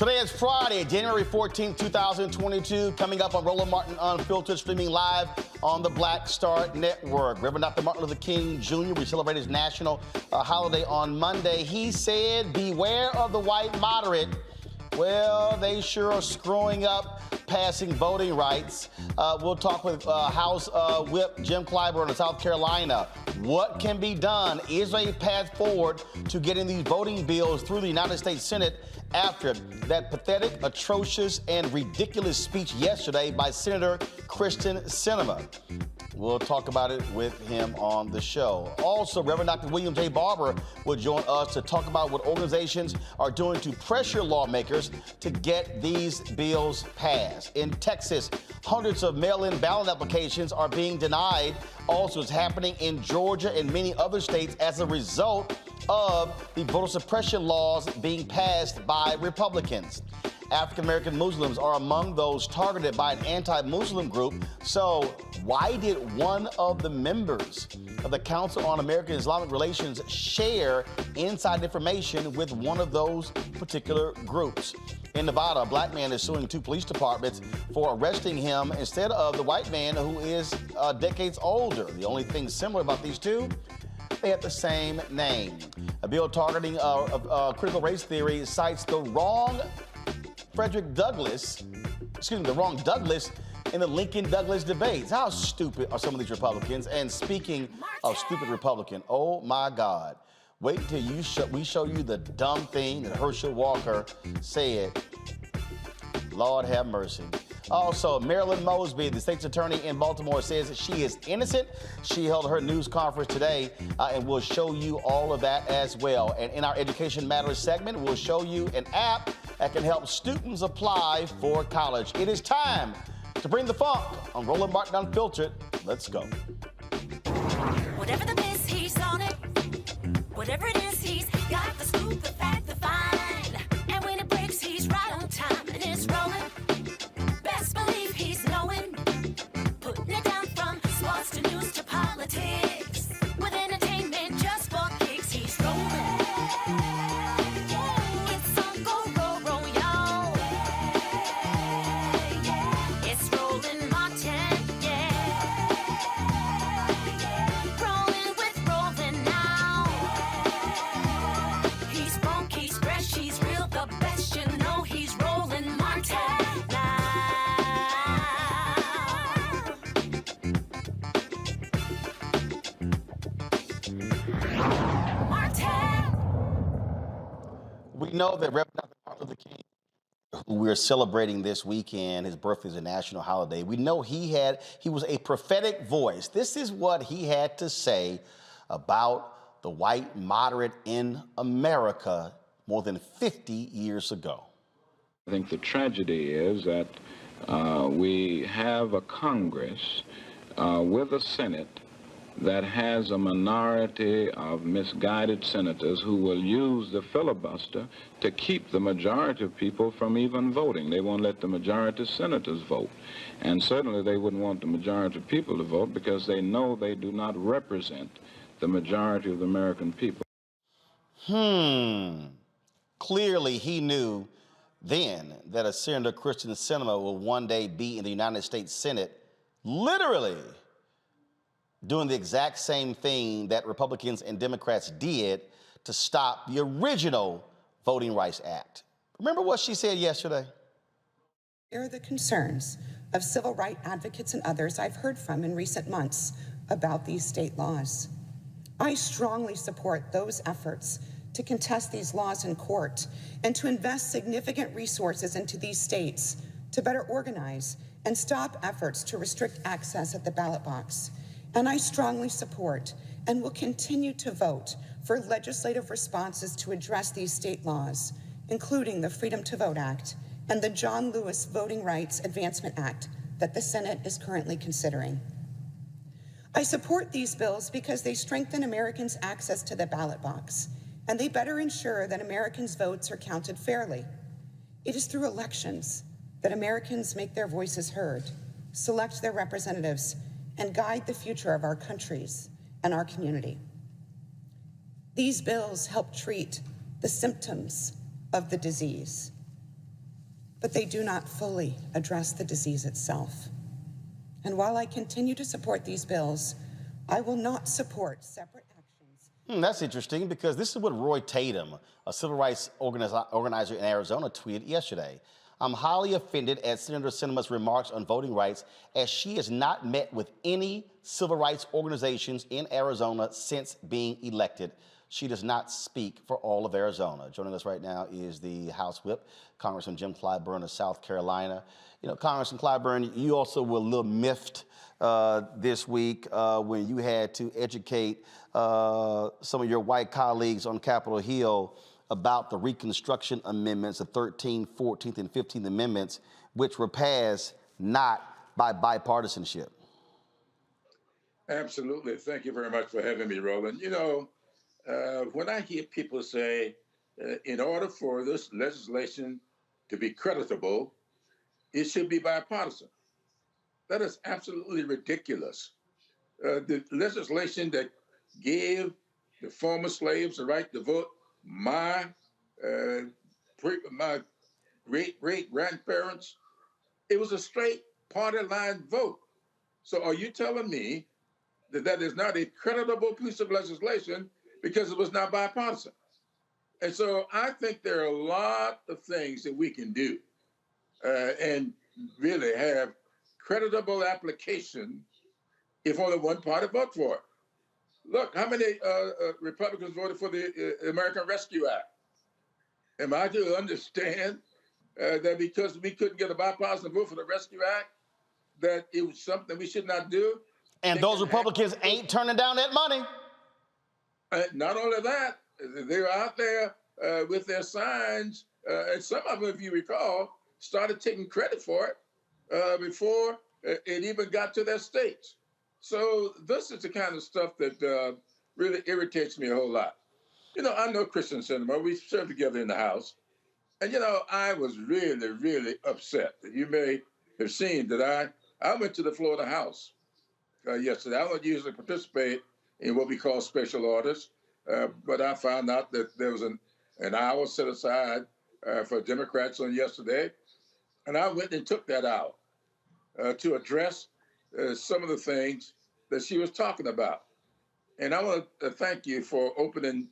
Today is Friday, January 14th, 2022. Coming up on Roland Martin Unfiltered, streaming live on the Black Star Network. Reverend Dr. Martin Luther King Jr., we celebrate his national holiday on Monday. He said, beware of the white moderate. Well, they sure are screwing up passing voting rights. We'll talk with House Whip Jim Clyburn of South Carolina. What can be done? Is there a path forward to getting these voting bills through the United States Senate after that pathetic, atrocious, and ridiculous speech yesterday by Senator Kristen Sinema? We'll talk about it with him on the show. Also, Reverend Dr. William J. Barber will join us to talk about what organizations are doing to pressure lawmakers to get these bills passed. In Texas, hundreds of mail-in ballot applications are being denied. Also, it's happening in Georgia and many other states as a result of the voter suppression laws being passed by Republicans. African-American Muslims are among those targeted by an anti-Muslim group. So why did one of the members of the Council on American-Islamic Relations share inside information with one of those particular groups? In Nevada, a black man is suing two police departments for arresting him instead of the white man who is decades older. The only thing similar about these two, they have the same name. A bill targeting critical race theory cites the wrong Douglas in the Lincoln-Douglas debates. How stupid are some of these Republicans? And speaking of stupid Republican, oh my God. Wait until we show you the dumb thing that Herschel Walker said. Lord have mercy. Also, Marilyn Mosby, the state's attorney in Baltimore, says that she is innocent. She held her news conference today, and we'll show you all of that as well. And in our Education Matters segment, we'll show you an app that can help students apply for college. It is time to bring the funk on Roland Martin Unfiltered. Let's go. Whatever the miss, he's on it. Whatever it is, he's got the scoop, the fact, the find. And when it breaks, he's right on time and it's rolling. Best believe he's knowing. Putting it down from sports to news to politics. With entertainment just for kicks, he's rolling. It's on Go Roll Roll, y'all. It's Roland Martin, yeah. Rolling with Roland now. He's funky, he's fresh, he's real, the best, you know he's Roland Martin now. Martin! We know that Reverend Dr. Martin Luther King, who we're celebrating this weekend, his birthday is a national holiday. We know he was a prophetic voice. This is what he had to say about the white moderate in America more than 50 years ago. I think the tragedy is that we have a Congress with a Senate that has a minority of misguided senators who will use the filibuster to keep the majority of people from even voting. They won't let the majority of senators vote. And certainly they wouldn't want the majority of people to vote because they know they do not represent the majority of the American people. Clearly he knew then that a Senator Christian Sinema will one day be in the United States Senate, literally doing the exact same thing that Republicans and Democrats did to stop the original Voting Rights Act. Remember what she said yesterday? Here are the concerns of civil rights advocates and others I've heard from in recent months about these state laws. I strongly support those efforts to contest these laws in court and to invest significant resources into these states to better organize and stop efforts to restrict access at the ballot box. And I strongly support and will continue to vote for legislative responses to address these state laws, including the Freedom to Vote Act and the John Lewis Voting Rights Advancement Act that the Senate is currently considering. I support these bills because they strengthen Americans' access to the ballot box, and they better ensure that Americans' votes are counted fairly. It is through elections that Americans make their voices heard, select their representatives, and guide the future of our countries and our community. These bills help treat the symptoms of the disease, but they do not fully address the disease itself. And while I continue to support these bills, I will not support separate actions. That's interesting because this is what Roy Tatum, a civil rights organizer in Arizona, tweeted yesterday. I'm highly offended at Senator Sinema's remarks on voting rights as she has not met with any civil rights organizations in Arizona since being elected. She does not speak for all of Arizona. Joining us right now is the House Whip, Congressman Jim Clyburn of South Carolina. You know, Congressman Clyburn, you also were a little miffed this week when you had to educate some of your white colleagues on Capitol Hill about the Reconstruction Amendments, the 13th, 14th, and 15th Amendments, which were passed not by bipartisanship. Absolutely. Thank you very much for having me, Roland. You know, when I hear people say, in order for this legislation to be creditable, it should be bipartisan. That is absolutely ridiculous. The legislation that gave the former slaves the right to vote, my great-great-grandparents, it was a straight party line vote. So are you telling me that is not a creditable piece of legislation because it was not bipartisan. And so I think there are a lot of things that we can do and really have creditable application if only one party votes for it. Look, how many Republicans voted for the American Rescue Act? Am I to understand that because we couldn't get a bipartisan vote for the Rescue Act, that it was something we should not do? And those Republicans ain't turning down that money. Not only that, they're out there with their signs, and some of them, if you recall, started taking credit for it before it even got to their states. So this is the kind of stuff that really irritates me a whole lot. You know, I know Christian Cinema. We served together in the House. And, you know, I was really, really upset. You may have seen that I went to the floor of the House yesterday. I don't usually participate in what we call special orders, but I found out that there was an hour set aside for Democrats on yesterday. And I went and took that hour to address some of the things that she was talking about. And I want to thank you for opening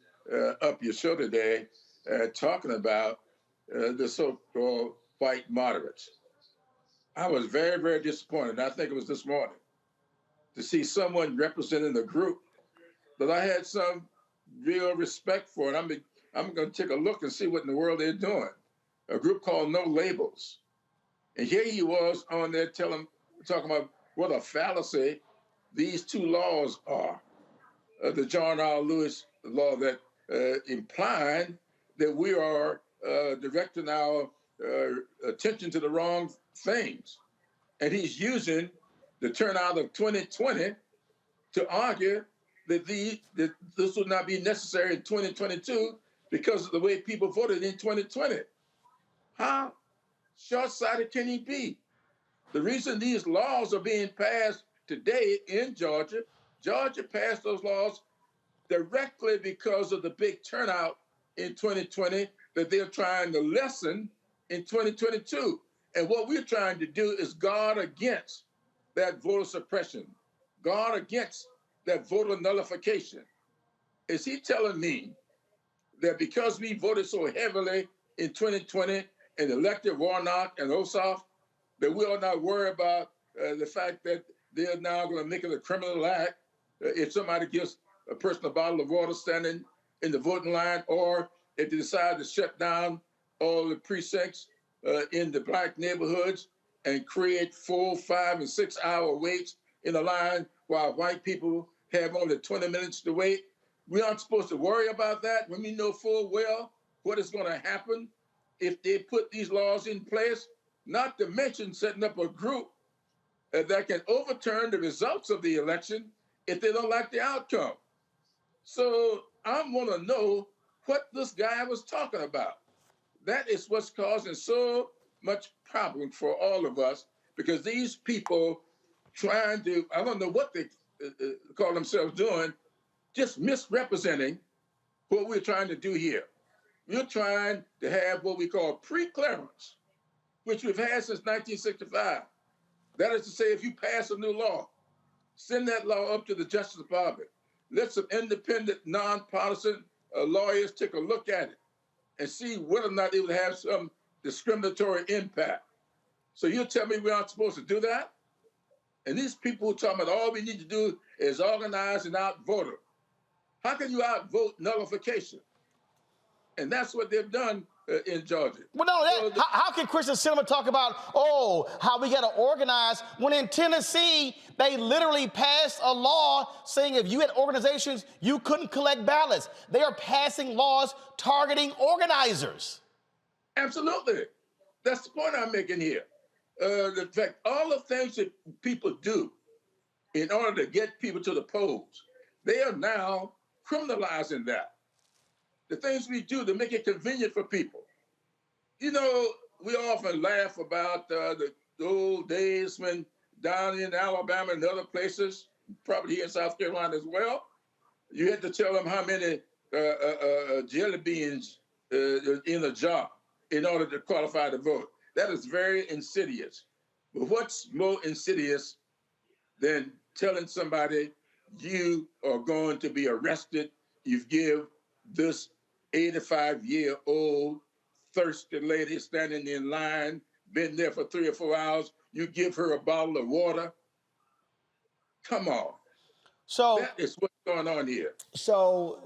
up your show today, talking about the so-called white moderates. I was very, very disappointed. I think it was this morning to see someone representing a group that I had some real respect for. And I'm going to take a look and see what in the world they're doing. A group called No Labels. And here he was on there talking about what a fallacy these two laws are. The John R. Lewis law that implied that we are directing our attention to the wrong things. And he's using the turnout of 2020 to argue that this would not be necessary in 2022 because of the way people voted in 2020. How short-sighted can he be? The reason these laws are being passed today in Georgia passed those laws directly because of the big turnout in 2020 that they're trying to lessen in 2022. And what we're trying to do is guard against that voter suppression, guard against that voter nullification. Is he telling me that because we voted so heavily in 2020 and elected Warrant and Ossoff, that we are not worried about the fact that they're now going to make it a criminal act if somebody gives a person a bottle of water standing in the voting line, or if they decide to shut down all the precincts in the black neighborhoods and create 4, 5, and 6 hour waits in a line while white people have only 20 minutes to wait. We aren't supposed to worry about that when we know full well what is going to happen if they put these laws in place, not to mention setting up a group that can overturn the results of the election if they don't like the outcome. So I want to know what this guy was talking about. That is what's causing so much problem for all of us, because these people trying to, I don't know what they call themselves doing, just misrepresenting what we're trying to do here. We're trying to have what we call pre-clearance, which we've had since 1965. That is to say, if you pass a new law, send that law up to the Justice Department. Let some independent, nonpartisan lawyers take a look at it and see whether or not it would have some discriminatory impact. So you tell me we aren't supposed to do that? And these people who are talking about all we need to do is organize and outvote them. How can you outvote nullification? And that's what they've done in Georgia. Well, no, how can Christian Cinema talk about, how we got to organize, when in Tennessee, they literally passed a law saying if you had organizations, you couldn't collect ballots. They are passing laws targeting organizers. Absolutely. That's the point I'm making here. The fact, all the things that people do in order to get people to the polls, they are now criminalizing that. The things we do to make it convenient for people. You know, we often laugh about the old days when down in Alabama and other places, probably here in South Carolina as well, you had to tell them how many jelly beans in a jar in order to qualify to vote. That is very insidious. But what's more insidious than telling somebody you are going to be arrested. You give this 85-year-old thirsty lady standing in line, been there for 3 or 4 hours, you give her a bottle of water. Come on. So, That is what's going on here. so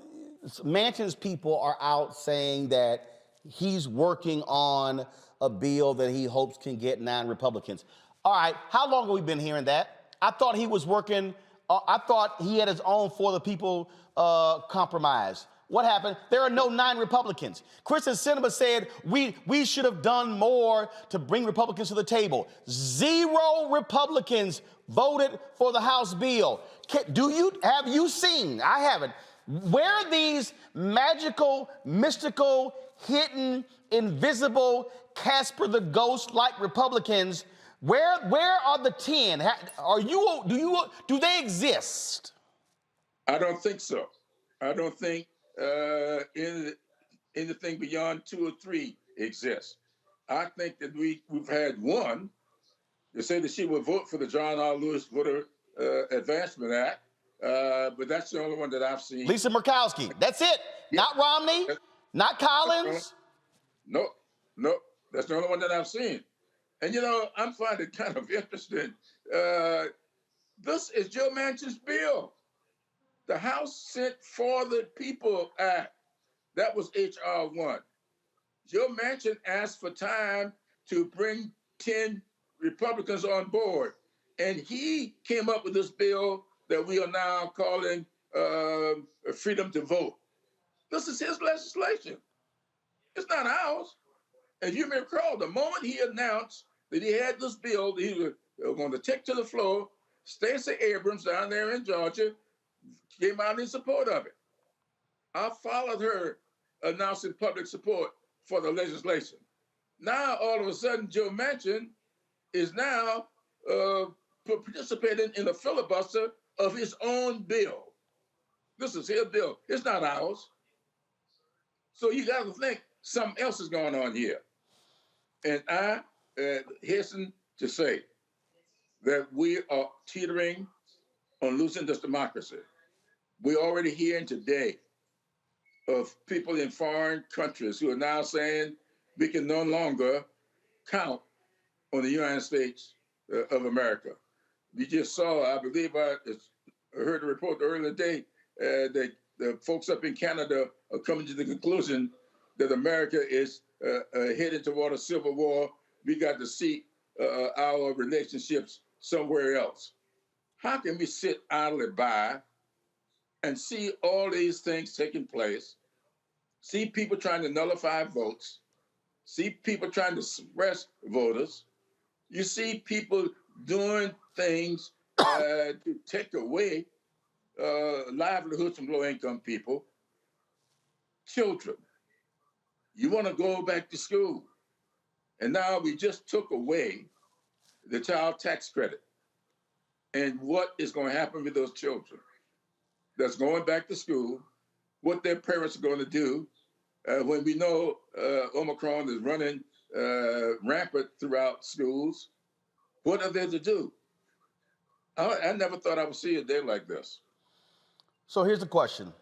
Manchin's people are out saying that he's working on a bill that he hopes can get 9 Republicans. All right, how long have we been hearing that? I thought he was working, I thought he had his own For the People compromise. What happened? There are no 9 Republicans. Kristen Sinema said we should have done more to bring Republicans to the table. 0 Republicans voted for the House bill. Have you seen? I haven't. Where are these magical, mystical, hidden, invisible, Casper the Ghost-like Republicans? Where are the 10? Do they exist? I don't think so. I don't think anything beyond 2 or 3 exists. I think that we've had one to say that she would vote for the John R. Lewis Voter Advancement Act, but that's the only one that I've seen. Lisa Murkowski. That's it. Yeah. Not Romney. Not Collins. Nope. That's the only one that I've seen. And I'm finding it kind of interesting. This is Joe Manchin's bill. The House sent For the People Act. That was H.R. 1. Joe Manchin asked for time to bring 10 Republicans on board. And he came up with this bill that we are now calling freedom to vote. This is his legislation. It's not ours. And you may recall, the moment he announced that he had this bill that he was going to take to the floor, Stacey Abrams down there in Georgia came out in support of it. I followed her announcing public support for the legislation. Now, all of a sudden, Joe Manchin is now participating in a filibuster of his own bill. This is his bill. It's not ours. So you got to think something else is going on here. And I hasten to say that we are teetering on losing this democracy. We're already hearing today of people in foreign countries who are now saying we can no longer count on the United States of America. We just saw, I believe I heard a report earlier today that the folks up in Canada are coming to the conclusion that America is headed toward a civil war. We got to seek our relationships somewhere else. How can we sit idly by and see all these things taking place, see people trying to nullify votes, see people trying to suppress voters, you see people doing things to take away livelihoods from low-income people, children. You want to go back to school. And now we just took away the child tax credit. And what is going to happen with those children that's going back to school, what their parents are going to do when we know Omicron is running rampant throughout schools? What are they to do? I never thought I would see a day like this. So here's the question.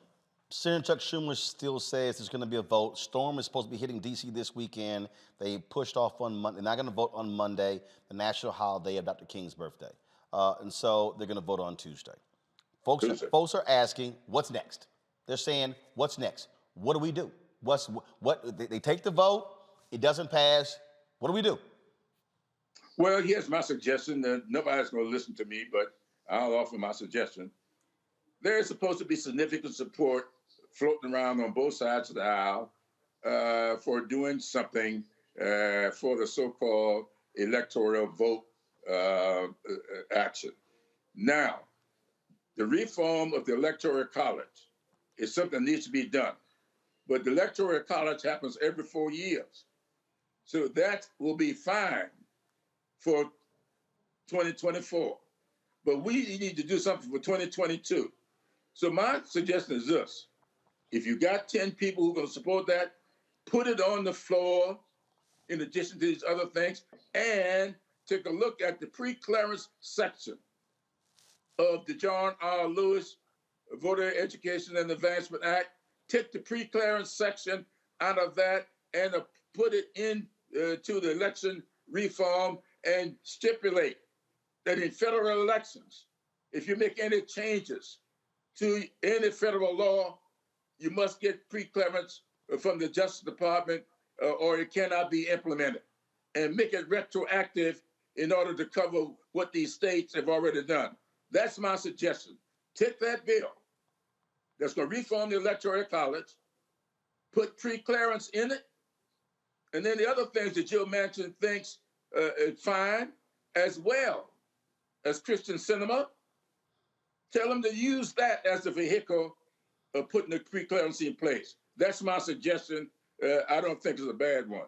Senator Chuck Schumer still says there's going to be a vote. Storm is supposed to be hitting D.C. this weekend. They pushed off on Monday. They're not going to vote on Monday, the national holiday of Dr. King's birthday. And so they're going to vote on Tuesday. Folks are asking, what's next? They're saying, what's next? What do we do? They take the vote. It doesn't pass. What do we do? Well, here's my suggestion. Nobody's going to listen to me, but I'll offer my suggestion. There is supposed to be significant support floating around on both sides of the aisle for doing something for the so-called electoral vote action. Now, the reform of the Electoral College is something that needs to be done. But the Electoral College happens every 4 years. So that will be fine for 2024. But we need to do something for 2022. So my suggestion is this. If you got 10 people who are going to support that, put it on the floor in addition to these other things, and take a look at the pre-clearance section of the John R. Lewis Voter Education and Advancement Act, take the pre-clearance section out of that and put it in to the election reform and stipulate that in federal elections, if you make any changes to any federal law, you must get pre-clearance from the Justice Department or it cannot be implemented, and make it retroactive in order to cover what these states have already done. That's my suggestion. Take that bill that's going to reform the Electoral College, put pre-clearance in it, and then the other things that Joe Manchin thinks is fine, as well as Christian cinema, tell them to use that as a vehicle of putting the pre-clearance in place. That's my suggestion. I don't think it's a bad one.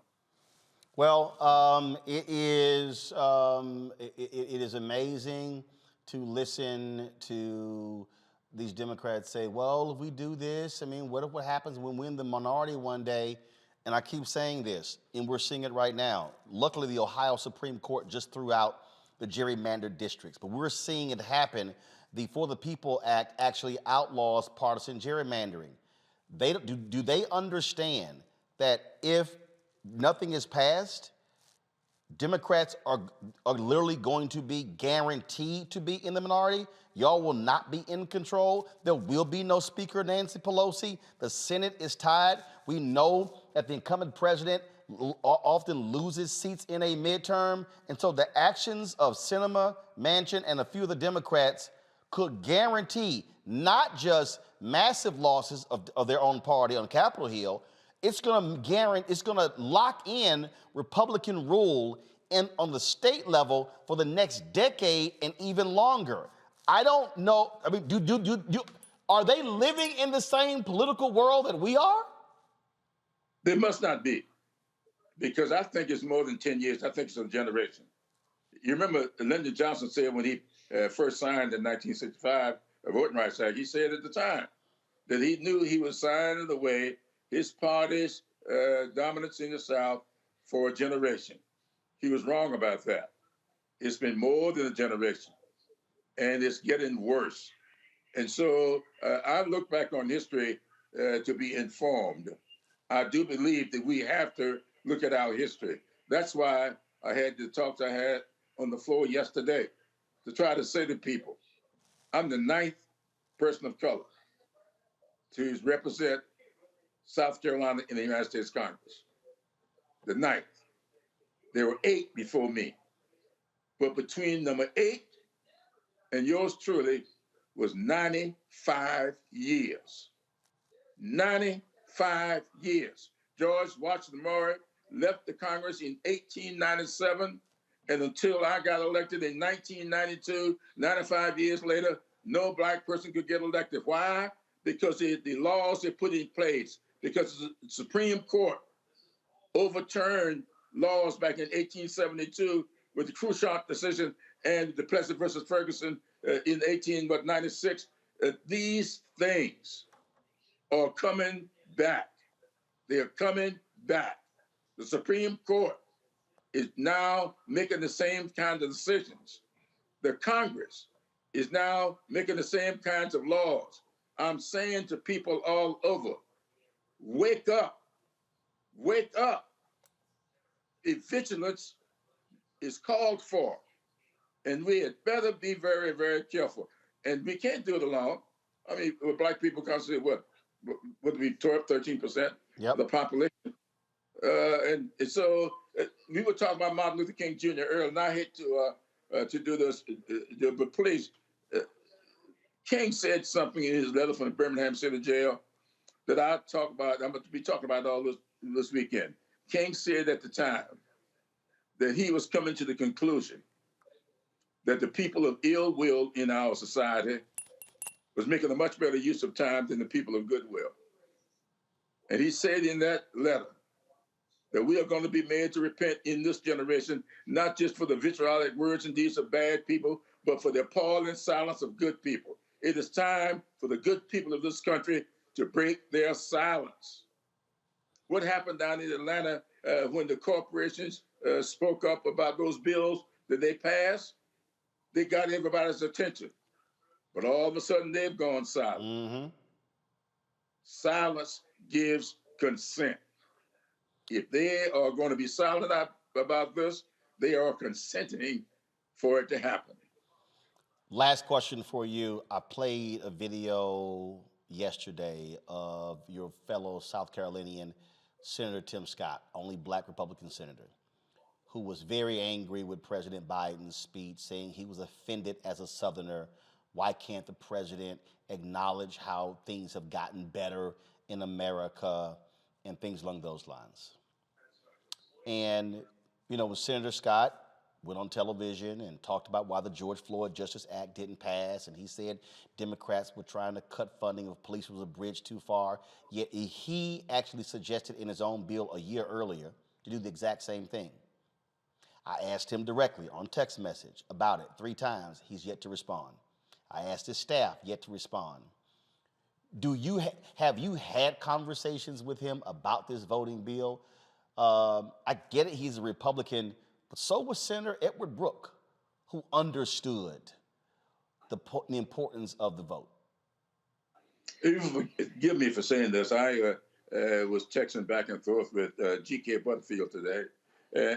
Well, it is amazing to listen to these Democrats say, well, if we do this, I mean, what happens when we're in the minority one day? And I keep saying this, and we're seeing it right now. Luckily, the Ohio Supreme Court just threw out the gerrymandered districts, but we're seeing it happen. The For the People Act actually outlaws partisan gerrymandering. Do they understand that if nothing is passed, Democrats are literally going to be guaranteed to be in the minority? Y'all will not be in control. There will be no Speaker Nancy Pelosi. The Senate is tied. We know that the incumbent president often loses seats in a midterm. And so the actions of Sinema, Manchin, and a few of the Democrats could guarantee not just massive losses of their own party on Capitol Hill, it's going to lock in Republican rule on the state level for the next decade and even longer. I don't know. I mean, are they living in the same political world that we are? They must not be, because I think it's more than 10 years. I think it's a generation. You remember Lyndon Johnson said when he first signed the 1965 Voting Rights Act, he said at the time that he knew he was signing away his party's dominance in the South for a generation. He was wrong about that. It's been more than a generation, and it's getting worse. And so I look back on history to be informed. I do believe that we have to look at our history. That's why I had the talks I had on the floor yesterday to try to say to people, I'm the 9th person of color to represent South Carolina in the United States Congress. The 9th. There were 8 before me. But between number 8 and yours truly was 95 years. 95 years. George Washington Murray left the Congress in 1897, and until I got elected in 1992, 95 years later, no black person could get elected. Why? Because the laws they put in place, because the Supreme Court overturned laws back in 1872 with the Khrushchev decision and the Plessy versus Ferguson in 1896. These things are coming back. They are coming back. The Supreme Court is now making the same kind of decisions. The Congress is now making the same kinds of laws. I'm saying to people all over, wake up, wake up. Vigilance is called for, and we had better be very, very careful. And we can't do it alone. I mean, black people constitute what would be 12, 13% of the population. And so we were talking about Martin Luther King Jr. earlier, and I hate to do this, but please, King said something in his letter from the Birmingham City Jail that I'm going to be talking about all this weekend. King said at the time that he was coming to the conclusion that the people of ill will in our society was making a much better use of time than the people of goodwill. And he said in that letter that we are going to be made to repent in this generation, not just for the vitriolic words and deeds of bad people, but for the appalling silence of good people. It is time for the good people of this country to break their silence. What happened down in Atlanta when the corporations spoke up about those bills that they passed? They got everybody's attention. But all of a sudden, they've gone silent. Mm-hmm. Silence gives consent. If they are going to be silent about this, they are consenting for it to happen. Last question for you. I played a video yesterday of your fellow South Carolinian Senator Tim Scott, only black Republican senator, who was very angry with President Biden's speech, saying he was offended as a Southerner. Why can't the president acknowledge how things have gotten better in America and things along those lines? And, when Senator Scott went on television and talked about why the George Floyd Justice Act didn't pass, and he said Democrats were trying to cut funding of police was a bridge too far, yet he actually suggested in his own bill a year earlier to do the exact same thing. I asked him directly on text message about it 3 times. He's yet to respond. I asked his staff, yet to respond. Have you had conversations with him about this voting bill? I get it, he's a Republican, but so was Senator Edward Brooke, who understood the importance of the vote. Forgive me for saying this. I was texting back and forth with G.K. Butterfield today,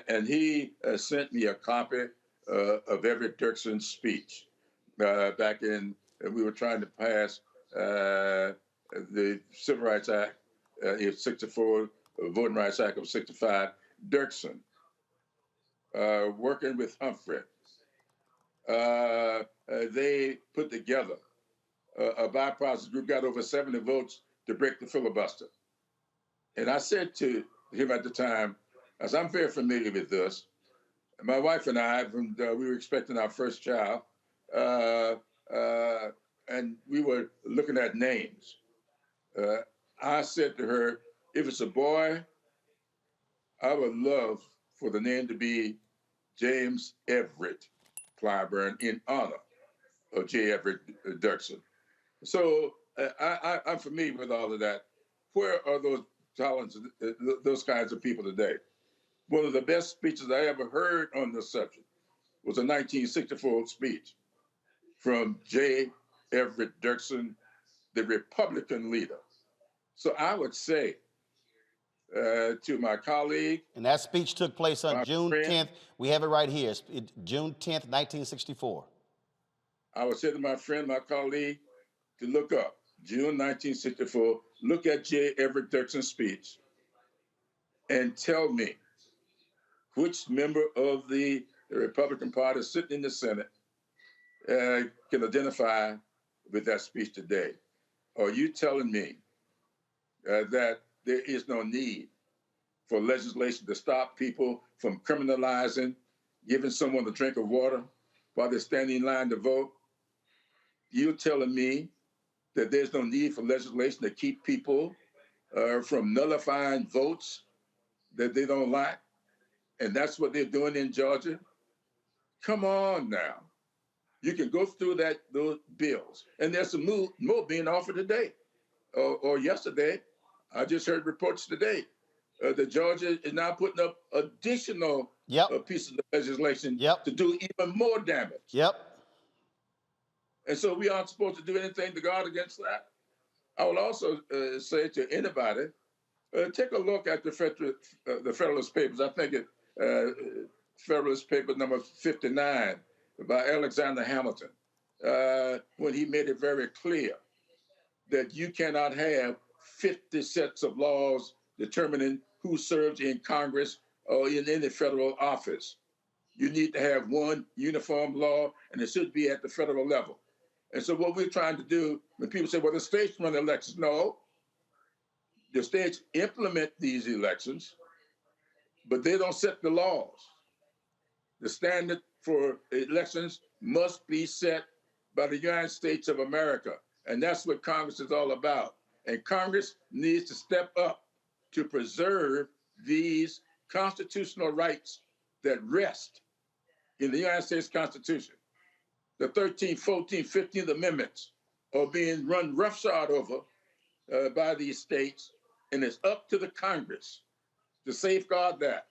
and he sent me a copy of Everett Dirksen's speech back in, we were trying to pass the Civil Rights Act of 64, Voting Rights Act of 65. Dirksen, working with Humphrey, they put together a bipartisan group, got over 70 votes to break the filibuster. And I said to him at the time, as I'm very familiar with this, my wife and I, we were expecting our first child, and we were looking at names. I said to her, if it's a boy, I would love for the name to be James Everett Clyburn in honor of J. Everett Dirksen. So I'm familiar with all of that. Where are those talents, those kinds of people today? One of the best speeches I ever heard on this subject was a 1964 speech from J. Everett Dirksen, the Republican leader. So I would say to my colleague. And that speech took place on June 10th. We have it right here. June 10th, 1964. I would say to my friend, my colleague, to look up June 1964, look at J. Everett Dirksen's speech, and tell me which member of the Republican Party sitting in the Senate can identify with that speech today. Are you telling me that there is no need for legislation to stop people from criminalizing giving someone a drink of water while they're standing in line to vote? You're telling me that there's no need for legislation to keep people from nullifying votes that they don't like? And that's what they're doing in Georgia? Come on now. You can go through those bills. And there's some more being offered today or yesterday. I just heard reports today that Georgia is now putting up additional pieces of legislation to do even more damage. Yep. And so we aren't supposed to do anything to guard against that. I will also say to anybody, take a look at the Federalist Papers. I think Federalist Paper number 59 by Alexander Hamilton, when he made it very clear that you cannot have 50 sets of laws determining who serves in Congress or in any federal office. You need to have one uniform law, and it should be at the federal level. And so what we're trying to do, when people say, well, the states run elections, no. The states implement these elections, but they don't set the laws. The standard for elections must be set by the United States of America. And that's what Congress is all about. And Congress needs to step up to preserve these constitutional rights that rest in the United States Constitution. The 13th, 14th, 15th Amendments are being run roughshod over by these states, and it's up to the Congress to safeguard that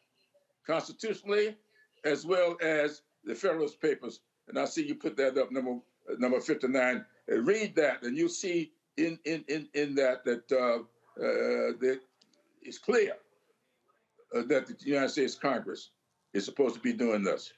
constitutionally as well as the Federalist Papers. And I see you put that up, number 59 Read that, and you'll see in that it's clear that the United States Congress is supposed to be doing this.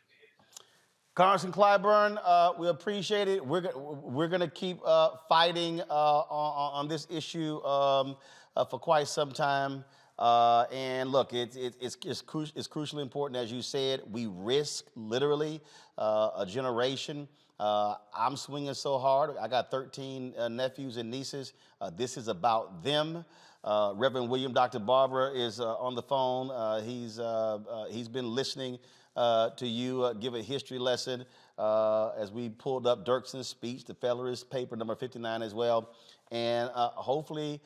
Congressman Clyburn, we appreciate it. We're gonna keep fighting on this issue for quite some time. And look, it's crucially important, as you said. We risk literally a generation. I'm swinging so hard. I got 13 nephews and nieces. This is about them. Reverend William Dr. Barber is on the phone. He's been listening to you give a history lesson as we pulled up Dirkson's speech, the Federalist paper number 59 as well. And hopefully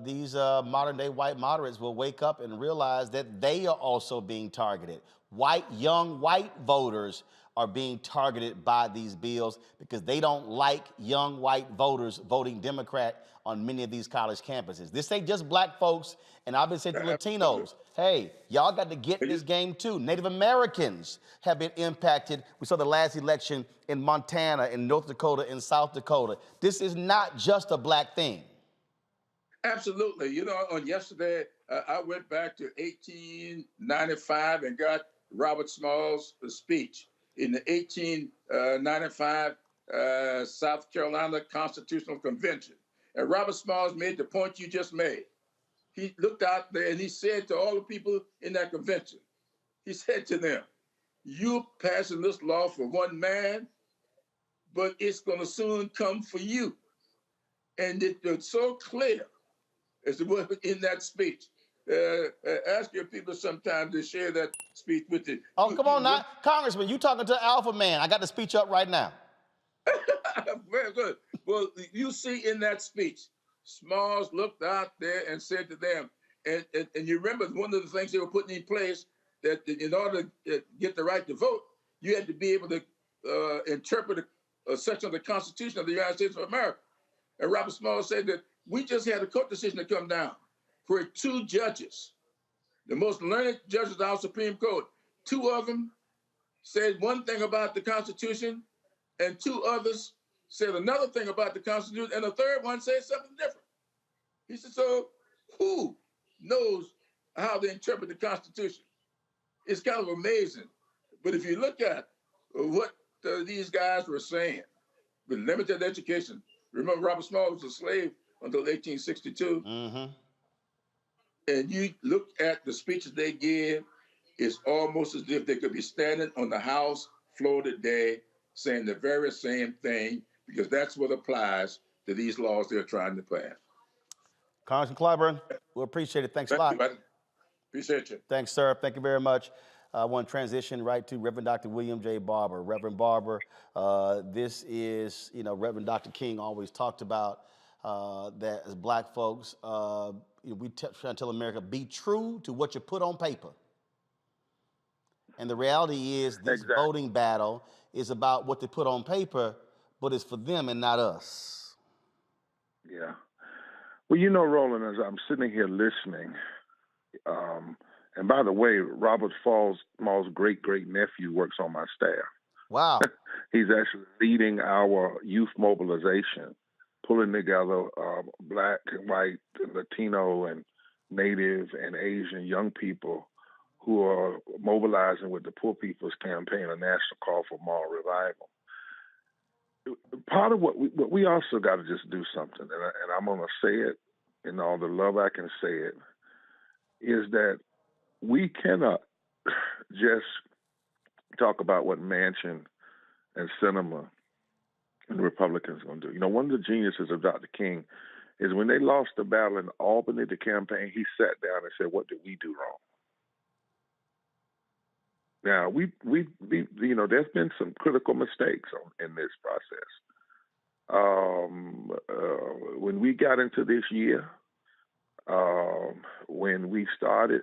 these modern day white moderates will wake up and realize that they are also being targeted. Young white voters are being targeted by these bills because they don't like young white voters voting Democrat on many of these college campuses. This ain't just black folks, and I've been saying to Latinos, hey, y'all got to get in this game too. Native Americans have been impacted. We saw the last election in Montana, in North Dakota, in South Dakota. This is not just a black thing. Absolutely. You know, on yesterday, I went back to 1895 and got Robert Small's speech in the 1895 South Carolina Constitutional Convention. And Robert Smalls made the point you just made. He looked out there and he said to all the people in that convention, he said to them, you're passing this law for one man, but it's going to soon come for you. And it's so clear as it was in that speech. Ask your people sometime to share that speech with you. Oh, come on now. Congressman, you talking to Alpha Man. I got the speech up right now. Very good. Well, you see in that speech, Smalls looked out there and said to them, and you remember one of the things they were putting in place, that in order to get the right to vote, you had to be able to interpret a section of the Constitution of the United States of America. And Robert Smalls said that we just had a court decision to come down where two judges, the most learned judges of our Supreme Court, two of them said one thing about the Constitution, and two others said another thing about the Constitution, and a third one said something different. He said, so who knows how they interpret the Constitution? It's kind of amazing. But if you look at what these guys were saying with limited education, remember Robert Small was a slave until 1862. Mm-hmm. And you look at the speeches they give, it's almost as if they could be standing on the House floor today saying the very same thing, because that's what applies to these laws they're trying to pass. Congressman Clyburn, we appreciate it. Thanks a lot. You, buddy. Appreciate you. Thanks, sir. Thank you very much. I want to transition right to Reverend Dr. William J. Barber. Reverend Barber, this is, Reverend Dr. King always talked about that as black folks, we try to tell America, be true to what you put on paper. And the reality is this voting battle is about what they put on paper, but it's for them and not us. Yeah. Well, Roland, as I'm sitting here listening, and by the way, Robert Small's great-great-nephew works on my staff. Wow. He's actually leading our youth mobilization, pulling together black and white, and Latino and Native and Asian young people who are mobilizing with the Poor People's Campaign, a national call for moral revival. Part of what we also got to just do something, and I'm going to say it in all the love I can say it, is that we cannot just talk about what Manchin and Sinema and the Republicans are going to do. One of the geniuses of Dr. King is when they lost the battle in Albany, the campaign, he sat down and said, what did we do wrong? Now, we there's been some critical mistakes in this process. When we got into this year, when we started,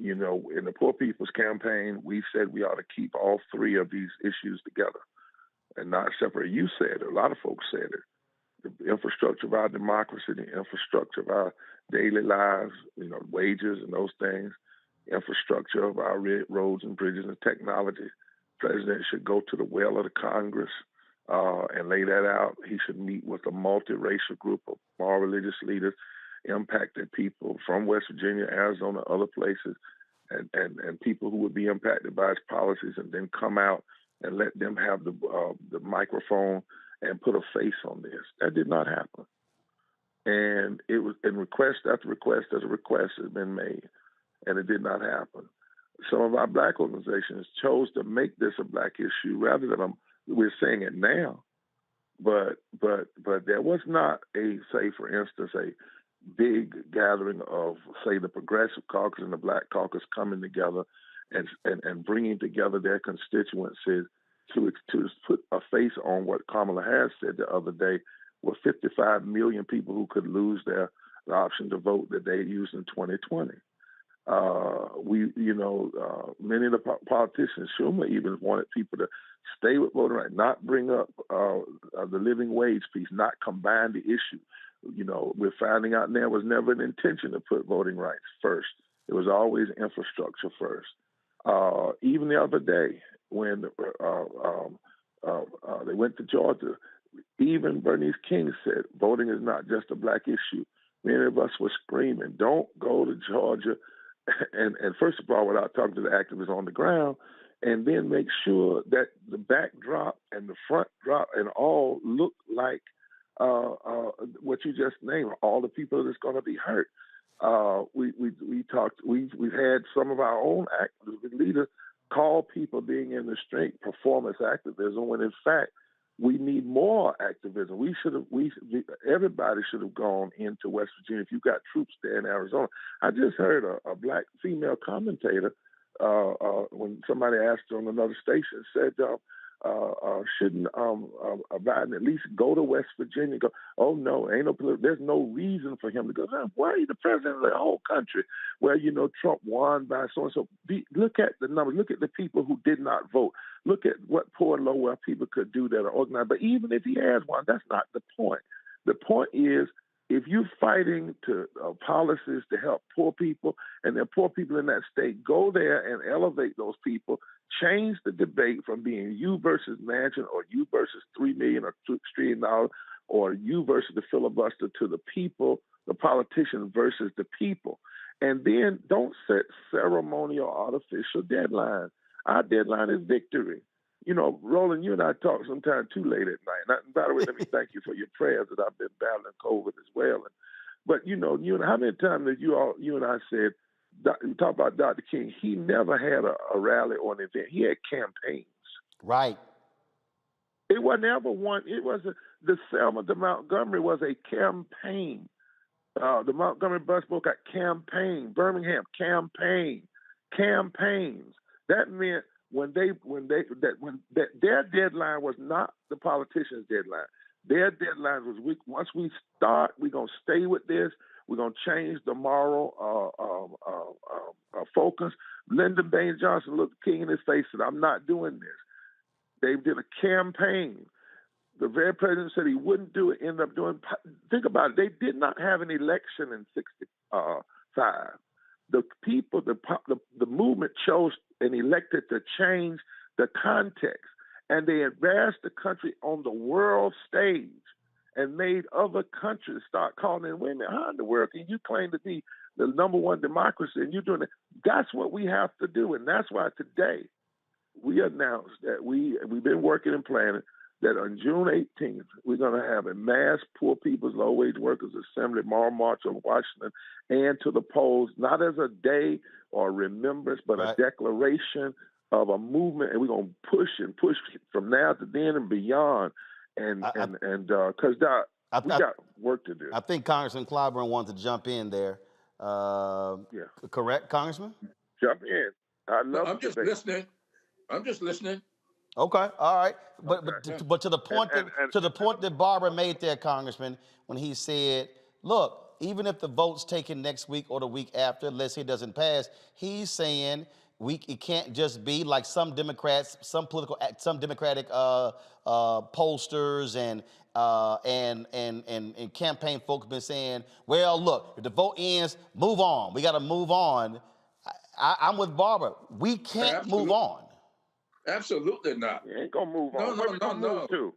in the Poor People's Campaign, we said we ought to keep all three of these issues together and not separate. You said it. A lot of folks said it. The infrastructure of our democracy, the infrastructure of our daily lives, wages and those things, infrastructure of our roads and bridges and technology. President should go to the well of the Congress and lay that out. He should meet with a multiracial group of all religious leaders, impacted people from West Virginia, Arizona, other places, and people who would be impacted by his policies, and then come out and let them have the microphone and put a face on this. That did not happen. And it was, in request after request after request has been made, and it did not happen. Some of our black organizations chose to make this a black issue rather than we're saying it now. But there was not say, for instance, a big gathering of, say, the Progressive Caucus and the Black Caucus coming together and bringing together their constituencies to put a face on what Kamala Harris said the other day, with 55 million people who could lose the option to vote that they used in 2020. Many of the politicians, Schumer even wanted people to stay with voting rights, not bring up the living wage piece, not combine the issue. We're finding out now it was never an intention to put voting rights first. It was always infrastructure first. Even the other day when they went to Georgia, even Bernice King said voting is not just a black issue. Many of us were screaming, don't go to Georgia. And first of all, without talking to the activists on the ground, and then make sure that the backdrop and the front drop and all look like what you just named, all the people that's going to be hurt. We've had some of our own activists, leaders, call people being in the street performance activism, when in fact we need more activism. Everybody should have gone into West Virginia. If you've got troops there in Arizona, I just heard a black female commentator when somebody asked her on another station, said, shouldn't Biden at least go to West Virginia? Go, oh no, there's no reason for him to go. Why are you the president of the whole country? Well, Trump won by so and so. Look at the numbers. Look at the people who did not vote. Look at what poor and low-wealth people could do that are organized. But even if he has won, that's not the point. The point is, if you're fighting to policies to help poor people, and there are poor people in that state, go there and elevate those people. Change the debate from being you versus Manchin, or you versus $3 million or $2 trillion, or you versus the filibuster, to the people, the politicians versus the people. And then don't set ceremonial, artificial deadlines. Our deadline is victory. Roland, you and I talk sometime too late at night. And by the way, let me thank you for your prayers that I've been battling COVID as well. But how many times have you and I said, we talk about Dr. King, he never had a rally or an event. He had campaigns. Right. It was never one. It was the Selma to Montgomery was a campaign. The Montgomery bus boycott got campaign. Birmingham campaigns. That meant when their deadline was not the politicians' deadline. Their deadline was once we start, we're gonna stay with this. We're gonna change the moral focus. Lyndon Baines Johnson looked King in his face and said, "I'm not doing this." They did a campaign. The very president said he wouldn't do it. Ended up doing. Think about it. They did not have an election in '65. The people, the movement chose and elected to change the context, and they advanced the country on the world stage and made other countries start calling in. Wait a minute, how in the world can you claim to be the number one democracy and you're doing it? That's what we have to do, and that's why today we announced that we've been working and planning that on June 18th, we're going to have a mass poor people's low-wage workers assembly, Mall March on Washington, and to the polls, not as a day or remembrance, but a declaration of a movement, and we're going to push from now to then and beyond, because we got work to do. I think Congressman Clyburn wanted to jump in there. Correct, Congressman? Jump in. I'm just listening. Okay, all right, but to the point that Barber made there, Congressman, when he said, "Look, even if the vote's taken next week or the week after, let's say it doesn't pass," he's saying it can't just be like some Democrats, some Democratic pollsters and campaign folks have been saying, "Well, look, if the vote ends, move on. We got to move on." I'm with Barber. We can't move on. Absolutely not. You ain't gonna move on. Where we gonna move to?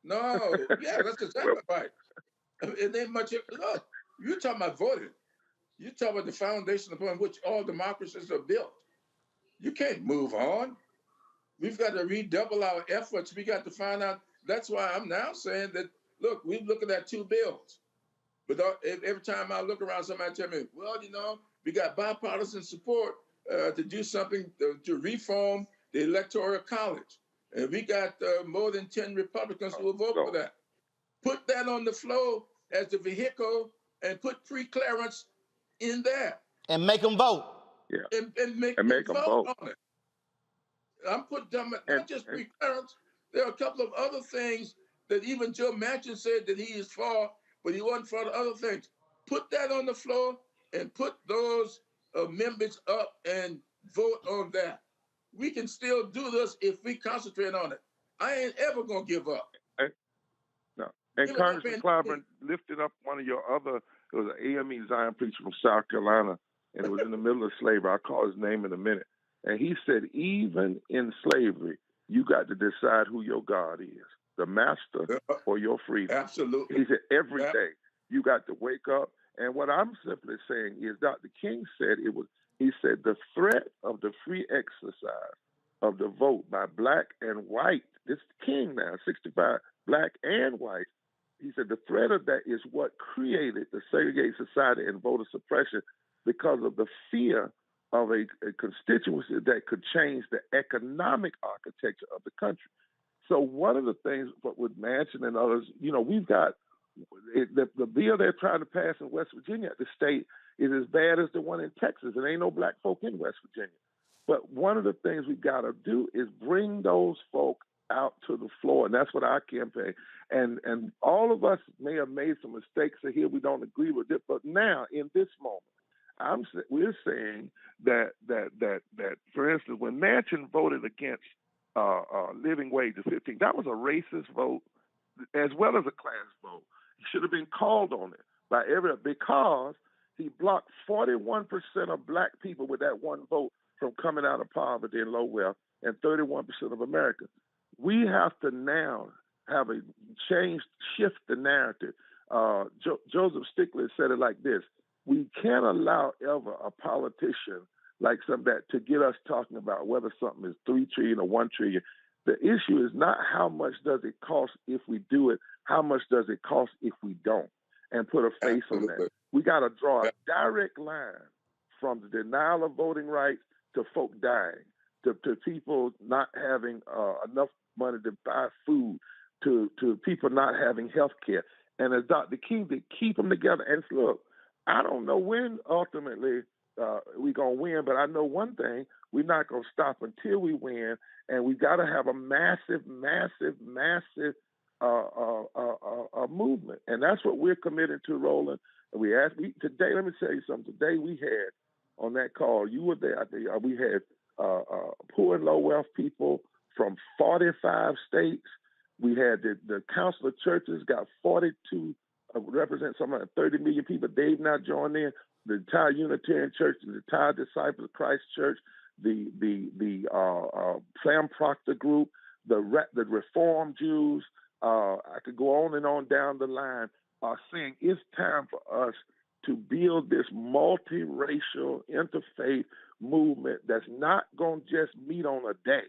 No, yeah, that's exactly right. It ain't much. Look, you're talking about voting. You're talking about the foundation upon which all democracies are built. You can't move on. We've got to redouble our efforts. We got to find out. That's why I'm now saying that, look, we're looking at two bills. But every time I look around, somebody tell me, well, we got bipartisan support to do something to reform the Electoral College. And we got more than 10 Republicans who will vote for that. Put that on the floor as the vehicle and put pre-clearance in there. And make them vote. Yeah. And make them vote on it. I'm putting them not just pre-clearance. There are a couple of other things that even Joe Manchin said that he is for, but he wasn't for the other things. Put that on the floor and put those amendments up and vote on that. We can still do this if we concentrate on it. I ain't ever gonna give up. No. And Congressman Clyburn lifted up one of your other, it was an AME Zion preacher from South Carolina, and it was in the middle of slavery. I'll call his name in a minute. And he said, even in slavery, you got to decide who your God is, the master or your freedom. Absolutely. He said, every day you got to wake up. And what I'm simply saying is Dr. King said he said the threat of the free exercise of the vote by black and white, this King now, 65, black and white, he said the threat of that is what created the segregated society and voter suppression because of the fear of a constituency that could change the economic architecture of the country. So one of the things with Manchin and others, we've got the bill they're trying to pass in West Virginia, the state, is as bad as the one in Texas. There ain't no black folk in West Virginia. But one of the things we've got to do is bring those folk out to the floor, and that's what our campaign. And all of us may have made some mistakes here we don't agree with it, but now in this moment, we're saying that for instance, when Manchin voted against living wage of 15, that was a racist vote as well as a class vote. He should have been called on it by because he blocked 41% of black people with that one vote from coming out of poverty and low wealth, and 31% of Americans. We have to now have a shift the narrative. Joseph Stiglitz said it like this: we can't allow ever a politician like that to get us talking about whether something is $3 trillion or $1 trillion. The issue is not how much does it cost if we do it, how much does it cost if we don't, and put a face on that. We got to draw a direct line from the denial of voting rights to folk dying, to people not having enough money to buy food, to people not having health care. And as Dr. King did, keep them together. And look, I don't know when ultimately we're going to win, but I know one thing: we're not going to stop until we win. And we got to have a massive movement. And that's what we're committed to, Roland. And today, let me tell you something. Today we had on that call, you were there, we had poor and low wealth people from 45 states. We had the Council of Churches got 42, represent something like 30 million people. They've now joined in. The entire Unitarian Church, the entire Disciples of Christ Church, the Sam Proctor Group, the Reformed Jews. I could go on and on down the line, are saying it's time for us to build this multiracial interfaith movement that's not going to just meet on a day,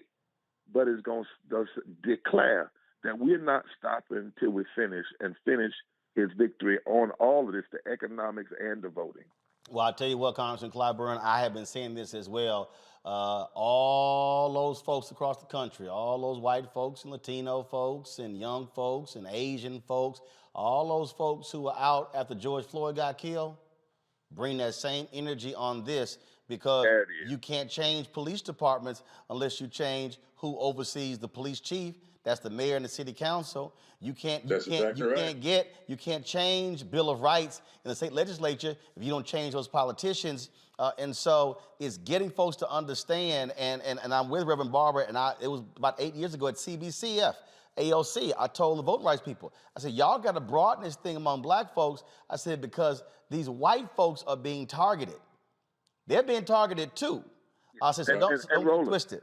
but is going to declare that we're not stopping until we finish his victory on all of this, the economics and the voting. Well, I'll tell you what, Congressman Clyburn, I have been saying this as well. All those folks across the country, all those white folks and Latino folks and young folks and Asian folks, all those folks who were out after George Floyd got killed, bring that same energy on this, because you can't change police departments unless you change who oversees the police chief. That's the mayor and the city council. You can't change Bill of Rights in the state legislature if you don't change those politicians. And so it's getting folks to understand. And I'm with Reverend Barber, and it was about 8 years ago at CBCF. AOC, I told the voting rights people, I said, y'all got to broaden this thing among black folks. I said, because these white folks are being targeted. They're being targeted too. I said, so don't get twisted.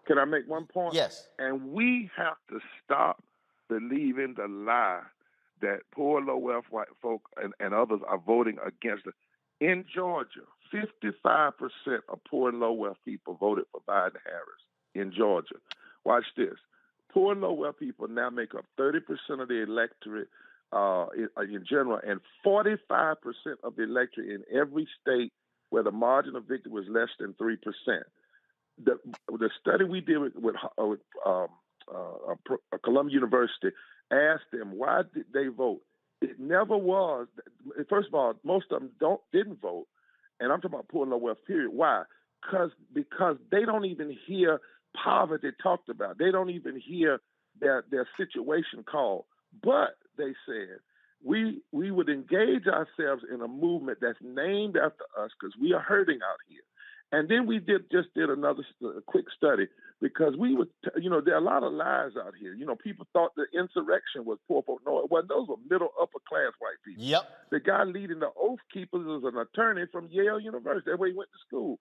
Can I make one point? Yes. And we have to stop believing the lie that poor, low-wealth white folk and others are voting against it. In Georgia, 55% of poor and low-wealth people voted for Biden-Harris in Georgia. Watch this. Poor and low-wealth people now make up 30% of the electorate in general, and 45% of the electorate in every state where the margin of victory was less than 3%. The study we did with Columbia University asked them why did they vote. It never was. First of all, most of them didn't vote, and I'm talking about poor and low wealth. Period. Why? Because they don't even hear poverty talked about. They don't even hear their situation called. But they said we would engage ourselves in a movement that's named after us because we are hurting out here. And then we just did another quick study because we would, there are a lot of lies out here. People thought the insurrection was poor folk. No, it wasn't. Those were middle, upper class white people. Yep. The guy leading the Oath Keepers was an attorney from Yale University. That's where he went to school.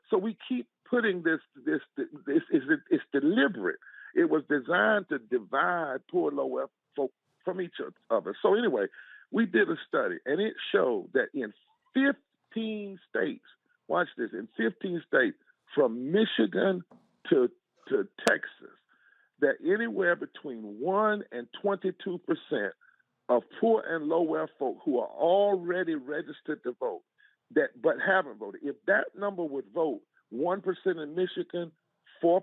So we keep putting this. It's deliberate. It was designed to divide poor, low wealth folk from each other. So anyway, we did a study, and it showed that in 15 states. Watch this, in 15 states, from Michigan to Texas, that anywhere between 1 and 22% of poor and low wealth folk who are already registered to vote, but haven't voted, if that number would vote, 1% in Michigan, 4%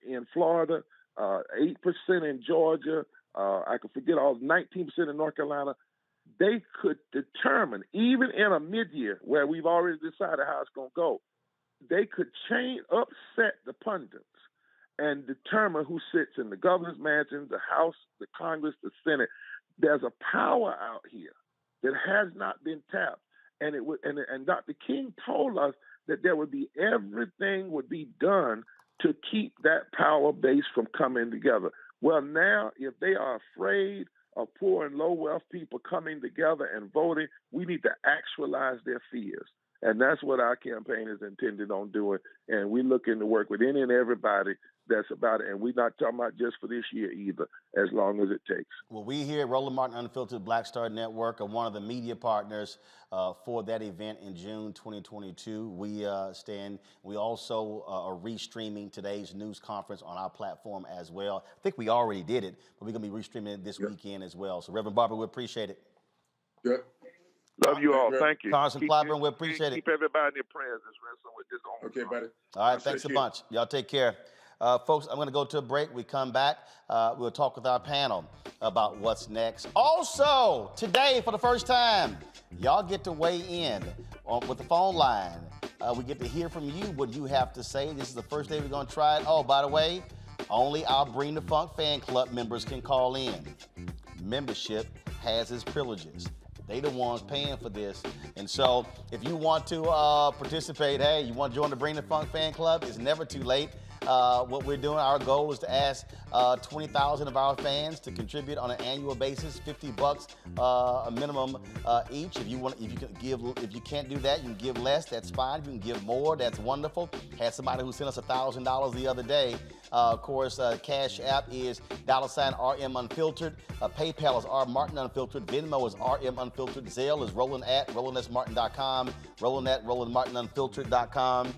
in Florida, 8% in Georgia, I can forget all, 19% in North Carolina, they could determine, even in a mid-year where we've already decided how it's going to go, they could upset the pundits and determine who sits in the governor's mansion, the House, the Congress, the Senate. There's a power out here that has not been tapped. And Dr. King told us that everything would be done to keep that power base from coming together. Well, now, if they are afraid of poor and low wealth people coming together and voting, we need to actualize their fears. And that's what our campaign is intended on doing. And we're looking to work with any and everybody that's about it. And we're not talking about just for this year either, as long as it takes. Well, we here at Roland Martin Unfiltered Black Star Network are one of the media partners for that event in June 2022. We also are restreaming today's news conference on our platform as well. I think we already did it, but we're going to be restreaming it this weekend as well. So, Reverend Barber, we appreciate it. Yeah. Love you all. Thank you. Congressman Clyburn, we appreciate it. Keep everybody in your prayers as wrestling with this. Okay, buddy. All right, thanks a bunch. Y'all take care. Folks, I'm going to go to a break. We come back. We'll talk with our panel about what's next. Also, today, for the first time, y'all get to weigh in with the phone line. We get to hear from you what you have to say. This is the first day we're going to try it. Oh, by the way, only our Bring the Funk fan club members can call in. Membership has its privileges. They the ones paying for this. And so if you want to participate, hey, you want to join the Bring the Funk fan club, it's never too late. What we're doing, our goal is to ask 20,000 of our fans to contribute on an annual basis, $50 a minimum each. If you can't do that, you can give less. That's fine. If you can give more, that's wonderful. Had somebody who sent us $1,000 the other day. Of course, Cash App is $RM Unfiltered. PayPal is R Martin Unfiltered. Venmo is RM Unfiltered. Zelle is Roland@RolandSMartin.com. Roland@RolandMartinUnfiltered.com.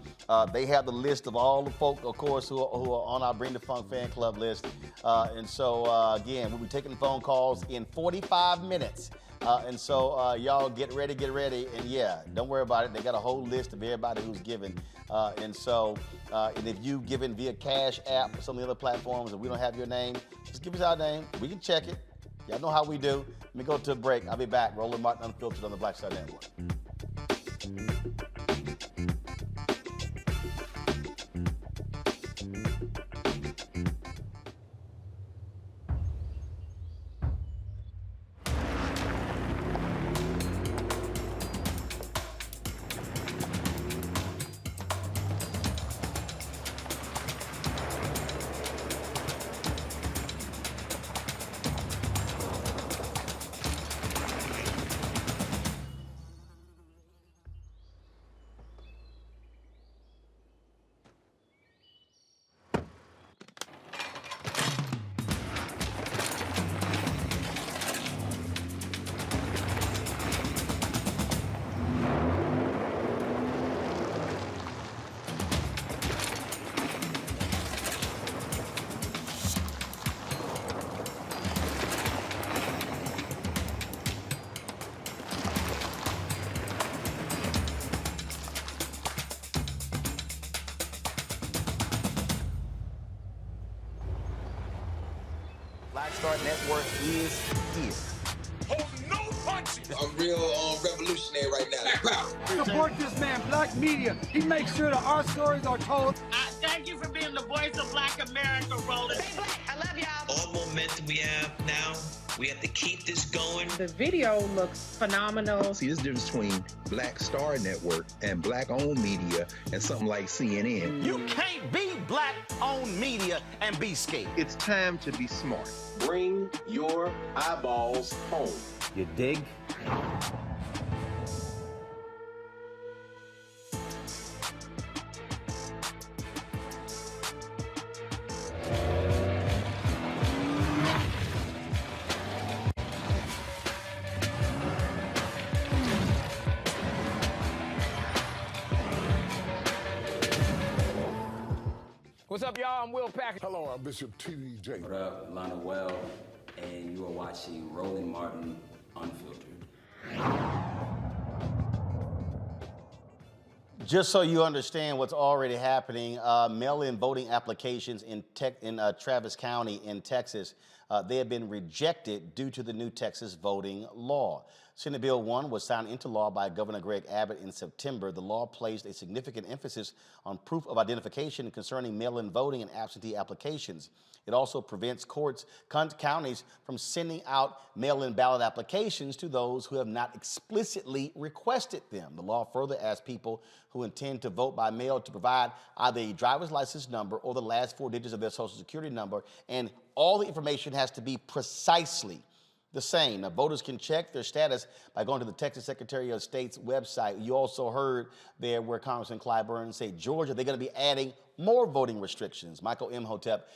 They have the list of all the folk, of course, who are on our Bring the Funk fan club list. Again, we'll be taking phone calls in 45 minutes. Y'all get ready. And yeah, don't worry about it. They got a whole list of everybody who's giving. And if you've given via Cash App or some of the other platforms and we don't have your name, just give us our name. We can check it. Y'all know how we do. Let me go to a break. I'll be back. Roland Martin Unfiltered on the Black Star Network. Black Star Network is here. I'm real revolutionary right now. Support this man, Black Media. He makes sure that our stories are told. Thank you for being the voice of Black America, Roland. Stay black. I love y'all. All momentum we have now, we have to keep this going. The video looks phenomenal. See, there's a difference between Black Star Network and Black-owned media and something like CNN. You can't be Black-owned media and be scared. It's time to be smart. Bring your eyeballs home. You dig? What's up, y'all? I'm Will Packer. Hello, I'm Bishop T.D. Jakes. What up, Lana Well, and you are watching Roland Martin Unfiltered. Just so you understand what's already happening, mail-in voting applications in Travis County in Texas, they have been rejected due to the new Texas voting law. Senate Bill 1 was signed into law by Governor Greg Abbott in September. The law placed a significant emphasis on proof of identification concerning mail-in voting and absentee applications. It also prevents counties from sending out mail-in ballot applications to those who have not explicitly requested them. The law further asks people who intend to vote by mail to provide either a driver's license number or the last 4 digits of their social security number, and all the information has to be precisely the same. Now, voters can check their status by going to the Texas Secretary of State's website. You also heard there where Congressman Clyburn said Georgia, they're going to be adding more voting restrictions. Michael Imhotep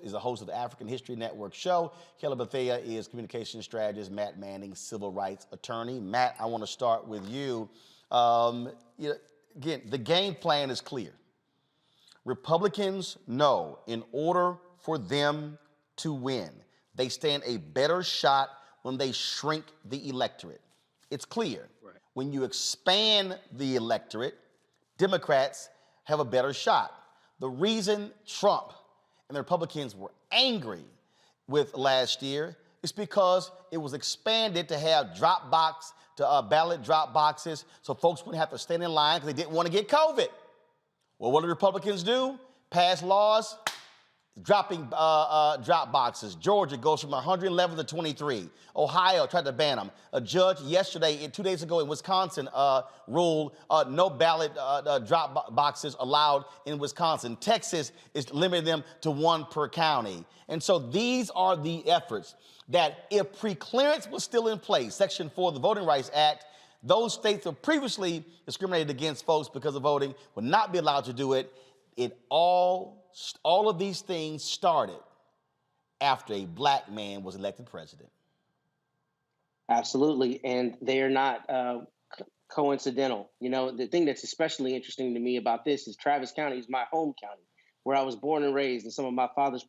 is a host of the African History Network show. Kelly Bethea is communication strategist. Matt Manning, civil rights attorney. Matt, I want to start with you. Again, the game plan is clear. Republicans know in order for them to win, they stand a better shot when they shrink the electorate. It's clear. Right. When you expand the electorate, Democrats have a better shot. The reason Trump and the Republicans were angry with last year is because it was expanded to have ballot drop boxes so folks wouldn't have to stand in line because they didn't want to get COVID. Well, what do Republicans do? Pass laws dropping drop boxes. Georgia goes from 111 to 23. Ohio tried to ban them. A judge yesterday, 2 days ago in Wisconsin, ruled no ballot drop boxes allowed in Wisconsin. Texas is limiting them to 1 per county. And so these are the efforts that if preclearance was still in place, Section 4 of the Voting Rights Act, those states that previously discriminated against folks because of voting would not be allowed to do it. All of these things started after a black man was elected president. Absolutely, and they are not coincidental. You know, the thing that's especially interesting to me about this is Travis County is my home county, where I was born and raised, and some of my father's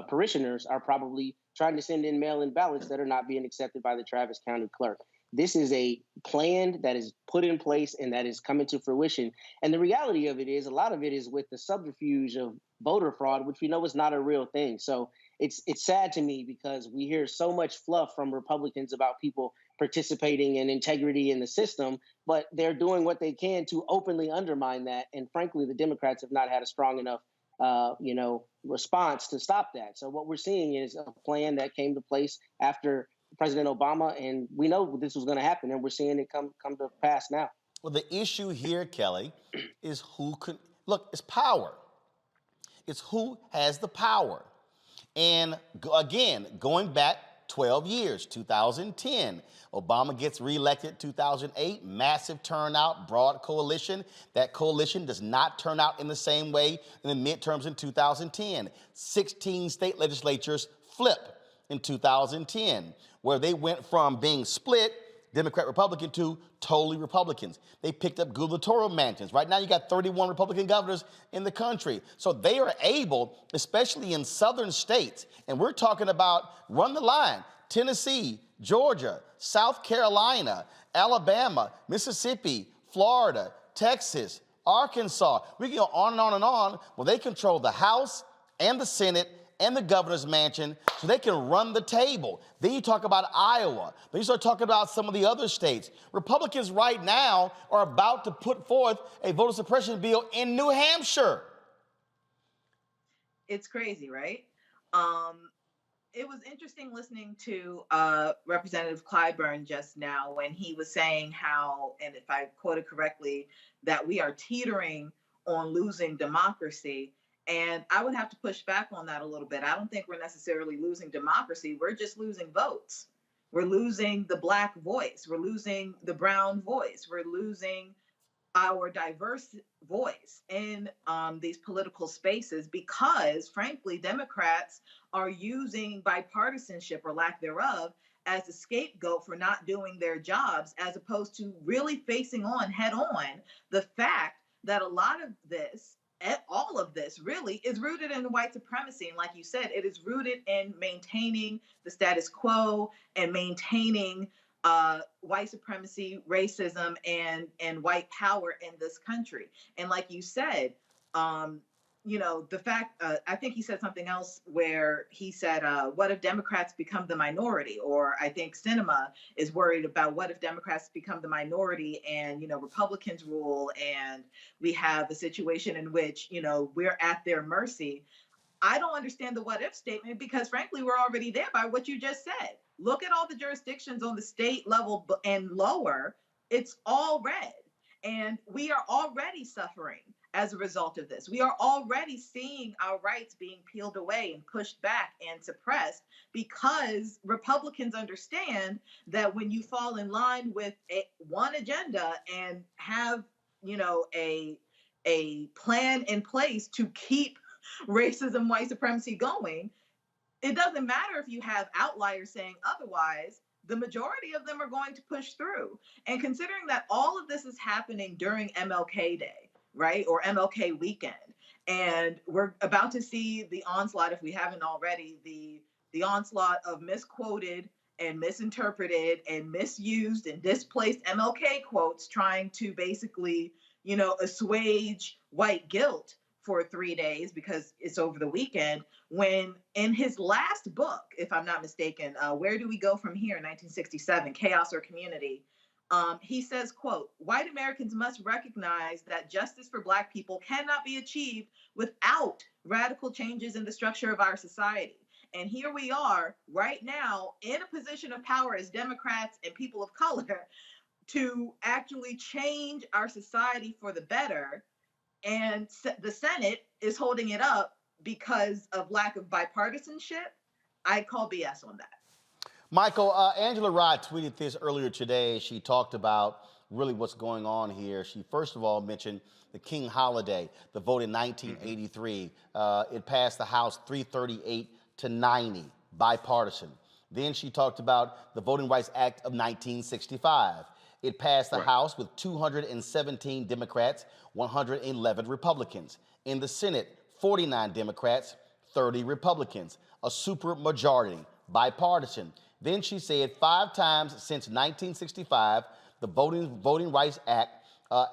parishioners are probably trying to send in mail-in ballots that are not being accepted by the Travis County clerk. This is a plan that is put in place and that is coming to fruition. And the reality of it is a lot of it is with the subterfuge of voter fraud, which we know is not a real thing. So it's sad to me because we hear so much fluff from Republicans about people participating in integrity in the system, but they're doing what they can to openly undermine that. And frankly, the Democrats have not had a strong enough response to stop that. So what we're seeing is a plan that came to place after President Obama, and we know this was going to happen, and we're seeing it come to pass now. Well, the issue here, Kelly, is it's power. It's who has the power. And again, going back 12 years, 2010, Obama gets reelected 2008, massive turnout, broad coalition. That coalition does not turn out in the same way in the midterms in 2010. 16 state legislatures flip in 2010, where they went from being split, Democrat-Republican, to totally Republicans. They picked up gubernatorial mansions. Right now, you got 31 Republican governors in the country. So they are able, especially in southern states, and we're talking about run the line, Tennessee, Georgia, South Carolina, Alabama, Mississippi, Florida, Texas, Arkansas. We can go on and on and on. Well, they control the House and the Senate and the governor's mansion so they can run the table. Then you talk about Iowa. Then you start talking about some of the other states. Republicans right now are about to put forth a voter suppression bill in New Hampshire. It's crazy, right? It was interesting listening to Representative Clyburn just now when he was saying how, and if I quoted correctly, that we are teetering on losing democracy. And I would have to push back on that a little bit. I don't think we're necessarily losing democracy. We're just losing votes. We're losing the Black voice. We're losing the brown voice. We're losing our diverse voice in these political spaces because, frankly, Democrats are using bipartisanship or lack thereof as a scapegoat for not doing their jobs, as opposed to really facing on head on the fact that a lot of this, all of this really is rooted in white supremacy. And like you said, it is rooted in maintaining the status quo and maintaining white supremacy, racism, and white power in this country. And like you said, the fact, I think he said something else where he said, what if Democrats become the minority? Or I think Sinema is worried about what if Democrats become the minority and, Republicans rule and we have a situation in which, we're at their mercy. I don't understand the what if statement because frankly, we're already there by what you just said. Look at all the jurisdictions on the state level and lower, it's all red. And we are already suffering as a result of this. We are already seeing our rights being peeled away and pushed back and suppressed because Republicans understand that when you fall in line with one agenda and have, a plan in place to keep racism, white supremacy going, it doesn't matter if you have outliers saying otherwise, the majority of them are going to push through. And considering that all of this is happening during MLK Day, right, or MLK weekend, and we're about to see the onslaught, if we haven't already, the onslaught of misquoted and misinterpreted and misused and displaced MLK quotes trying to basically, assuage white guilt for 3 days because it's over the weekend, when in his last book, if I'm not mistaken, Where Do We Go From Here, 1967, Chaos or Community, he says, quote, white Americans must recognize that justice for Black people cannot be achieved without radical changes in the structure of our society. And here we are right now in a position of power as Democrats and people of color to actually change our society for the better. And the Senate is holding it up because of lack of bipartisanship. I call BS on that. Michael, Angela Rye tweeted this earlier today. She talked about really what's going on here. She first of all mentioned the King holiday, the vote in 1983. It passed the House 338 to 90, bipartisan. Then she talked about the Voting Rights Act of 1965. It passed the House with 217 Democrats, 111 Republicans. In the Senate, 49 Democrats, 30 Republicans, a super majority, bipartisan. Then she said 5 times since 1965, the Voting Rights Act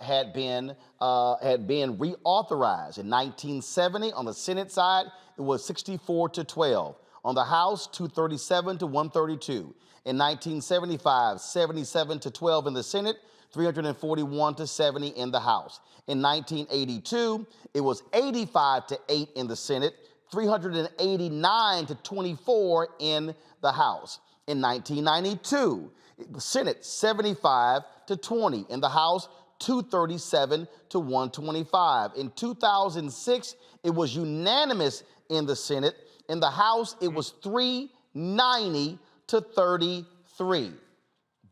had been reauthorized. In 1970, on the Senate side, it was 64 to 12. On the House, 237 to 132. In 1975, 77 to 12 in the Senate, 341 to 70 in the House. In 1982, it was 85 to 8 in the Senate, 389 to 24 in the House. In 1992, the Senate 75 to 20 in the House, 237 to 125. In 2006, it was unanimous in the Senate. In the House, it was 390 to 33.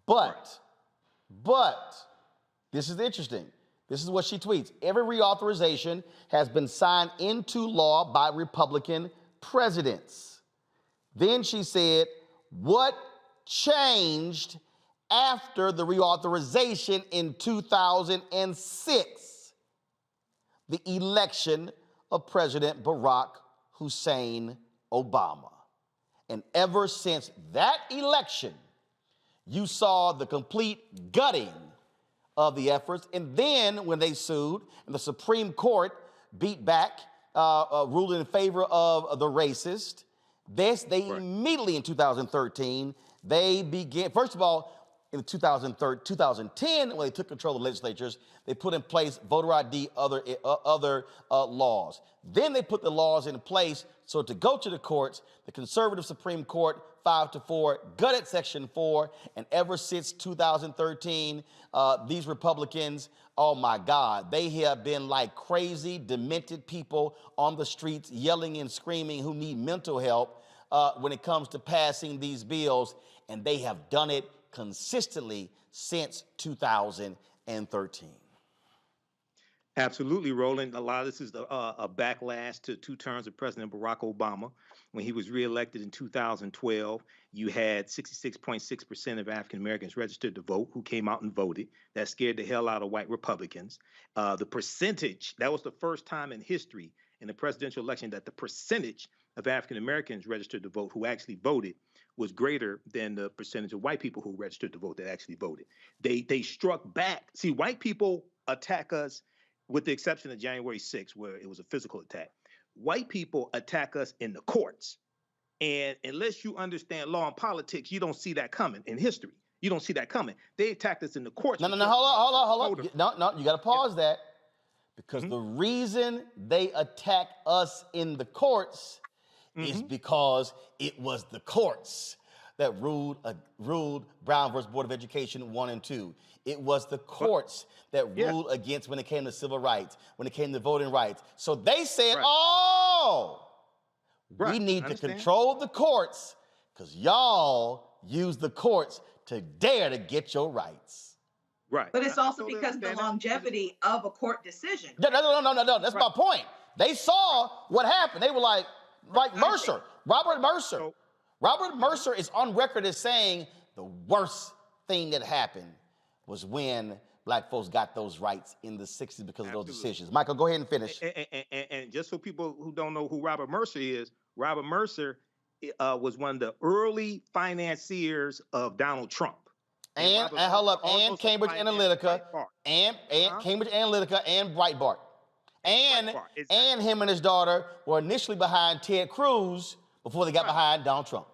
But, this is interesting. This is what she tweets. Every reauthorization has been signed into law by Republican presidents. Then she said, what changed after the reauthorization in 2006? The election of President Barack Hussein Obama. And ever since that election, you saw the complete gutting of the efforts. And then when they sued and the Supreme Court beat back ruled in favor of the racist. They immediately in 2013, they began, first of all, in 2010, when they took control of the legislatures, they put in place voter ID, other laws. Then they put the laws in place so to go to the courts, the conservative Supreme Court 5-4 gutted Section 4, and ever since 2013, these Republicans, oh my God, they have been like crazy, demented people on the streets yelling and screaming who need mental help when it comes to passing these bills, and they have done it consistently since 2013. Absolutely, Roland. A lot of this is a backlash to 2 terms of President Barack Obama. When he was reelected in 2012, you had 66.6% of African Americans registered to vote who came out and voted. That scared the hell out of white Republicans. The percentage, that was the first time in history in the presidential election that the percentage of African Americans registered to vote who actually voted was greater than the percentage of white people who registered to vote that actually voted. They struck back. See, white people attack us, with the exception of January 6th, where it was a physical attack. White people attack us in the courts. And unless you understand law and politics, you don't see that coming in history. You don't see that coming. They attacked us in the courts. No, hold on. No, you got to pause that. Because the reason they attack us in the courts is because it was the courts that ruled Brown versus Board of Education 1 and 2. It was the courts that ruled against when it came to civil rights, when it came to voting rights. So they said, we need to control the courts because y'all use the courts to dare to get your rights. Right. But it's also because of the longevity of a court decision. No. That's my point. They saw what happened. They were like Mercer, Robert Mercer. Robert Mercer is on record as saying the worst thing that happened was when black folks got those rights in the 60s because of those decisions. Michael, go ahead and finish. And just so people who don't know who Robert Mercer is, Robert Mercer was one of the early financiers of Donald Trump. And Cambridge Analytica, and Cambridge Analytica, and Breitbart. And him and his daughter were initially behind Ted Cruz before they got behind Donald Trump.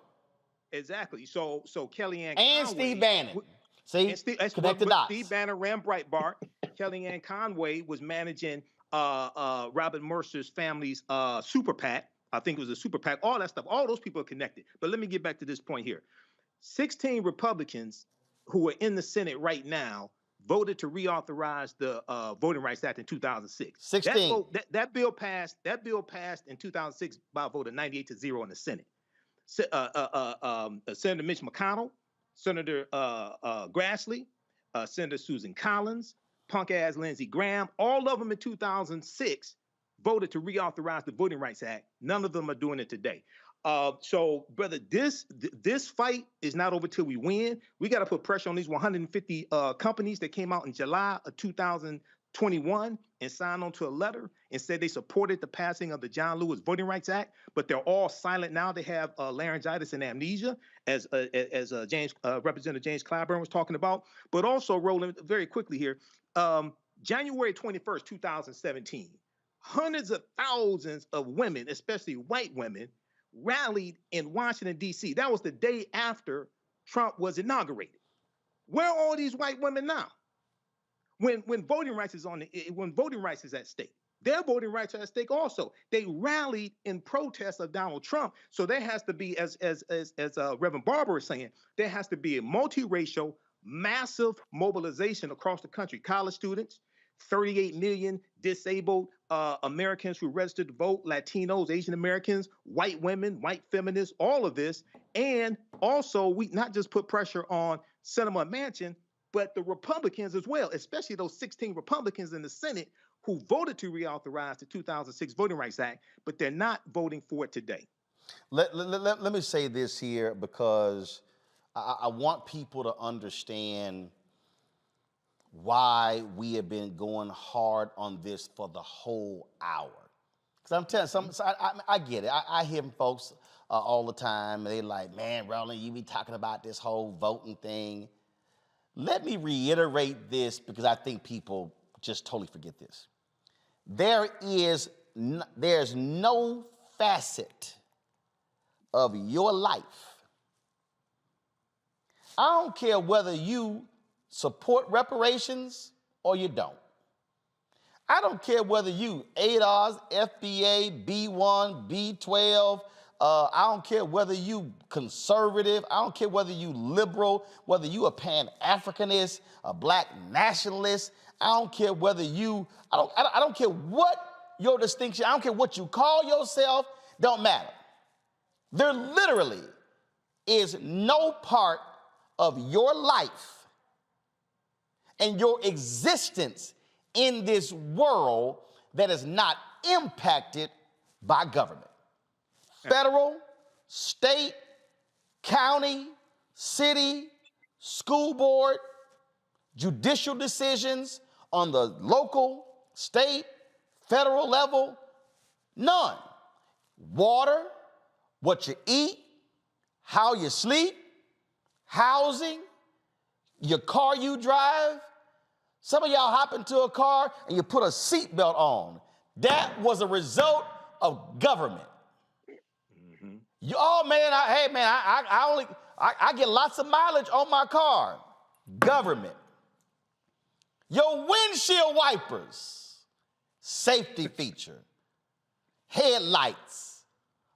Exactly. So Kellyanne and Conway, Steve Bannon. Connect the dots. Steve Bannon ran Breitbart. Kellyanne Conway was managing Robert Mercer's family's super PAC. I think it was a super PAC. All that stuff. All those people are connected. But let me get back to this point here. 16 Republicans who are in the Senate right now voted to reauthorize the Voting Rights Act in 2006. 16. That bill passed in 2006 by a vote of 98-0 in the Senate. Senator Mitch McConnell, Senator Grassley, Senator Susan Collins, punk-ass Lindsey Graham, all of them in 2006 voted to reauthorize the Voting Rights Act. None of them are doing it today. So, brother, this fight is not over till we win. We got to put pressure on these 150 companies that came out in July of 2021 and signed on to a letter and said they supported the passing of the John Lewis Voting Rights Act, but they're all silent now. They have laryngitis and amnesia, as Representative James Clyburn was talking about. But also, Roland, very quickly here, January 21st, 2017, hundreds of thousands of women, especially white women, rallied in Washington, D.C. That was the day after Trump was inaugurated. Where are all these white women now? When voting rights is at stake, their voting rights are at stake also. They rallied in protest of Donald Trump. So there has to be, as Reverend Barber is saying, there has to be a multiracial, massive mobilization across the country. College students, 38 million disabled Americans who registered to vote, Latinos, Asian Americans, white women, white feminists, all of this. And also, we not just put pressure on Senator Manchin, but the Republicans as well, especially those 16 Republicans in the Senate who voted to reauthorize the 2006 Voting Rights Act, but they're not voting for it today. Let me say this here because I want people to understand why we have been going hard on this for the whole hour. Because I'm telling you, I get it. I hear from folks all the time, and they're like, man, Roland, you be talking about this whole voting thing. Let me reiterate this because I think people just totally forget this. There is there's no facet of your life. I don't care whether you support reparations or you don't. I don't care whether you ADOS, FBA, B1, B12. I don't care whether you conservative. I don't care whether you liberal, whether you a Pan-Africanist, a black nationalist. I don't care whether you, I don't care what your distinction, I don't care what you call yourself, don't matter. There literally is no part of your life and your existence in this world that is not impacted by government. Federal, state, county, city, school board, judicial decisions on the local, state, federal level, none. Water, what you eat, how you sleep, housing, your car you drive. Some of y'all hop into a car and you put a seatbelt on. That was a result of government. You, oh man, I get lots of mileage on my car. Government. Your windshield wipers, safety feature. Headlights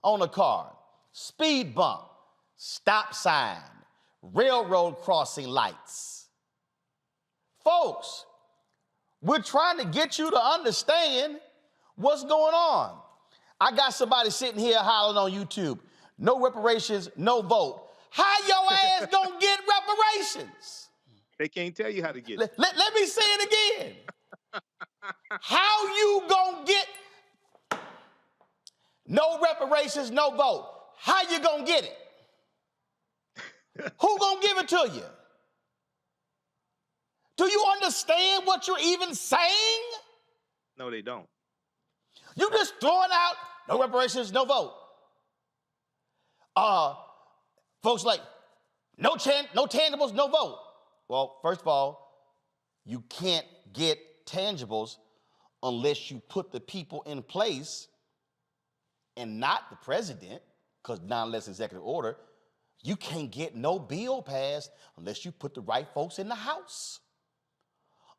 on a car, speed bump, stop sign, railroad crossing lights. Folks, we're trying to get you to understand what's going on. I got somebody sitting here hollering on YouTube, no reparations, no vote. How your ass gonna get reparations? They can't tell you how to get it. Let me say it again. How you gonna get no reparations, no vote? How you gonna get it? Who gonna give it to you? Do you understand what you're even saying? No, they don't. You just throwing out no reparations, no vote. Folks like, no tangibles, no vote. Well, first of all, you can't get tangibles unless you put the people in place and not the president, because unless executive order, you can't get no bill passed unless you put the right folks in the House,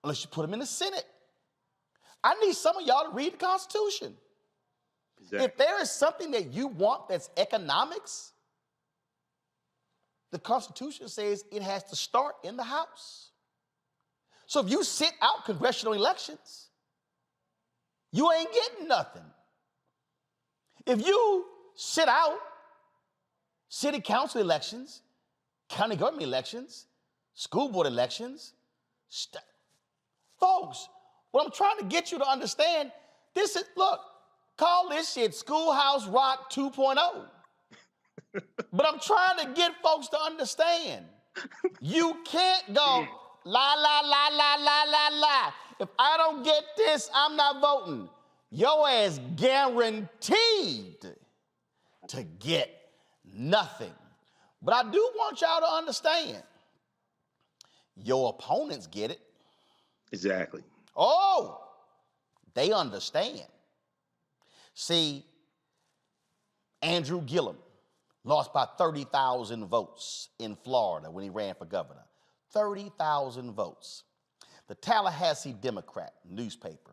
unless you put them in the Senate. I need some of y'all to read the Constitution. Exactly. If there is something that you want that's economics, the Constitution says it has to start in the House. So if you sit out congressional elections, you ain't getting nothing. If you sit out city council elections, county government elections, school board elections, folks, what I'm trying to get you to understand, this is, look, call this shit Schoolhouse Rock 2.0. But I'm trying to get folks to understand. You can't go la, la, la, la, la, la, la. If I don't get this, I'm not voting. Your ass guaranteed to get nothing. But I do want y'all to understand. Your opponents get it. Exactly. Oh, they understand. See, Andrew Gillum lost by 30,000 votes in Florida when he ran for governor. 30,000 votes. The Tallahassee Democrat newspaper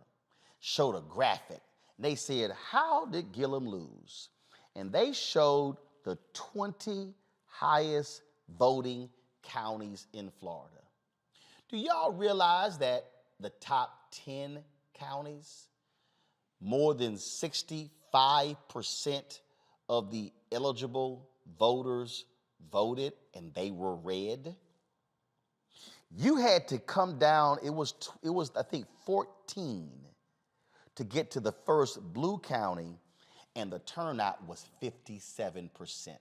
showed a graphic. They said, how did Gillum lose? And they showed the 20 highest voting counties in Florida. Do y'all realize that the top 10 counties, more than 65% of the eligible voters voted and they were red? You had to come down, it was I think 14 to get to the first blue county, and the turnout was 57%.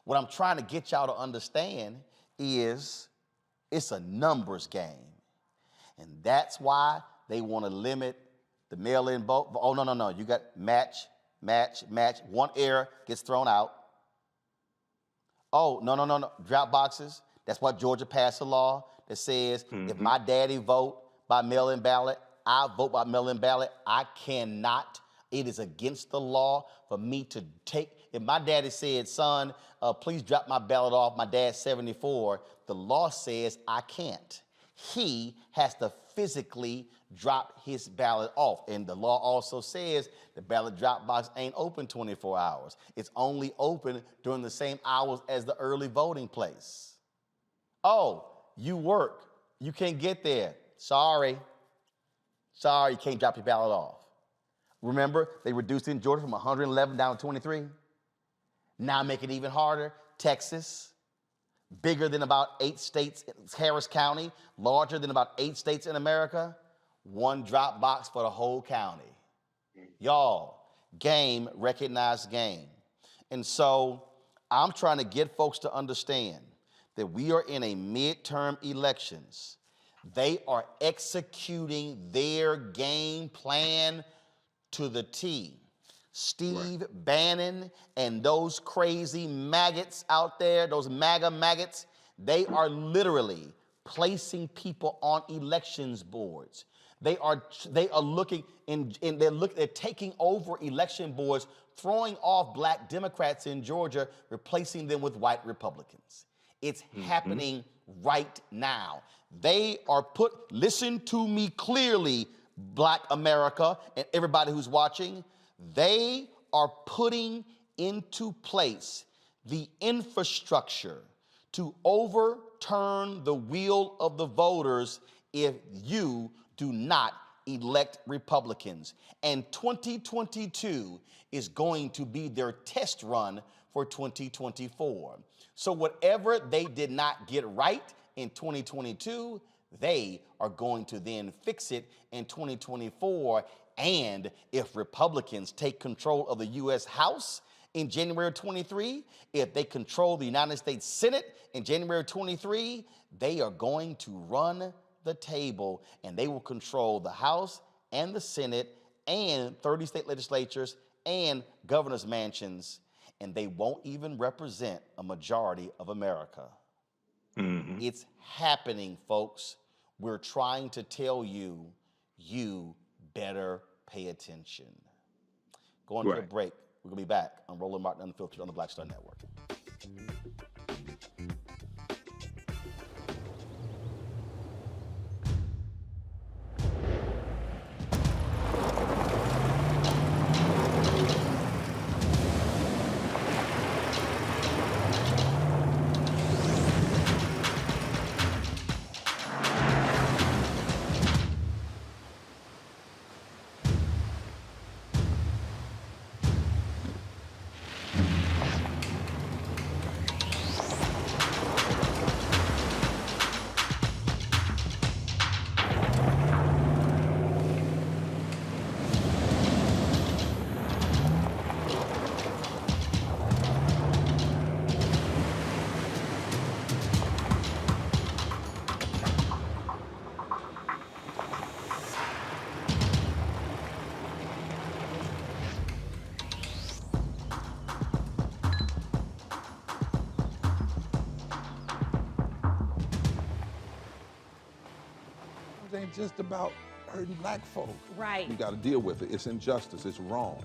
What I'm trying to get y'all to understand is it's a numbers game. And that's why they want to limit the mail-in vote. Oh, no. You got match. One error gets thrown out. Oh, no. Drop boxes. That's why Georgia passed a law that says if my daddy vote by mail-in ballot, I vote by mail-in ballot, I cannot. It is against the law for me to take. If my daddy said, son, please drop my ballot off, my dad's 74, the law says I can't. He has to physically drop his ballot off. And the law also says the ballot drop box ain't open 24 hours. It's only open during the same hours as the early voting place. Oh, you work. You can't get there. Sorry. Sorry, you can't drop your ballot off. Remember, they reduced it in Georgia from 111 down to 23. Now make it even harder. Texas, bigger than about 8 states, Harris County, larger than about 8 states in America, 1 drop box for the whole county. Y'all, game, recognize game. And so I'm trying to get folks to understand that we are in a midterm elections. They are executing their game plan to the T. Steve Bannon and those crazy maggots out there, those MAGA maggots, they are literally placing people on elections boards. They are looking and they're taking over election boards, throwing off black Democrats in Georgia, replacing them with white Republicans. It's happening right now. They are listen to me clearly, Black America and everybody who's watching. They are putting into place the infrastructure to overturn the will of the voters if you do not elect Republicans. And 2022 is going to be their test run for 2024. So whatever they did not get right in 2022, they are going to then fix it in 2024. And if Republicans take control of the U.S. House in January 23, if they control the United States Senate in January 23, they are going to run the table and they will control the House and the Senate and 30 state legislatures and governors' mansions, and they won't even represent a majority of America. It's happening, folks. We're trying to tell you, you better pay attention. Going to a break. We're going to be back on Roland Martin Unfiltered on the Black Star Network. Ain't just about hurting black folk. Right. We got to deal with it. It's injustice. It's wrong.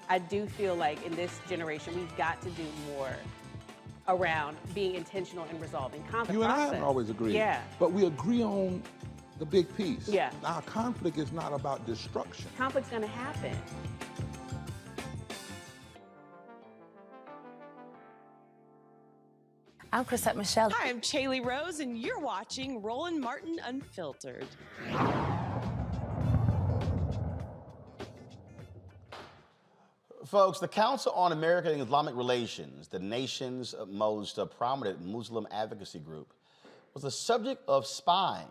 I do feel like in this generation, we've got to do more around being intentional in resolving conflict. You and I haven't always agreed. Yeah. But we agree on the big piece. Yeah. Now, conflict is not about destruction. Conflict's going to happen. I'm Chrisette Michelle. Hi, I'm Chaley Rose, and you're watching Roland Martin Unfiltered. Folks, the Council on American-Islamic Relations, the nation's most prominent Muslim advocacy group, was the subject of spying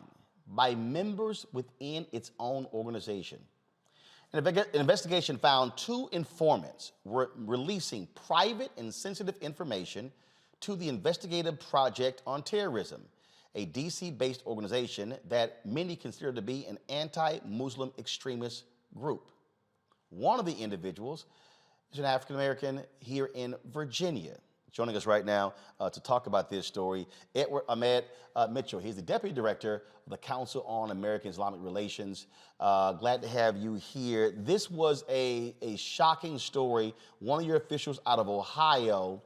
by members within its own organization. An investigation found 2 informants were releasing private and sensitive information to the Investigative Project on Terrorism, a DC-based organization that many consider to be an anti-Muslim extremist group. One of the individuals is an African-American here in Virginia, Joining us right now to talk about this story, Edward Ahmed Mitchell. He's the Deputy Director of the Council on American-Islamic Relations. Glad to have you here. This was a shocking story. One of your officials out of Ohio,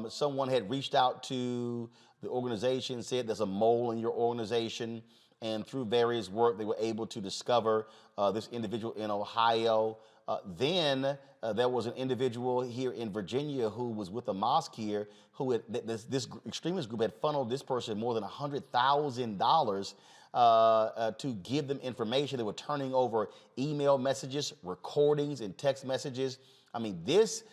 someone had reached out to the organization, said there's a mole in your organization, and through various work, they were able to discover this individual in Ohio. Then there was an individual here in Virginia who was with a mosque here who had, this extremist group had funneled this person more than $100,000 to give them information. They were turning over email messages, recordings, and text messages. I mean, this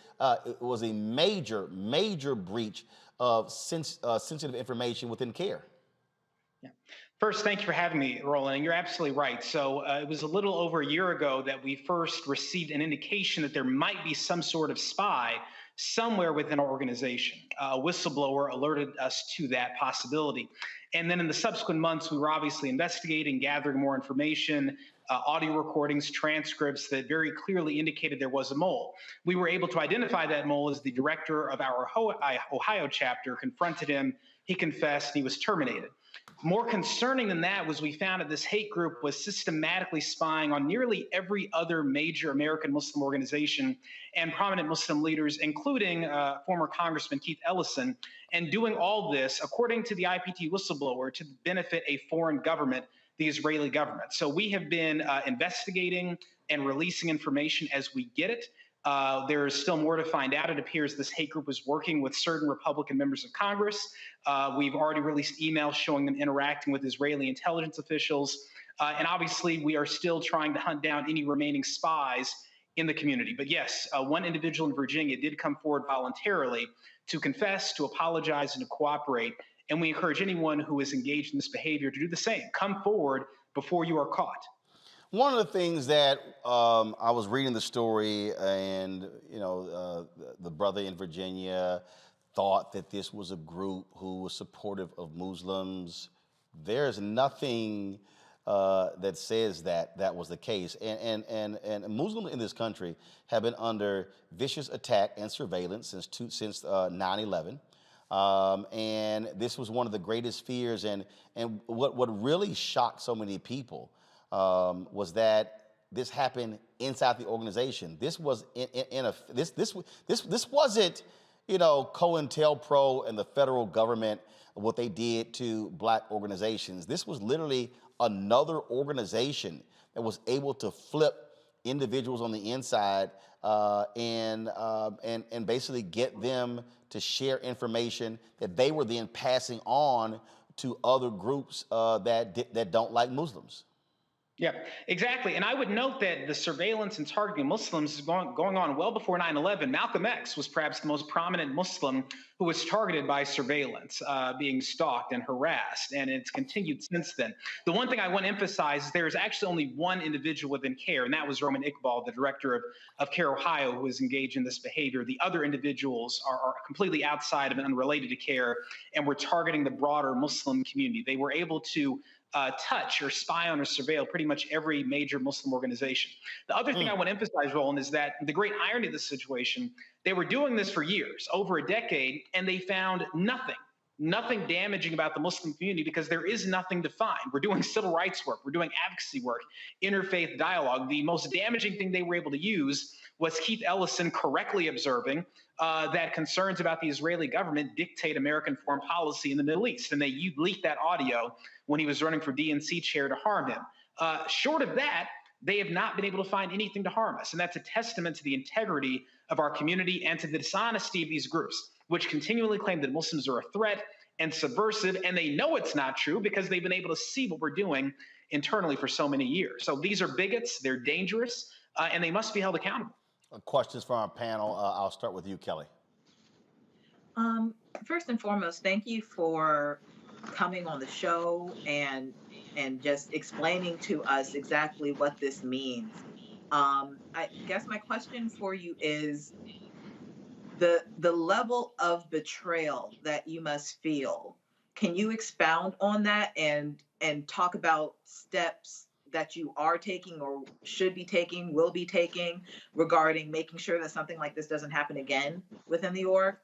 was a major, major breach of sensitive information within CARE. Yeah. First, thank you for having me, Roland. And you're absolutely right. So it was a little over a year ago that we first received an indication that there might be some sort of spy somewhere within our organization. A whistleblower alerted us to that possibility. And then in the subsequent months, we were obviously investigating, gathering more information, audio recordings, transcripts that very clearly indicated there was a mole. We were able to identify that mole as the director of our Ohio chapter, confronted him, he confessed, and he was terminated. More concerning than that was we found that this hate group was systematically spying on nearly every other major American Muslim organization and prominent Muslim leaders, including former Congressman Keith Ellison, and doing all this, according to the IPT whistleblower, to benefit a foreign government, the Israeli government. So we have been investigating and releasing information as we get it. There is still more to find out. It appears this hate group was working with certain Republican members of Congress. We've already released emails showing them interacting with Israeli intelligence officials. And obviously, we are still trying to hunt down any remaining spies in the community. But yes, one individual in Virginia did come forward voluntarily to confess, to apologize, and to cooperate. And we encourage anyone who is engaged in this behavior to do the same. Come forward before you are caught. One of the things that I was reading the story, and the brother in Virginia thought that this was a group who was supportive of Muslims. There's nothing that says that that was the case. And Muslims in this country have been under vicious attack and surveillance since 9/11. And this was one of the greatest fears. And what really shocked so many people was that this happened inside the organization. This was this wasn't, COINTELPRO and the federal government, what they did to black organizations. This was literally another organization that was able to flip individuals on the inside and basically get them to share information that they were then passing on to other groups that don't like Muslims. Yeah, exactly. And I would note that the surveillance and targeting Muslims is going on well before 9/11. Malcolm X was perhaps the most prominent Muslim who was targeted by surveillance, being stalked and harassed, and it's continued since then. The one thing I want to emphasize is there is actually only one individual within CARE, and that was Roman Iqbal, the director of CARE Ohio, who was engaged in this behavior. The other individuals are completely outside of and unrelated to CARE, and were targeting the broader Muslim community. They were able to touch or spy on or surveil pretty much every major Muslim organization. The other thing I want to emphasize, Roland, is that the great irony of this situation, they were doing this for years, over a decade, and they found nothing damaging about the Muslim community because there is nothing to find. We're doing civil rights work, we're doing advocacy work, interfaith dialogue. The most damaging thing they were able to use was Keith Ellison correctly observing that concerns about the Israeli government dictate American foreign policy in the Middle East. And they leaked that audio when he was running for DNC chair to harm him. Short of that, they have not been able to find anything to harm us. And that's a testament to the integrity of our community and to the dishonesty of these groups, which continually claim that Muslims are a threat and subversive. And they know it's not true because they've been able to see what we're doing internally for so many years. So these are bigots, they're dangerous, and they must be held accountable. Questions from our panel. I'll start with you, Kelly. First and foremost, thank you for coming on the show and just explaining to us exactly what this means. I guess my question for you is the level of betrayal that you must feel. Can you expound on that and talk about steps that you are taking or should be taking, will be taking regarding making sure that something like this doesn't happen again within the org?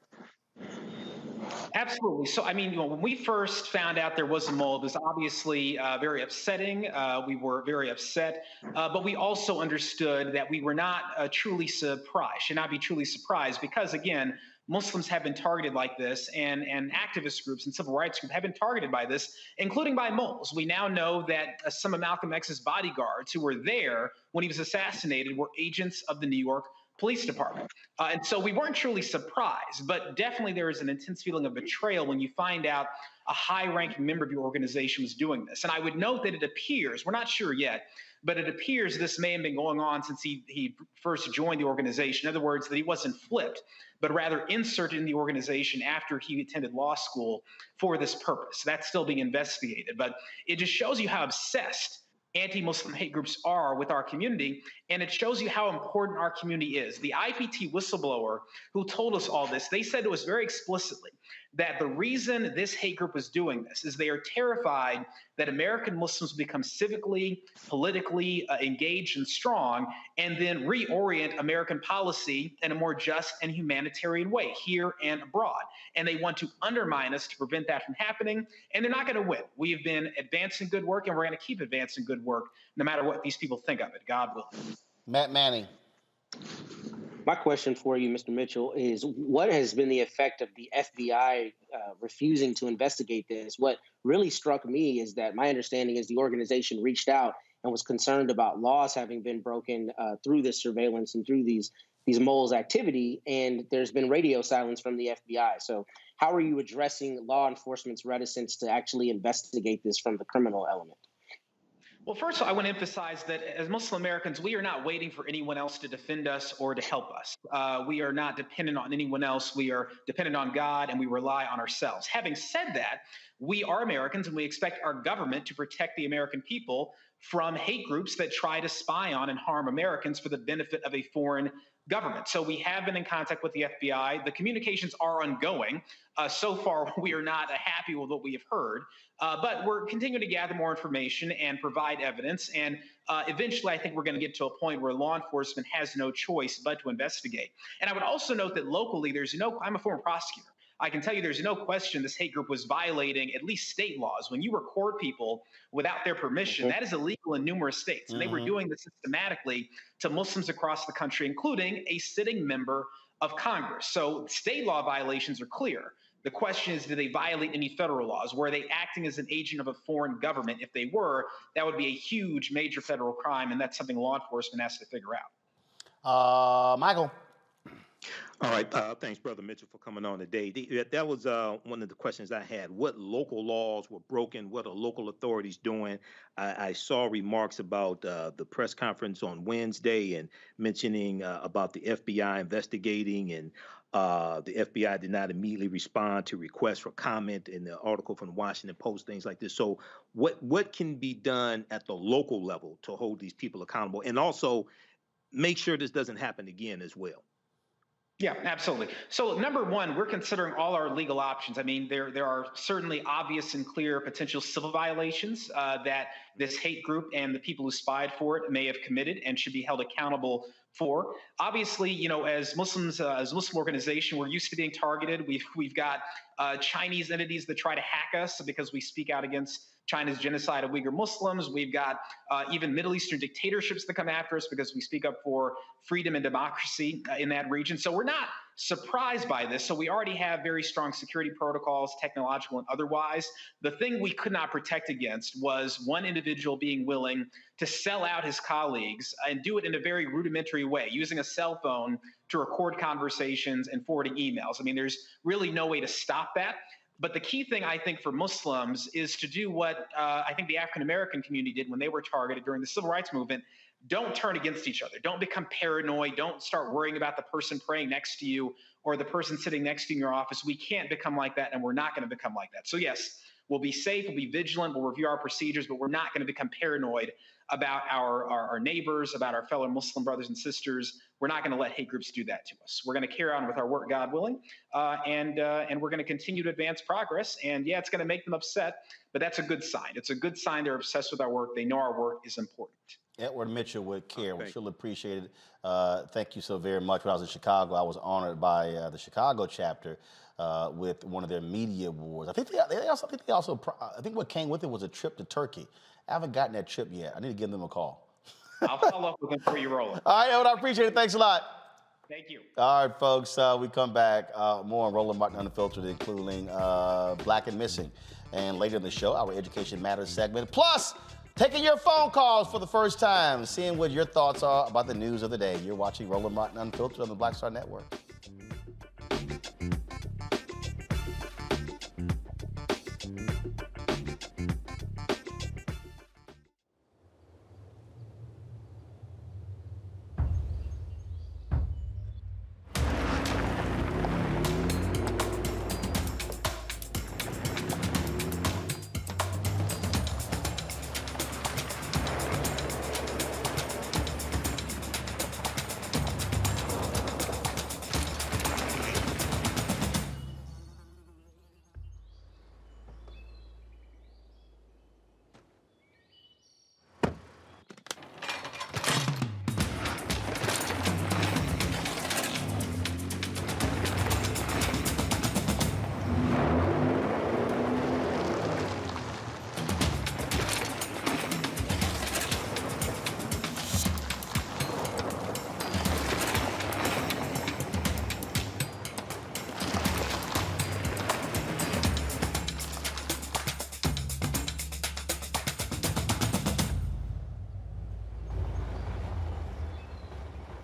Absolutely. So, I mean, when we first found out there was a mole, it was obviously very upsetting. We were very upset, but we also understood that we were not truly surprised, should not be truly surprised, because again, Muslims have been targeted like this, and activist groups and civil rights groups have been targeted by this, including by moles. We now know that some of Malcolm X's bodyguards who were there when he was assassinated were agents of the New York Police Department. And so we weren't truly surprised, but definitely there is an intense feeling of betrayal when you find out a high-ranking member of your organization was doing this. And I would note that it appears, we're not sure yet, but it appears this may have been going on since he first joined the organization. In other words, that he wasn't flipped, but rather inserted in the organization after he attended law school for this purpose. That's still being investigated, but it just shows you how obsessed anti-Muslim hate groups are with our community, and it shows you how important our community is. The IPT whistleblower who told us all this, they said to us very explicitly that the reason this hate group was doing this is they are terrified that American Muslims become civically, politically engaged and strong, and then reorient American policy in a more just and humanitarian way here and abroad. And they want to undermine us to prevent that from happening, and they're not going to win. We have been advancing good work, and we're going to keep advancing good work no matter what these people think of it, God willing. Matt Manning. My question for you, Mr. Mitchell, is what has been the effect of the FBI refusing to investigate this? What really struck me is that my understanding is the organization reached out and was concerned about laws having been broken through this surveillance and through these moles' activity, and there's been radio silence from the FBI. So how are you addressing law enforcement's reticence to actually investigate this from the criminal element? Well, first of all, I want to emphasize that as Muslim Americans, we are not waiting for anyone else to defend us or to help us. We are not dependent on anyone else. We are dependent on God, and we rely on ourselves. Having said that, we are Americans, and we expect our government to protect the American people from hate groups that try to spy on and harm Americans for the benefit of a foreign government. So we have been in contact with the FBI. The communications are ongoing. So far, we are not happy with what we have heard, but we're continuing to gather more information and provide evidence. And eventually, I think we're going to get to a point where law enforcement has no choice but to investigate. And I would also note that locally, I'm a former prosecutor. I can tell you there's no question this hate group was violating at least state laws. When you record people without their permission, that is illegal in numerous states. And they were doing this systematically to Muslims across the country, including a sitting member of Congress. So state law violations are clear. The question is, did they violate any federal laws? Were they acting as an agent of a foreign government? If they were, that would be a huge, major federal crime, and that's something law enforcement has to figure out. Michael. All right. Thanks, Brother Mitchell, for coming on today. That was one of the questions I had. What local laws were broken? What are local authorities doing? I saw remarks about the press conference on Wednesday and mentioning about the FBI investigating, and the FBI did not immediately respond to requests for comment in the article from the Washington Post, things like this. So what can be done at the local level to hold these people accountable, and also make sure this doesn't happen again as well? Yeah, absolutely. So number one, we're considering all our legal options. I mean, there are certainly obvious and clear potential civil violations that this hate group and the people who spied for it may have committed and should be held accountable for. Obviously, you know, as Muslims, as a Muslim organization, we're used to being targeted. We've got Chinese entities that try to hack us because we speak out against China's genocide of Uyghur Muslims. We've got even Middle Eastern dictatorships that come after us because we speak up for freedom and democracy in that region. So we're not surprised by this. So we already have very strong security protocols, technological and otherwise. The thing we could not protect against was one individual being willing to sell out his colleagues and do it in a very rudimentary way, using a cell phone to record conversations and forwarding emails. I mean, there's really no way to stop that. But the key thing, I think, for Muslims is to do what I think the African-American community did when they were targeted during the Civil Rights Movement. Don't turn against each other. Don't become paranoid. Don't start worrying about the person praying next to you or the person sitting next to you in your office. We can't become like that, and we're not going to become like that. So yes, we'll be safe, we'll be vigilant, we'll review our procedures, but we're not going to become paranoid about our neighbors, about our fellow Muslim brothers and sisters. We're not going to let hate groups do that to us. We're going to carry on with our work, God willing, and we're going to continue to advance progress. And yeah, it's going to make them upset, but that's a good sign. It's a good sign they're obsessed with our work. They know our work is important. Edward Mitchell with CARE. We surely appreciate it. Thank you so very much. When I was in Chicago, I was honored by the Chicago chapter with one of their media awards. I think I think what came with it was a trip to Turkey. I haven't gotten that trip yet. I need to give them a call. I'll follow up with them for you, Roland. All right, Elwood, I appreciate it. Thanks a lot. Thank you. All right, folks, we come back. More on Roland Martin Unfiltered, including Black and Missing. And later in the show, our Education Matters segment. Plus, taking your phone calls for the first time, seeing what your thoughts are about the news of the day. You're watching Roland Martin Unfiltered on the Black Star Network.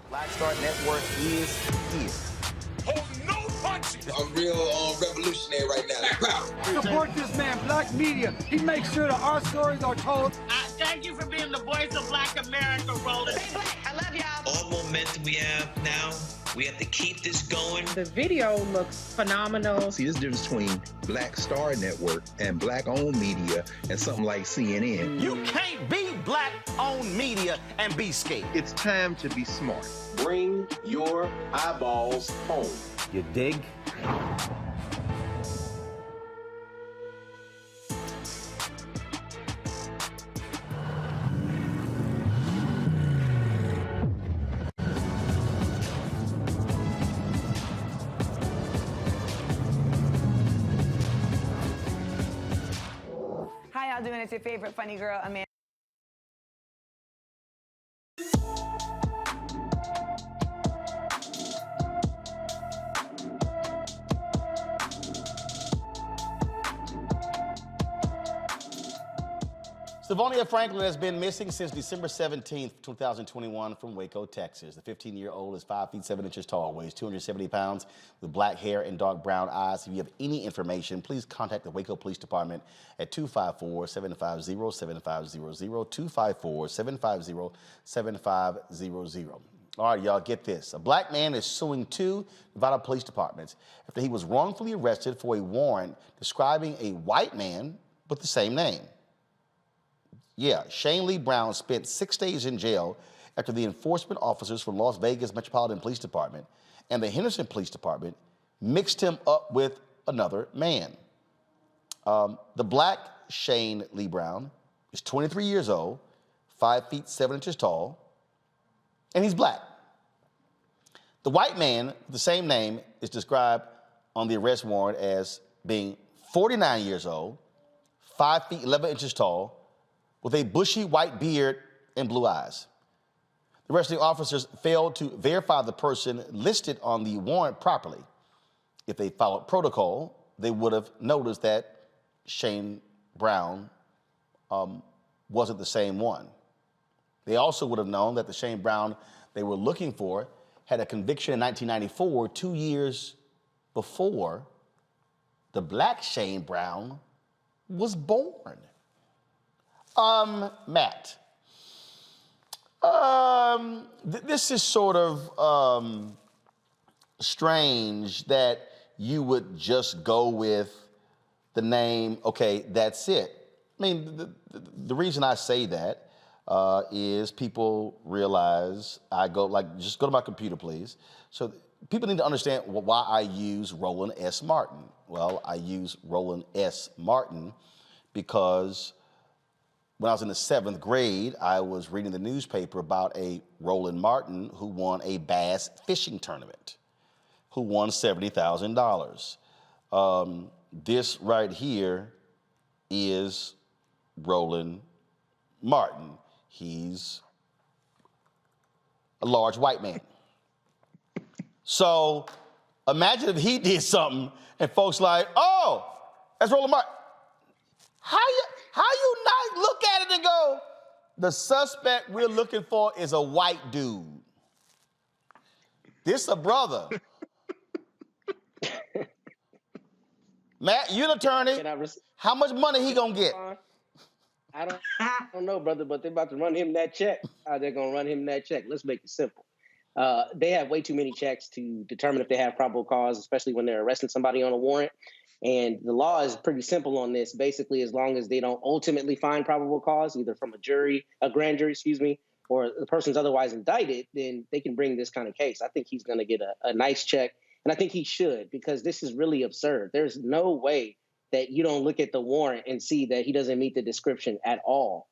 Black Star Network is here. Oh, no punches! I'm real revolutionary right now. Support this man, Black media. He makes sure that our stories are told. Thank you for being the voice of Black America, Roland. Stay black. I love y'all. All momentum we have now, we have to keep this going. The video looks phenomenal. See, there's a difference between Black Star Network and Black-owned media and something like CNN. You can't be Black-owned media and be scared. It's time to be smart. Bring your eyeballs home. You dig? How y'all doing? It's your favorite funny girl, Amanda. Stavonia Franklin has been missing since December 17th, 2021 from Waco, Texas. The 15-year-old is 5 feet 7 inches tall, weighs 270 pounds, with black hair and dark brown eyes. If you have any information, please contact the Waco Police Department at 254-750-7500, 254-750-7500. All right, y'all, get this. A black man is suing 2 Nevada police departments after he was wrongfully arrested for a warrant describing a white man with the same name. Yeah, Shane Lee Brown spent 6 days in jail after the enforcement officers from Las Vegas Metropolitan Police Department and the Henderson Police Department mixed him up with another man. The black Shane Lee Brown is 23 years old, 5 feet 7 inches tall, and he's black. The white man with the same name is described on the arrest warrant as being 49 years old, 5 feet 11 inches tall, with a bushy white beard and blue eyes. The arresting officers failed to verify the person listed on the warrant properly. If they followed protocol, they would have noticed that Shane Brown wasn't the same one. They also would have known that the Shane Brown they were looking for had a conviction in 1994, 2 years before the black Shane Brown was born. Matt, this is sort of strange that you would just go with the name, okay, that's it. I mean, the reason I say that is people realize just go to my computer, please. So people need to understand why I use Roland S. Martin. Well, I use Roland S. Martin because when I was in the 7th grade, I was reading the newspaper about a Roland Martin who won a bass fishing tournament, who won $70,000. This right here is Roland Martin. He's a large white man. So imagine if he did something and folks like, oh, that's Roland Martin. How you not look at it and go, the suspect we're looking for is a white dude. This a brother. Matt, you're an attorney. How much money he gonna get? I don't know, brother, but they're about to run him that check. They're going to run him that check. Let's make it simple. They have way too many checks to determine if they have probable cause, especially when they're arresting somebody on a warrant. And the law is pretty simple on this. Basically, as long as they don't ultimately find probable cause, either from a grand jury, or the person's otherwise indicted, then they can bring this kind of case. I think he's going to get a nice check. And I think he should, because this is really absurd. There's no way that you don't look at the warrant and see that he doesn't meet the description at all.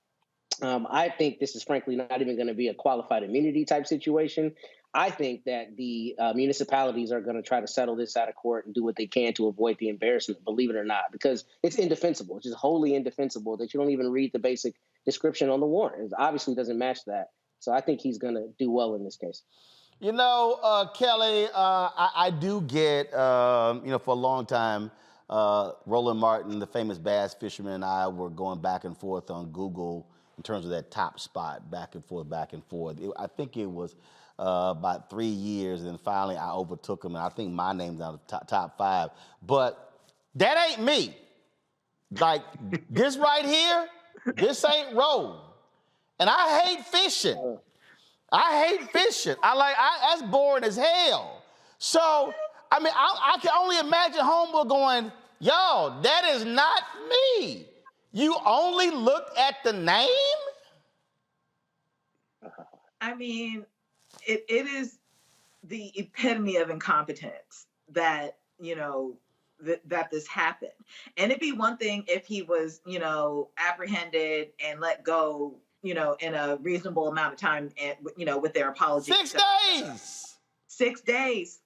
I think this is frankly not even going to be a qualified immunity type situation. I think that the municipalities are going to try to settle this out of court and do what they can to avoid the embarrassment, believe it or not, because it's indefensible. It's just wholly indefensible that you don't even read the basic description on the warrant. It obviously doesn't match that. So I think he's going to do well in this case. You know, Kelly, I do get, for a long time, Roland Martin, the famous bass fisherman, and I were going back and forth on Google in terms of that top spot, back and forth, back and forth. I think it was about 3 years, and then finally I overtook him, and I think my name's on the top 5. But that ain't me. Like, this right here, this ain't Roland. And I hate fishing. That's boring as hell. So, I mean, I can only imagine Homeboy going, yo, that is not me. You only looked at the name? I mean, it is the epitome of incompetence that, that this happened. And it'd be one thing if he was, apprehended and let go, in a reasonable amount of time, and, with their apology. 6 days! 6 days.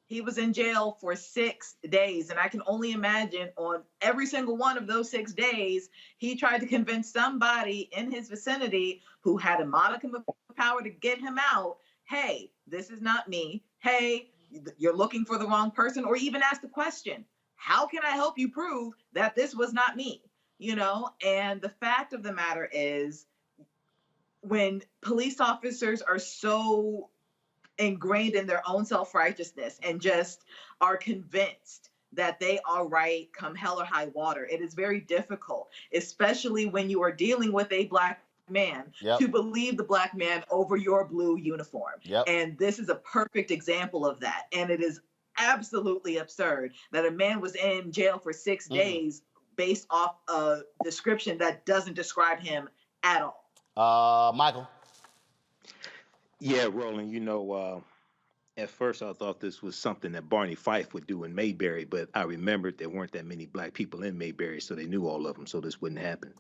He was in jail for 6 days. And I can only imagine on every single one of those 6 days, he tried to convince somebody in his vicinity who had a modicum of power to get him out. Hey, this is not me. Hey, you're looking for the wrong person. Or even ask the question, how can I help you prove that this was not me? And the fact of the matter is, when police officers are so ingrained in their own self-righteousness and just are convinced that they are right come hell or high water, it is very difficult, especially when you are dealing with a Black man, to believe the Black man over your blue uniform. And this is a perfect example of that. And it is absolutely absurd that a man was in jail for 6 days based off a description that doesn't describe him at all. Michael. Yeah, Roland, at first I thought this was something that Barney Fife would do in Mayberry, but I remembered there weren't that many Black people in Mayberry, so they knew all of them, so this wouldn't happen.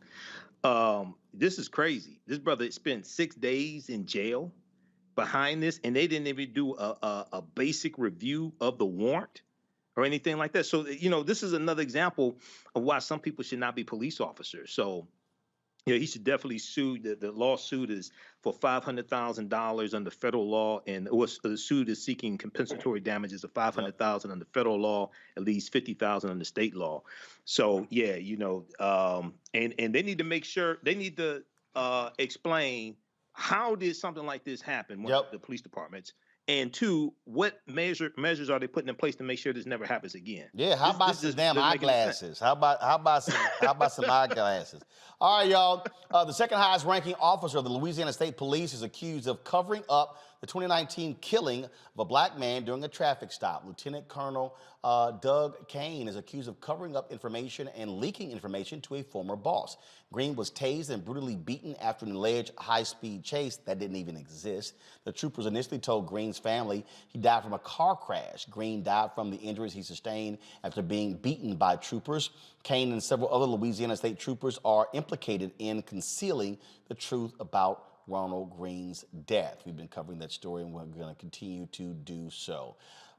This is crazy. This brother spent 6 days in jail behind this, and they didn't even do a basic review of the warrant or anything like that. So, this is another example of why some people should not be police officers. So, he should definitely sue. The lawsuit is for $500,000 under federal law, and the suit is seeking compensatory damages of $500,000 under federal law, at least $50,000 under state law. So yeah, and they need to make sure, they need to explain how did something like this happen with the police departments. And 2, what measures are they putting in place to make sure this never happens again? Yeah, how about some damn eyeglasses? How about some eyeglasses? All right, y'all. The second highest ranking officer of the Louisiana State Police is accused of covering up the 2019 killing of a Black man during a traffic stop. Lieutenant Colonel Doug Kane is accused of covering up information and leaking information to a former boss. Green was tased and brutally beaten after an alleged high-speed chase that didn't even exist. The troopers initially told Green's family he died from a car crash. Green died from the injuries he sustained after being beaten by troopers. Kane and several other Louisiana State troopers are implicated in concealing the truth about Ronald Green's death. We've been covering that story, and we're going to continue to do so.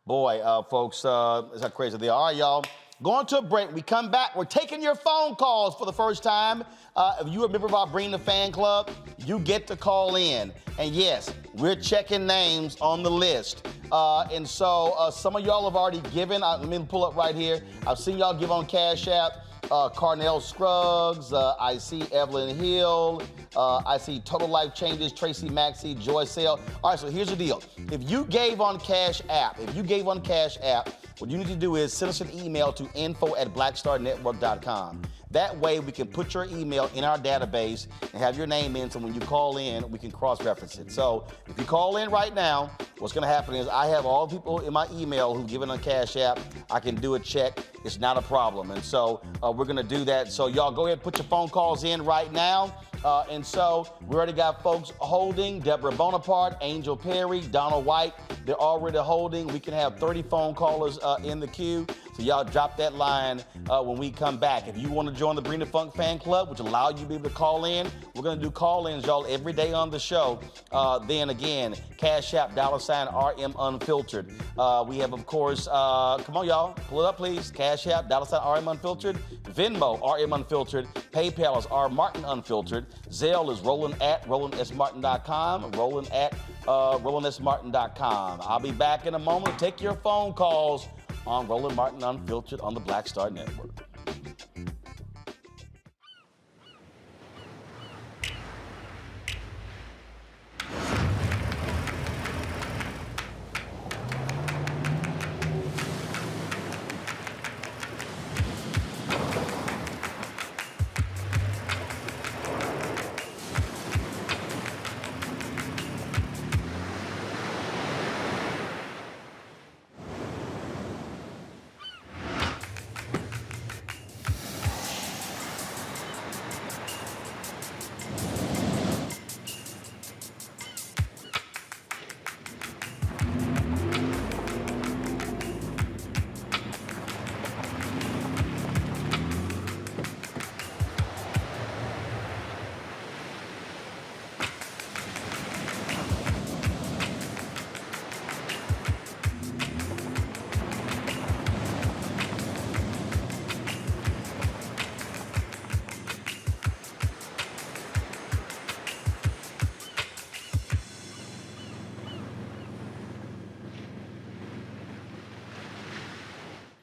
Boy, folks, that's how crazy they are. All right, y'all. Going to a break. We come back. We're taking your phone calls for the first time. If you're a member of our Bring the Fan Club, you get to call in. And yes, we're checking names on the list. And so some of y'all have already given. Let me pull up right here. I've seen y'all give on Cash App. Carnell Scruggs, I see Evelyn Hill, I see Total Life Changes, Tracy Maxey, Joy Sale. All right, so here's the deal. If you gave on Cash App, what you need to do is send us an email to info@blackstarnetwork.com. That way we can put your email in our database and have your name in, so when you call in, we can cross-reference it. So if you call in right now, what's gonna happen is I have all the people in my email who've given on Cash App. I can do a check. It's not a problem. And so we're gonna do that. So y'all go ahead and put your phone calls in right now. And so we already got folks holding. Deborah Bonaparte, Angel Perry, Donald White. They're already holding. We can have 30 phone callers in the queue. So y'all drop that line when we come back. If you want to join the Bring the Funk Fan Club, which allow you to be able to call in, we're going to do call-ins, y'all, every day on the show. Then again, Cash App, $RM Unfiltered. We have, of course, come on, y'all, pull it up, please. Cash App, $RM Unfiltered. Venmo, RM Unfiltered. PayPal is R Martin Unfiltered. Zelle is roland@rolandsmartin.com. rolandsmartin.com. I'll be back in a moment. Take your phone calls on Roland Martin Unfiltered on the Black Star Network.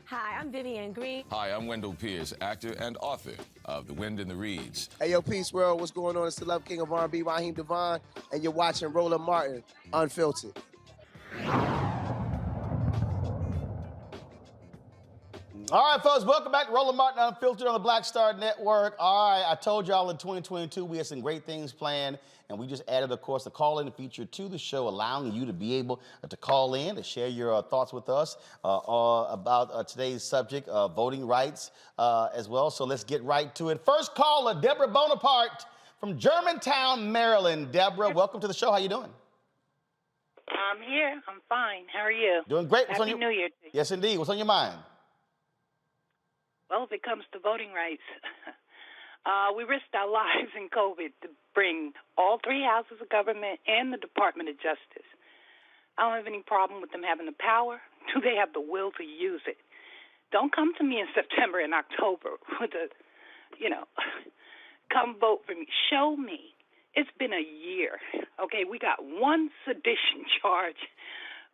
Hi, I'm Vivian Green. Hi, I'm Wendell Pierce, actor and author of The Wind in the Reeds. Hey, yo, Peace World, what's going on? It's the Love King of R&B, Raheem Devon, and you're watching Roland Martin Unfiltered. All right, folks, welcome back to Roland Martin Unfiltered on the Black Star Network. All right, I told y'all in 2022 we had some great things planned, and we just added, of course, the call-in feature to the show, allowing you to be able to call in, to share your thoughts with us about today's subject, voting rights as well. So let's get right to it. First caller, Deborah Bonaparte from Germantown, Maryland. Deborah, welcome to the show. How you doing? I'm here. I'm fine. How are you? Doing great. Happy New Year to you. Yes, indeed. What's on your mind? Well, if it comes to voting rights, we risked our lives in COVID to bring all three houses of government and the Department of Justice. I don't have any problem with them having the power. Do they have the will to use it? Don't come to me in September and October with a, come vote for me. Show me. It's been a year. Okay, we got one sedition charge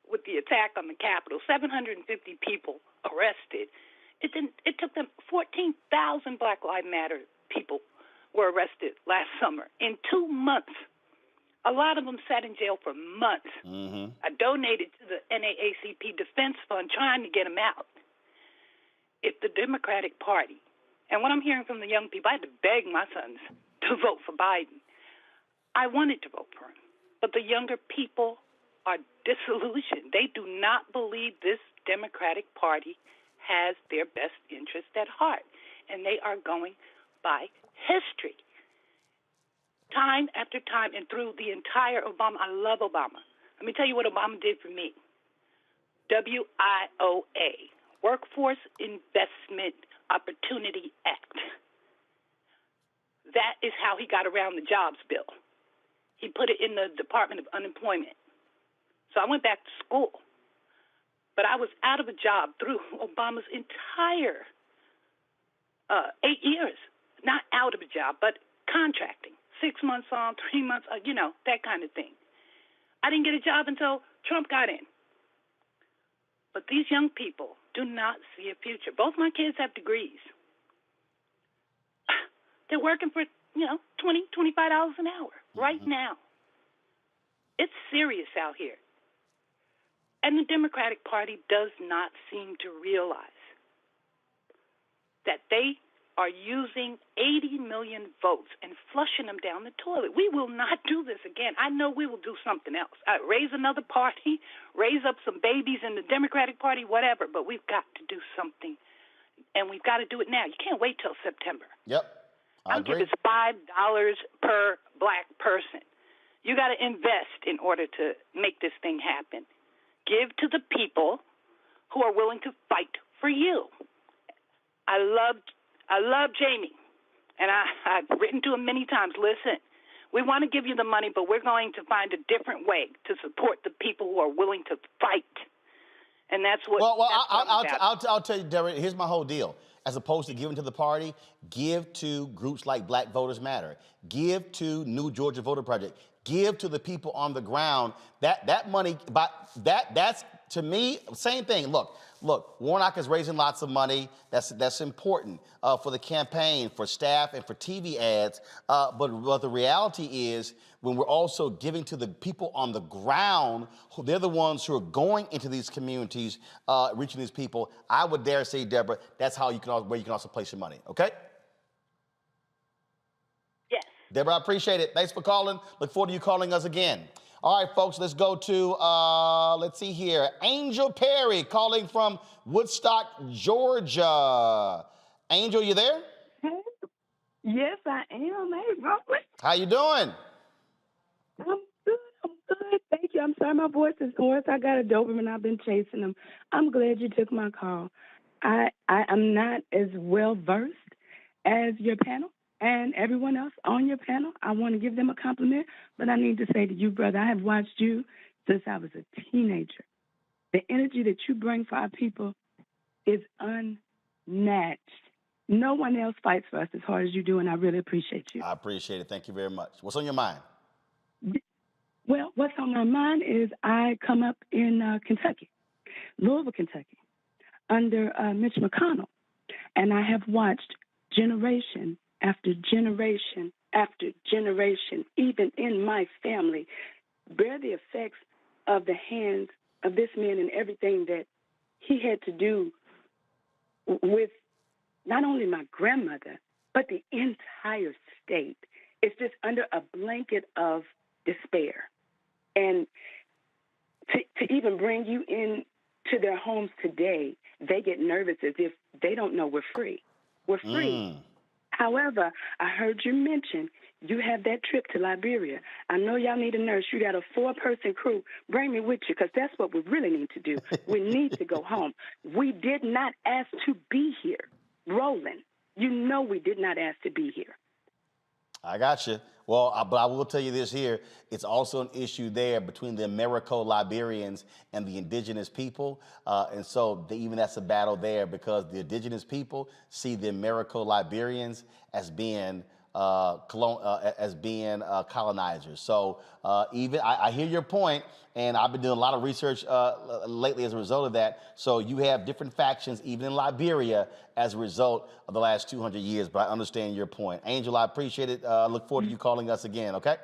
with the attack on the Capitol, 750 people arrested. It took them 14,000 Black Lives Matter people were arrested last summer in 2 months. A lot of them sat in jail for months. Mm-hmm. I donated to the NAACP Defense Fund trying to get them out. If the Democratic Party, and what I'm hearing from the young people, I had to beg my sons to vote for Biden. I wanted to vote for him, but the younger people are disillusioned. They do not believe this Democratic Party has their best interest at heart, and they are going by history. Time after time, and through the entire Obama, I love Obama. Let me tell you what Obama did for me. WIOA, Workforce Investment Opportunity Act. That is how he got around the jobs bill. He put it in the Department of Unemployment. So I went back to school. But I was out of a job through Obama's entire 8 years. Not out of a job, but contracting. 6 months on, 3 months, that kind of thing. I didn't get a job until Trump got in. But these young people do not see a future. Both my kids have degrees. They're working for, $20, $25 an hour right now. It's serious out here. And the Democratic Party does not seem to realize that they are using 80 million votes and flushing them down the toilet. We will not do this again. I know we will do something else. Raise another party, raise up some babies in the Democratic Party, whatever, but we've got to do something. And we've got to do it now. You can't wait till September. Yep. I don't care if it's $5 per black person. You got to invest in order to make this thing happen. Give to the people who are willing to fight for you. I love Jamie, and I've written to him many times. Listen, we want to give you the money, but we're going to find a different way to support the people who are willing to fight. And that's what. I'll tell you, Derek. Here's my whole deal. As opposed to giving to the party, give to groups like Black Voters Matter. Give to New Georgia Voter Project. Give to the people on the ground. That money, that's to me same thing. Look, Warnock is raising lots of money. That's important for the campaign, for staff, and for TV ads. But the reality is, when we're also giving to the people on the ground, they're the ones who are going into these communities, reaching these people. I would dare say, Deborah, that's how where you can also place your money. Okay. Yes. Deborah, I appreciate it. Thanks for calling. Look forward to you calling us again. All right, folks, let's go to, let's see here. Angel Perry calling from Woodstock, Georgia. Angel, you there? Hey. Yes, I am. Hey, Robert. How you doing? I'm good. Thank you. I'm sorry my voice is hoarse. I got a Doberman. I've been chasing him. I'm glad you took my call. I'm not as well versed as your panel and everyone else on your panel. I want to give them a compliment, but I need to say to you, brother, I have watched you since I was a teenager. The energy that you bring for our people is unmatched. No one else fights for us as hard as you do, and I really appreciate you. I appreciate it. Thank you very much. What's on your mind? Well, what's on my mind is I come up in Kentucky, Louisville, Kentucky, under Mitch McConnell, and I have watched generation after generation after generation, even in my family, bear the effects of the hands of this man and everything that he had to do with not only my grandmother, but the entire state. It's just under a blanket of despair. And to even bring you into their homes today, they get nervous as if they don't know we're free. We're free. However, I heard you mention you have that trip to Liberia. I know y'all need a nurse. You got a 4-person crew. Bring me with you, because that's what we really need to do. We need to go home. We did not ask to be here. Roland, you know we did not ask to be here. I got you. Well, but I will tell you this here. It's also an issue there between the Americo-Liberians and the indigenous people. And so even that's a battle there, because the indigenous people see the Americo-Liberians as being colonizers. So even I hear your point, and I've been doing a lot of research lately as a result of that. So you have different factions even in Liberia as a result of the last 200 years, but I understand your point. Angel, I appreciate it. Look forward to you calling us again, okay?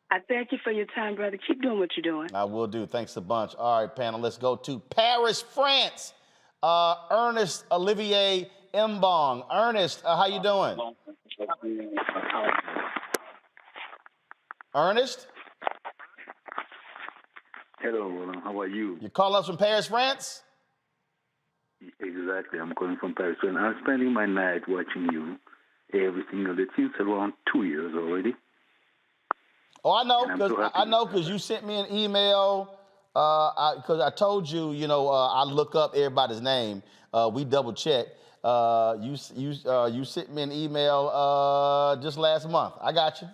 I thank you for your time, brother. Keep doing what you're doing. I will do. Thanks a bunch. All right, panel, let's go to Paris, France. Ernest Olivier Mbong. Ernest, how you doing? Ernest? Hello, how are you? You calling us from Paris, France? Exactly, I'm calling from Paris, France. I'm spending my night watching you every single day since around 2 years already. Oh, I know, because you sent me an email. Because I told you, I look up everybody's name. We double check. You sent me an email just last month. I got you.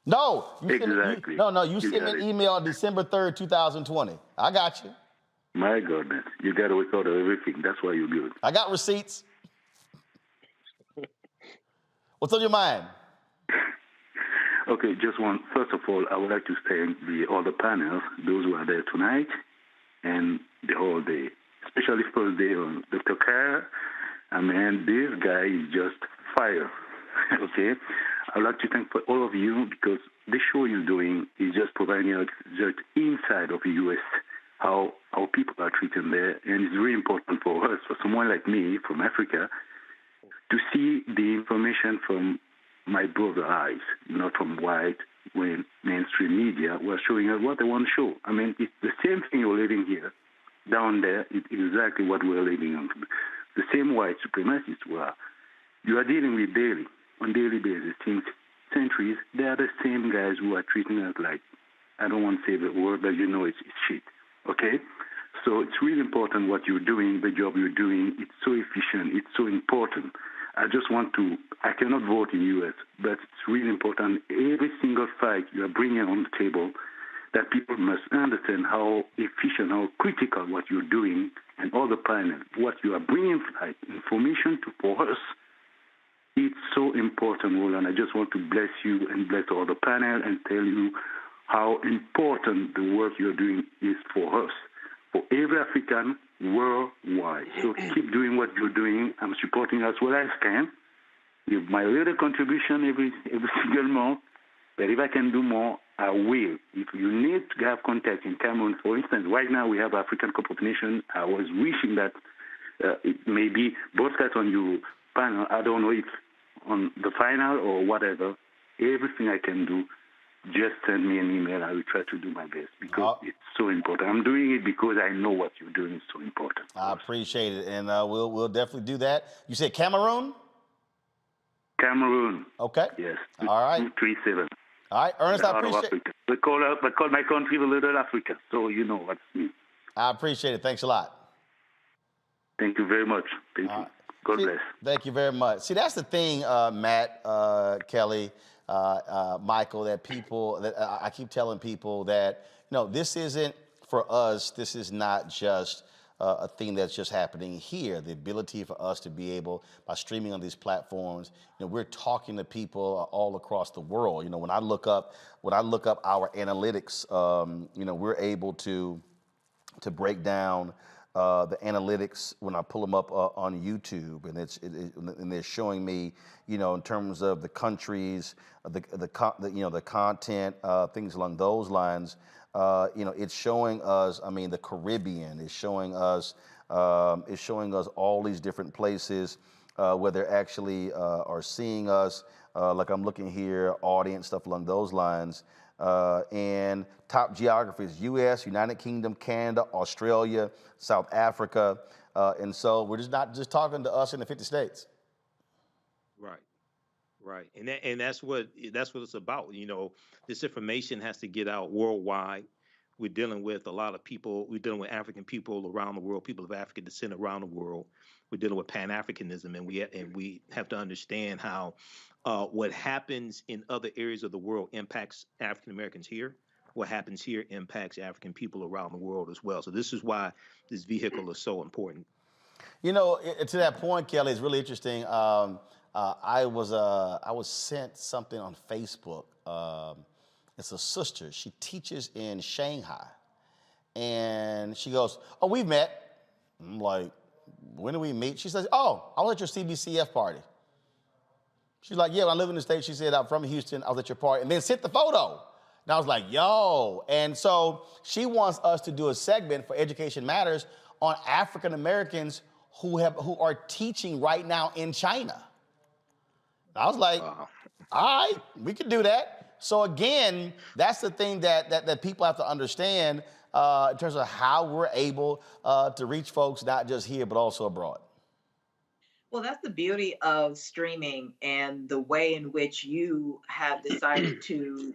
No, you exactly. sent me an email on December 3rd, 2020. I got you. My goodness, you got to record everything. That's why you're good. I got receipts. What's on your mind? Okay, first of all, I would like to thank all the panels, those who are there tonight, and the whole day, especially first day on Dr. Kerr. I mean, this guy is just fire. Okay? I'd like to thank for all of you because the show you're doing is just providing us just inside of the U.S. how our people are treated there, and it's really important for us, for someone like me from Africa, to see the information from my brother eyes, not from white, when mainstream media were showing us what they want to show. I mean, it's the same thing you're living here. Down there, it's exactly what we're living on. The same white supremacists you are dealing with on daily basis, since centuries. They are the same guys who are treating us like, I don't want to say the word, but it's shit. Okay? So it's really important what you're doing, the job you're doing. It's so efficient. It's so important. I cannot vote in the U.S., but it's really important. Every single fight you are bringing on the table, that people must understand how efficient, how critical what you're doing, and all the panel, what you are bringing like information for us. It's so important, Roland. I just want to bless you and bless all the panel and tell you how important the work you're doing is for us, for every African worldwide. So keep doing what you're doing. I'm supporting as well as I can. Give my little contribution every single month. But if I can do more, I will. If you need to have contact in Cameroon, for instance, right now we have African Cup of Nations. I was wishing that it may be broadcast on your panel. I don't know if on the final or whatever. Everything I can do, just send me an email. I will try to do my best because it's so important. I'm doing it because I know what you're doing is so important. I appreciate it, and we'll definitely do that. You said Cameroon? Cameroon. Okay. Yes. All right. 237. All right, Ernest, I appreciate it. We call my country the Little Africa, so you know what's me. I appreciate it. Thanks a lot. Thank you very much. Thank you. God bless. Thank you very much. See, that's the thing, Matt, Kelly, Michael, that I keep telling people that, this isn't for us. This is not just a thing that's just happening here. The ability for us to be able, by streaming on these platforms, we're talking to people all across the world. When I look up our analytics, we're able to break down the analytics when I pull them up on YouTube, and they're showing me, in terms of the countries, the content, things along those lines. It's showing us. The Caribbean is showing us. All these different places where they actually are seeing us. Like I'm looking here, audience stuff along those lines. And top geographies: U.S., United Kingdom, Canada, Australia, South Africa, and so we're just not just talking to us in the 50 states. Right, and that's what it's about. This information has to get out worldwide. We're dealing with a lot of people. We're dealing with African people around the world, people of African descent around the world. We're dealing with Pan-Africanism, and we have to understand how what happens in other areas of the world impacts African Americans here. What happens here impacts African people around the world as well. So this is why this vehicle is so important. To that point, Kelly, it's really interesting. I was sent something on Facebook. It's a sister. She teaches in Shanghai, and she goes, "Oh, we've met." I'm like, "When did we meet?" She says, "Oh, I was at your CBCF party." She's like, "Yeah, when I live in the States," she said, "I'm from Houston. I was at your party," and then sent the photo. And I was like, "Yo!" And so she wants us to do a segment for Education Matters on African Americans who are teaching right now in China. I was like, all right, we can do that. So again, that's the thing that people have to understand in terms of how we're able to reach folks, not just here, but also abroad. Well, that's the beauty of streaming and the way in which you have decided to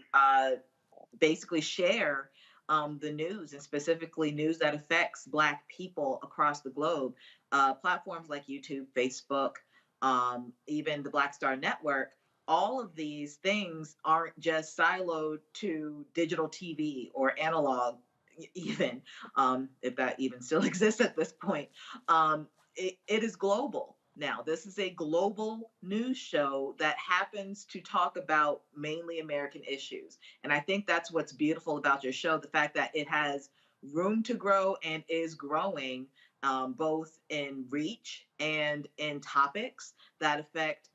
basically share the news, and specifically news that affects Black people across the globe. Platforms like YouTube, Facebook, even the Black Star Network, all of these things aren't just siloed to digital TV or analog even if that even still exists at this point. It is global now. This is a global news show that happens to talk about mainly American issues. And I think that's what's beautiful about your show, the fact that it has room to grow and is growing, both in reach and in topics that affect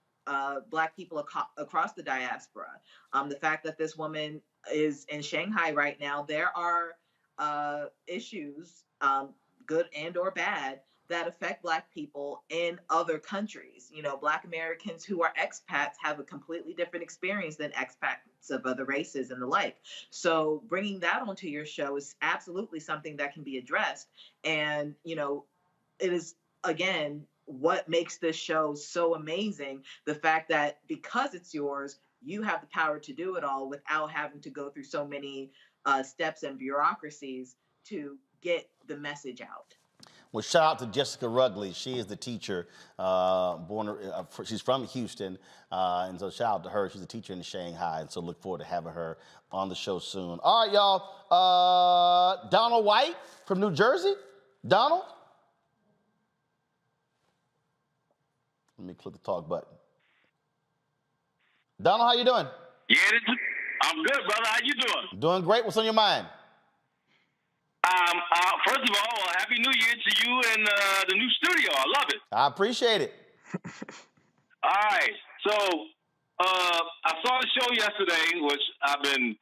Black people across the diaspora. The fact that this woman is in Shanghai right now, there are issues, good and or bad, that affect Black people in other countries. You know, Black Americans who are expats have a completely different experience than expats of other races and the like. So bringing that onto your show is absolutely something that can be addressed. And, you know, it is, again, what makes this show so amazing, the fact that because it's yours, you have the power to do it all without having to go through so many steps and bureaucracies to get the message out. Well, shout out to Jessica Rugley. She is the teacher, she's from Houston, and so shout out to her. She's a teacher in Shanghai, and so look forward to having her on the show soon. All right, y'all. Donald White from New Jersey. Donald? Let me click the talk button. Donald, how you doing? Yeah, I'm good, brother. How you doing? Doing great. What's on your mind? First of all, Happy New Year to you and the new studio. I love it. I appreciate it. All right. So, I saw the show yesterday, which I've been,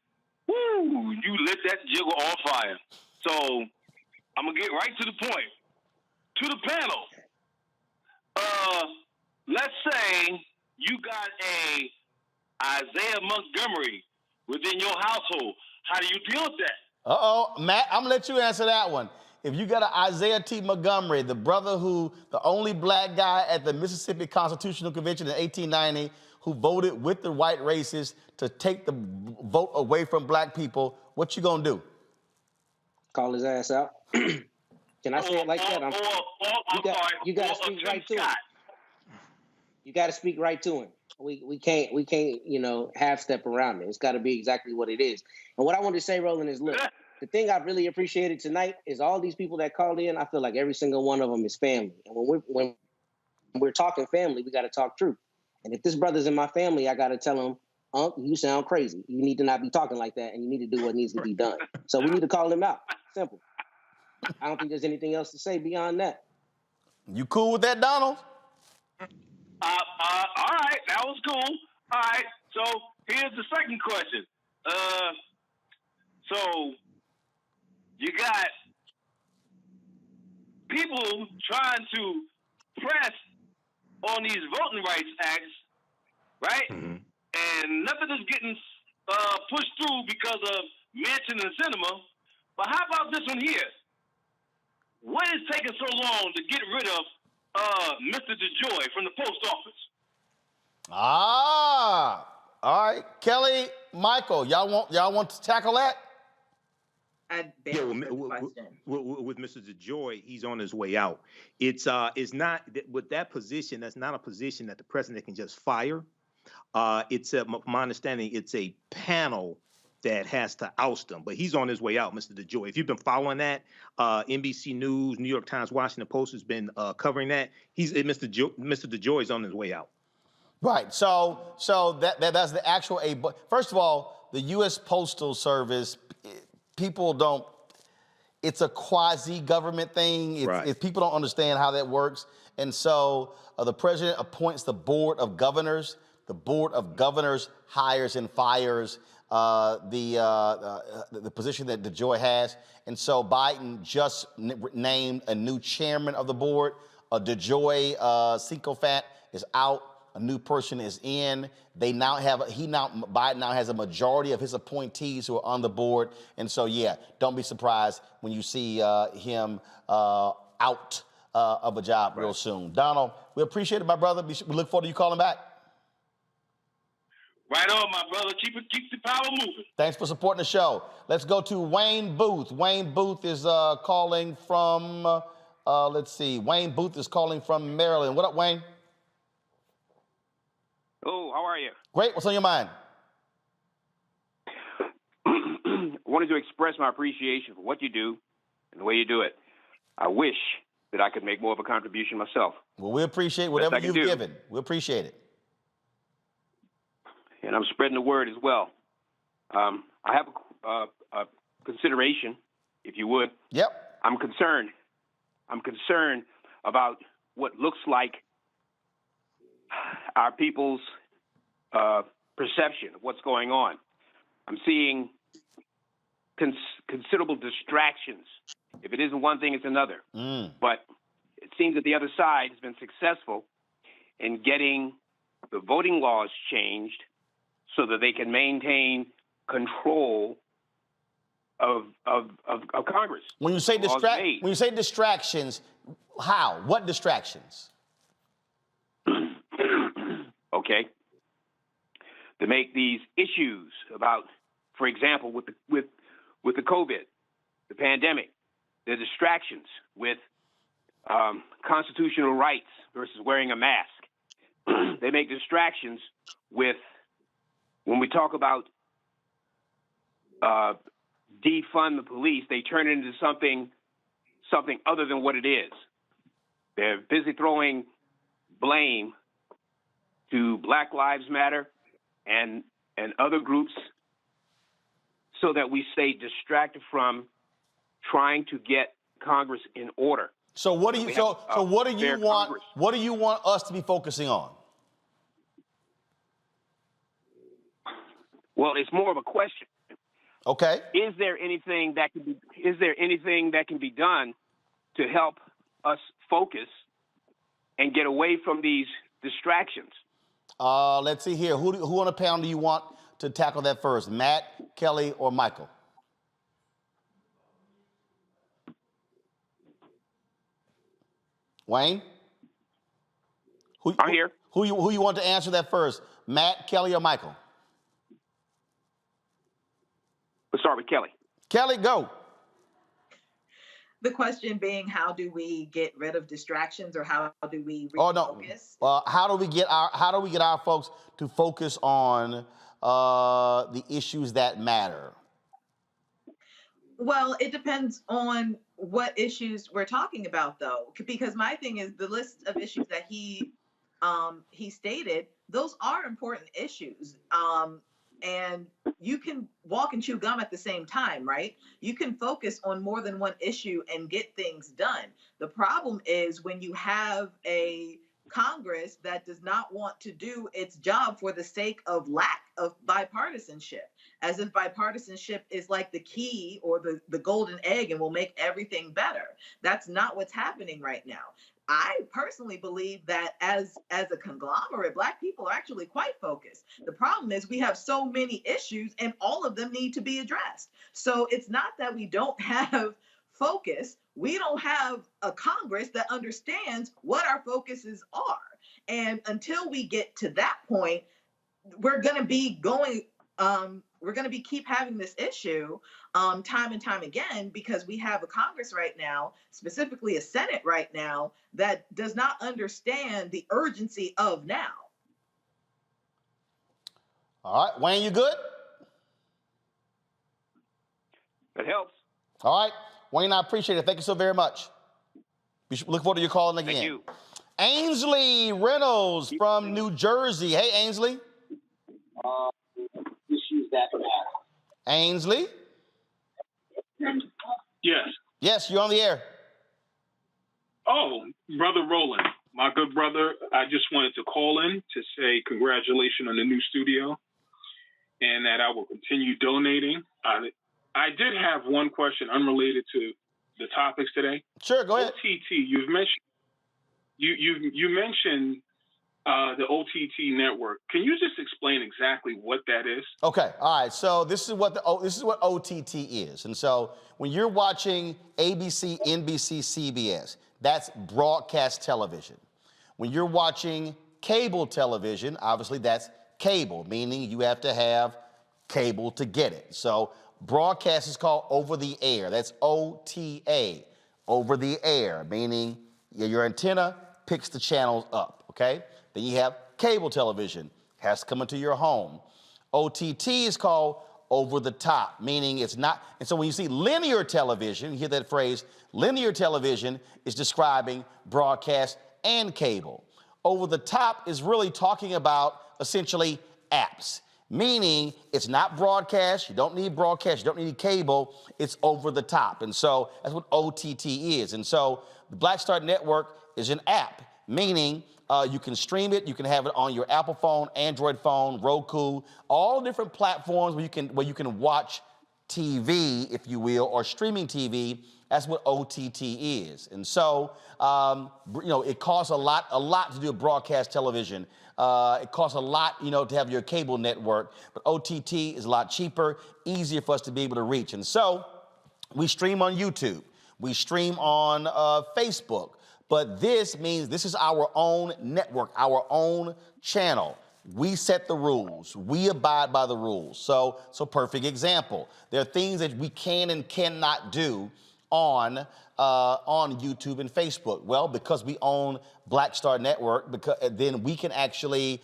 you lit that jiggle on fire. So, I'm going to get right to the point. To the panel. Let's say you got a Isaiah Montgomery within your household. How do you deal with that? Uh-oh, Matt, I'm gonna let you answer that one. If you got an Isaiah T. Montgomery, the brother who, the only Black guy at the Mississippi Constitutional Convention in 1890, who voted with the white racists to take the vote away from Black people, what you gonna do? Call his ass out. Can I say it like that? You got to speak right to him. You got to speak right to him. We can't, you know, half step around it. It's got to be exactly what it is. And what I want to say, Roland, is look, the thing I've really appreciated tonight is all these people that called in. I feel like every single one of them is family. And when we're talking family, we got to talk truth. And if this brother's in my family, I got to tell him, Unc, you sound crazy. You need to not be talking like that, and you need to do what needs to be done. So we need to call him out. Simple. I don't think there's anything else to say beyond that. You cool with that, Donald? All right, that was cool. All right, so here's the second question. So you got people trying to press on these voting rights acts, right? Mm-hmm. And nothing is getting pushed through because of Manchin and Sinema. But how about this one here? What is taking so long to get rid of Mr. DeJoy from the post office? All right. Kelly, Michael, y'all want to tackle that? With Mr. DeJoy, he's on his way out. It's not with that position. That's not a position that the president can just fire. It's my understanding. It's a panel that has to oust him, but he's on his way out, Mr. DeJoy. If you've been following that, NBC News, New York Times, Washington Post has been covering that. Mr. DeJoy is on his way out. Right. So that's the actual First of all, the U.S. Postal Service, people don't. It's a quasi-government thing. Right. People don't understand how that works, and so the president appoints the board of governors. The board of governors hires and fires the position that DeJoy has. And so Biden just named a new chairman of the board. DeJoy sycophant is out. A new person is in. Biden now has a majority of his appointees who are on the board. And so, yeah, don't be surprised when you see him out of a job real soon. Donald, we appreciate it, my brother. We look forward to you calling back. Right on, my brother. Keep the power moving. Thanks for supporting the show. Let's go to Wayne Booth. Wayne Booth is calling from, Wayne Booth is calling from Maryland. What up, Wayne? Oh, how are you? Great. What's on your mind? I wanted to express my appreciation for what you do and the way you do it. I wish that I could make more of a contribution myself. Well, we appreciate whatever you've given. We appreciate it. And I'm spreading the word as well. I have a consideration, if you would. Yep. I'm concerned. I'm concerned about what looks like our people's perception of what's going on. I'm seeing considerable distractions. If it isn't one thing, it's another. But it seems that the other side has been successful in getting the voting laws changed so that they can maintain control of Congress. When you say distractions, how? What distractions? Okay. To make these issues about, for example, with the COVID, the pandemic, the distractions with constitutional rights versus wearing a mask. They make distractions with, when we talk about defund the police, they turn it into something other than what it is. They're busy throwing blame to Black Lives Matter and other groups so that we stay distracted from trying to get Congress in order. So what do you what do you want Congress. What do you want us to be focusing on? Well, it's more of a question. Okay. Is there anything that can be done to help us focus and get away from these distractions? Let's see here. Who on the panel do you want to tackle that first? Matt, Kelly, or Michael? Wayne? I'm here. Who you want to answer that first? Matt, Kelly, or Michael? Let's start with Kelly. Kelly, go. The question being, how do we get rid of distractions, or how do we refocus? Oh no. How do we get our folks to focus on the issues that matter? Well, it depends on what issues we're talking about, though, because my thing is the list of issues that he stated, those are important issues. And you can walk and chew gum at the same time, right? You can focus on more than one issue and get things done. The problem is when you have a Congress that does not want to do its job for the sake of lack of bipartisanship, as if bipartisanship is like the key or the golden egg and will make everything better. That's not what's happening right now. I personally believe that as a conglomerate, Black people are actually quite focused. The problem is we have so many issues and all of them need to be addressed. So it's not that we don't have focus. We don't have a Congress that understands what our focuses are. And until we get to that point, we're going to be keep having this issue time and time again, because we have a Congress right now, specifically a Senate right now, that does not understand the urgency of now. All right, Wayne, you good? That helps. All right, Wayne, I appreciate it. Thank you so very much. Look forward to your calling again. Thank you. Ainsley Reynolds from New Jersey. Hey, Ainsley. Issues that matter. Ainsley? Yes. Yes, you're on the air. Oh, Brother Roland, my good brother, I just wanted to call in to say congratulations on the new studio and that I will continue donating. I did have one question unrelated to the topics today. Sure, go ahead. OTT, you mentioned the OTT network. Can you just explain exactly what that is? Okay, all right. So this is what OTT is. And so when you're watching ABC, NBC, CBS, that's broadcast television. When you're watching cable television, obviously that's cable, meaning you have to have cable to get it. So broadcast is called over the air. That's OTA, over the air, meaning your antenna picks the channels up, okay? Then you have cable television, has to come into your home. OTT is called over the top, meaning it's not. And so when you see linear television, you hear that phrase, linear television is describing broadcast and cable. Over the top is really talking about essentially apps, meaning it's not broadcast, you don't need broadcast, you don't need cable, it's over the top. And so that's what OTT is. And so the Black Star Network is an app, meaning you can stream it, you can have it on your Apple phone, Android phone, Roku, all different platforms where you can watch TV, if you will, or streaming TV. That's what OTT is. And so, it costs a lot to do broadcast television. It costs a lot, to have your cable network, but OTT is a lot cheaper, easier for us to be able to reach. And so we stream on YouTube, we stream on Facebook, but this means this is our own network, our own channel. We set the rules. We abide by the rules. So perfect example. There are things that we can and cannot do on YouTube and Facebook. Well, because we own Black Star Network, then we can actually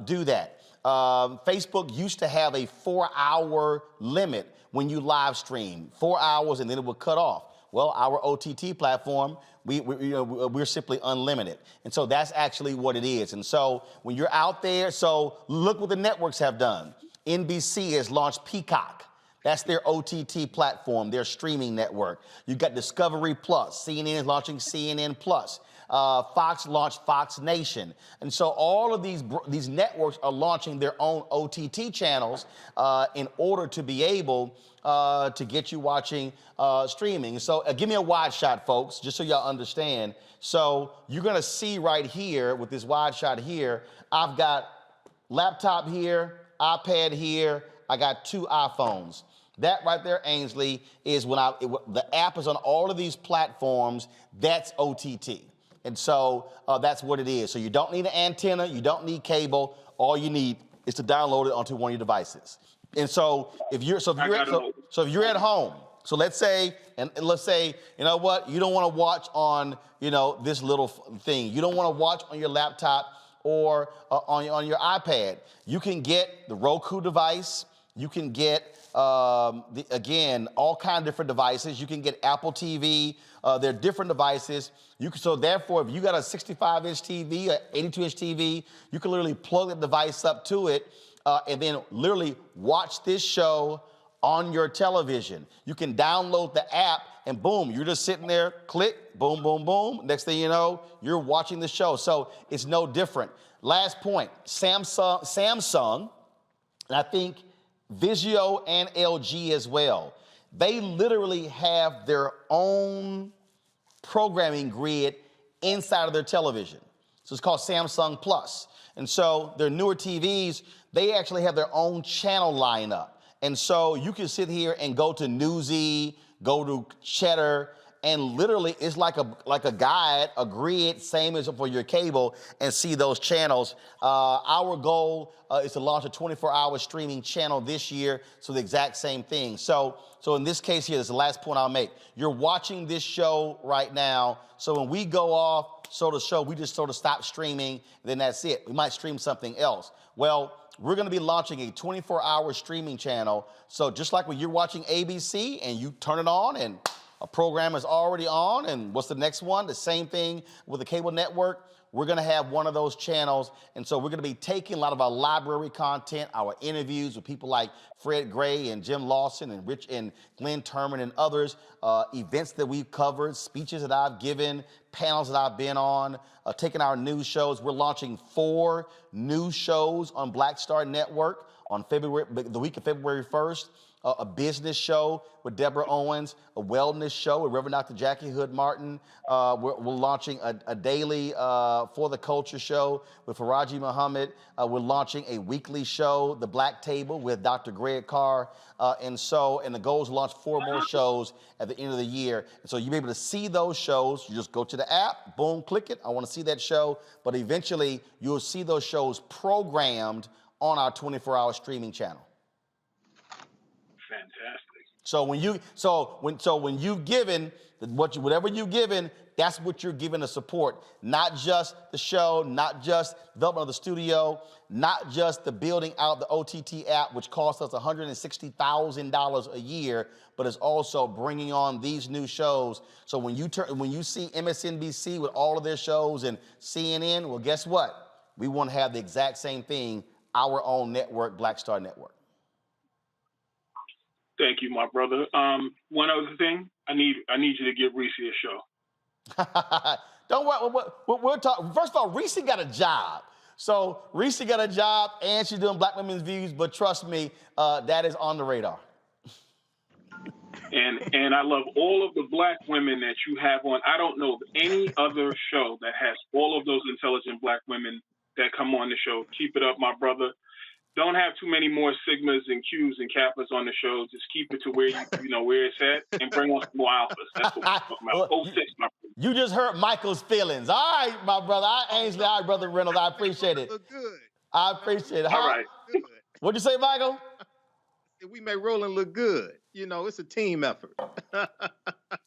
do that. Facebook used to have a 4-hour limit when you live stream, 4 hours, and then it would cut off. Well, our OTT platform, we're simply unlimited. And so that's actually what it is. And so when you're out there, so look what the networks have done. NBC has launched Peacock. That's their OTT platform, their streaming network. You've got Discovery Plus. CNN is launching CNN Plus. Fox launched Fox Nation. And so all of these networks are launching their own OTT channels in order to be able to get you watching streaming. So give me a wide shot, folks, just so y'all understand. So you're going to see right here with this wide shot here, I've got laptop here, iPad here, I got 2 iPhones. That right there, Ainsley, is when the app is on all of these platforms. That's OTT. And so that's what it is. So you don't need an antenna, you don't need cable. All you need is to download it onto one of your devices. And so if you're at home, so let's say, you know what, you don't want to watch on, this little thing. You don't want to watch on your laptop or on your iPad. You can get the Roku device. You can get, again, all kinds of different devices. You can get Apple TV. There are different devices. So therefore, if you got a 65-inch TV, an 82-inch TV, you can literally plug the device up to it and then literally watch this show on your television. You can download the app and boom, you're just sitting there, click, boom, boom, boom. Next thing you know, you're watching the show. So it's no different. Last point, Samsung, and I think Vizio and LG as well, they literally have their own programming grid inside of their television. So it's called Samsung Plus. And so their newer TVs, they actually have their own channel lineup. And so you can sit here and go to Newsy, go to Cheddar, and literally it's like a guide, a grid, same as for your cable, and see those channels. Our goal is to launch a 24-hour streaming channel this year, so the exact same thing. So in this case here, this is the last point I'll make. You're watching this show right now, so when we go off, so the show, we just sort of stop streaming, then that's it. We might stream something else. Well, we're going to be launching a 24-hour streaming channel. So just like when you're watching ABC and you turn it on and a program is already on, and what's the next one? The same thing with the cable network. We're going to have one of those channels, and so we're going to be taking a lot of our library content, our interviews with people like Fred Gray and Jim Lawson and Rich and Glenn Turman and others, events that we've covered, speeches that I've given, panels that I've been on, taking our news shows. We're launching 4 news shows on Black Star Network on the week of February 1st. A business show with Deborah Owens, a wellness show with Reverend Dr. Jackie Hood Martin. We're launching a daily For the Culture show with Faraji Muhammad. We're launching a weekly show, The Black Table, with Dr. Greg Carr. And the goal is to launch 4 more shows at the end of the year. And so you'll be able to see those shows. You just go to the app, boom, click it. I want to see that show. But eventually, you'll see those shows programmed on our 24-hour streaming channel. Fantastic. So when you've given whatever you've given, that's what you're giving to support. Not just the show, not just development of the studio, not just the building out the OTT app, which costs us $160,000 a year, but it's also bringing on these new shows. So when you see MSNBC with all of their shows and CNN, well, guess what? We want to have the exact same thing, our own network, Black Star Network. Thank you, my brother. One other thing, I need you to give Reese a show. Don't worry. We'll talk. First of all, Reese got a job. So Reese got a job, and she's doing Black Women's Views. But trust me, that is on the radar. And I love all of the Black women that you have on. I don't know of any other show that has all of those intelligent Black women that come on the show. Keep it up, my brother. Don't have too many more Sigmas and Qs and Kappas on the show. Just keep it to where you know where it's at, and bring on some more alphas. That's what I'm talking about. Well, 06, my brother. You just hurt Michael's feelings. All right, my brother. All right, Ainsley. All right, brother Reynolds. I appreciate it. Look good. I appreciate it. All right. Good. What'd you say, Michael? We make Roland look good. You know, it's a team effort.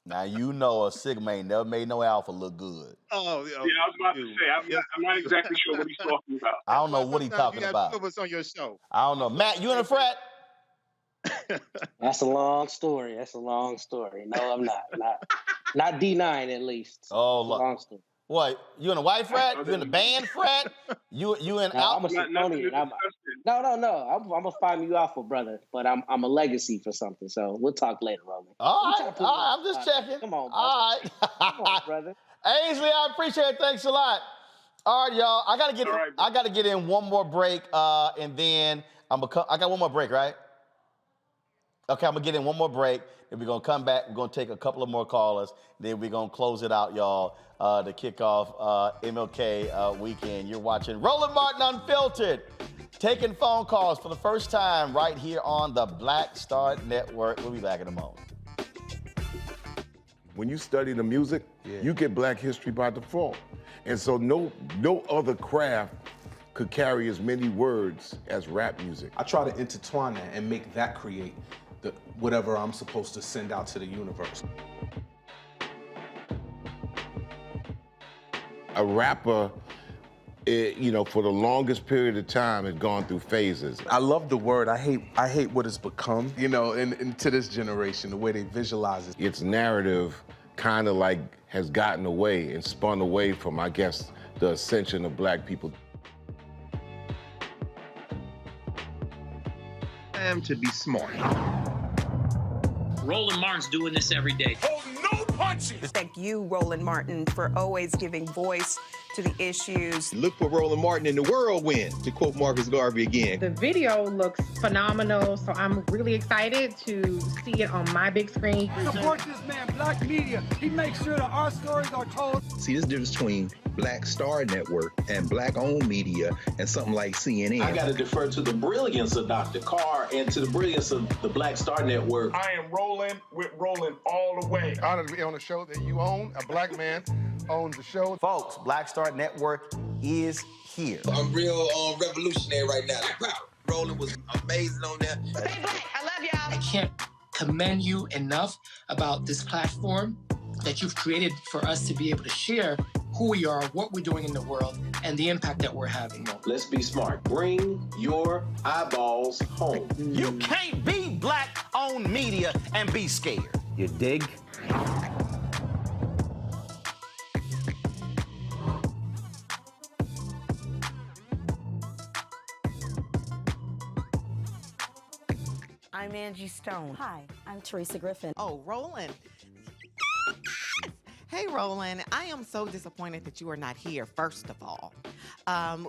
Now, you know a Sigma ain't never made no alpha look good. Oh, yeah, I was about to say, I'm not exactly sure what he's talking about. I don't know what he's talking about. You got 2 of us on your show. I don't know. Matt, you in a frat? That's a long story. No, I'm not. Not D9 at least. Oh, long story. What? You in a white frat? You in a band frat? You in I'm a Symphonian. No. I'm a Phi Mu Alpha brother, but I'm a legacy for something. So we'll talk later, Roland. All right. I'm just checking. Come on, all right. Come on, brother. Ainsley, I appreciate it. Thanks a lot. All right, y'all. I gotta get in one more break, and then I got one more break, right? Okay, I'm gonna get in one more break, and we're gonna come back. We're gonna take a couple of more callers, then we're gonna close it out, y'all, to kick off MLK weekend. You're watching Roland Martin Unfiltered, taking phone calls for the first time right here on the Black Star Network. We'll be back in a moment. When you study the music, you get Black history by default. And so no other craft could carry as many words as rap music. I try to intertwine that and make that create whatever I'm supposed to send out to the universe. A rapper, for the longest period of time has gone through phases. I love the word. I hate what it's become, and to this generation, the way they visualize it. Its narrative kind of like has gotten away and spun away from, I guess, the ascension of Black people. To be smart. Roland Martin's doing this every day. Oh, no punches! Thank you, Roland Martin, for always giving voice to the issues. Look for Roland Martin in the whirlwind, to quote Marcus Garvey again. The video looks phenomenal, so I'm really excited to see it on my big screen. Support this man, Black media. He makes sure that our stories are told. See, this difference between Black Star Network and Black-owned media and something like CNN. I got to defer to the brilliance of Dr. Carr and to the brilliance of the Black Star Network. I am rolling with Roland all the way. Honored to be on a show that you own. A Black man owns the show. Folks, Black Star Network is here. I'm real revolutionary right now. Roland was amazing on there. Stay Black. I love y'all. I can't commend you enough about this platform that you've created for us to be able to share who we are, what we're doing in the world, and the impact that we're having. Let's be smart. Bring your eyeballs home. You can't be Black-owned media and be scared. You dig? I'm Angie Stone. Hi, I'm Teresa Griffin. Oh, Roland. Hey, Roland, I am so disappointed that you are not here, first of all.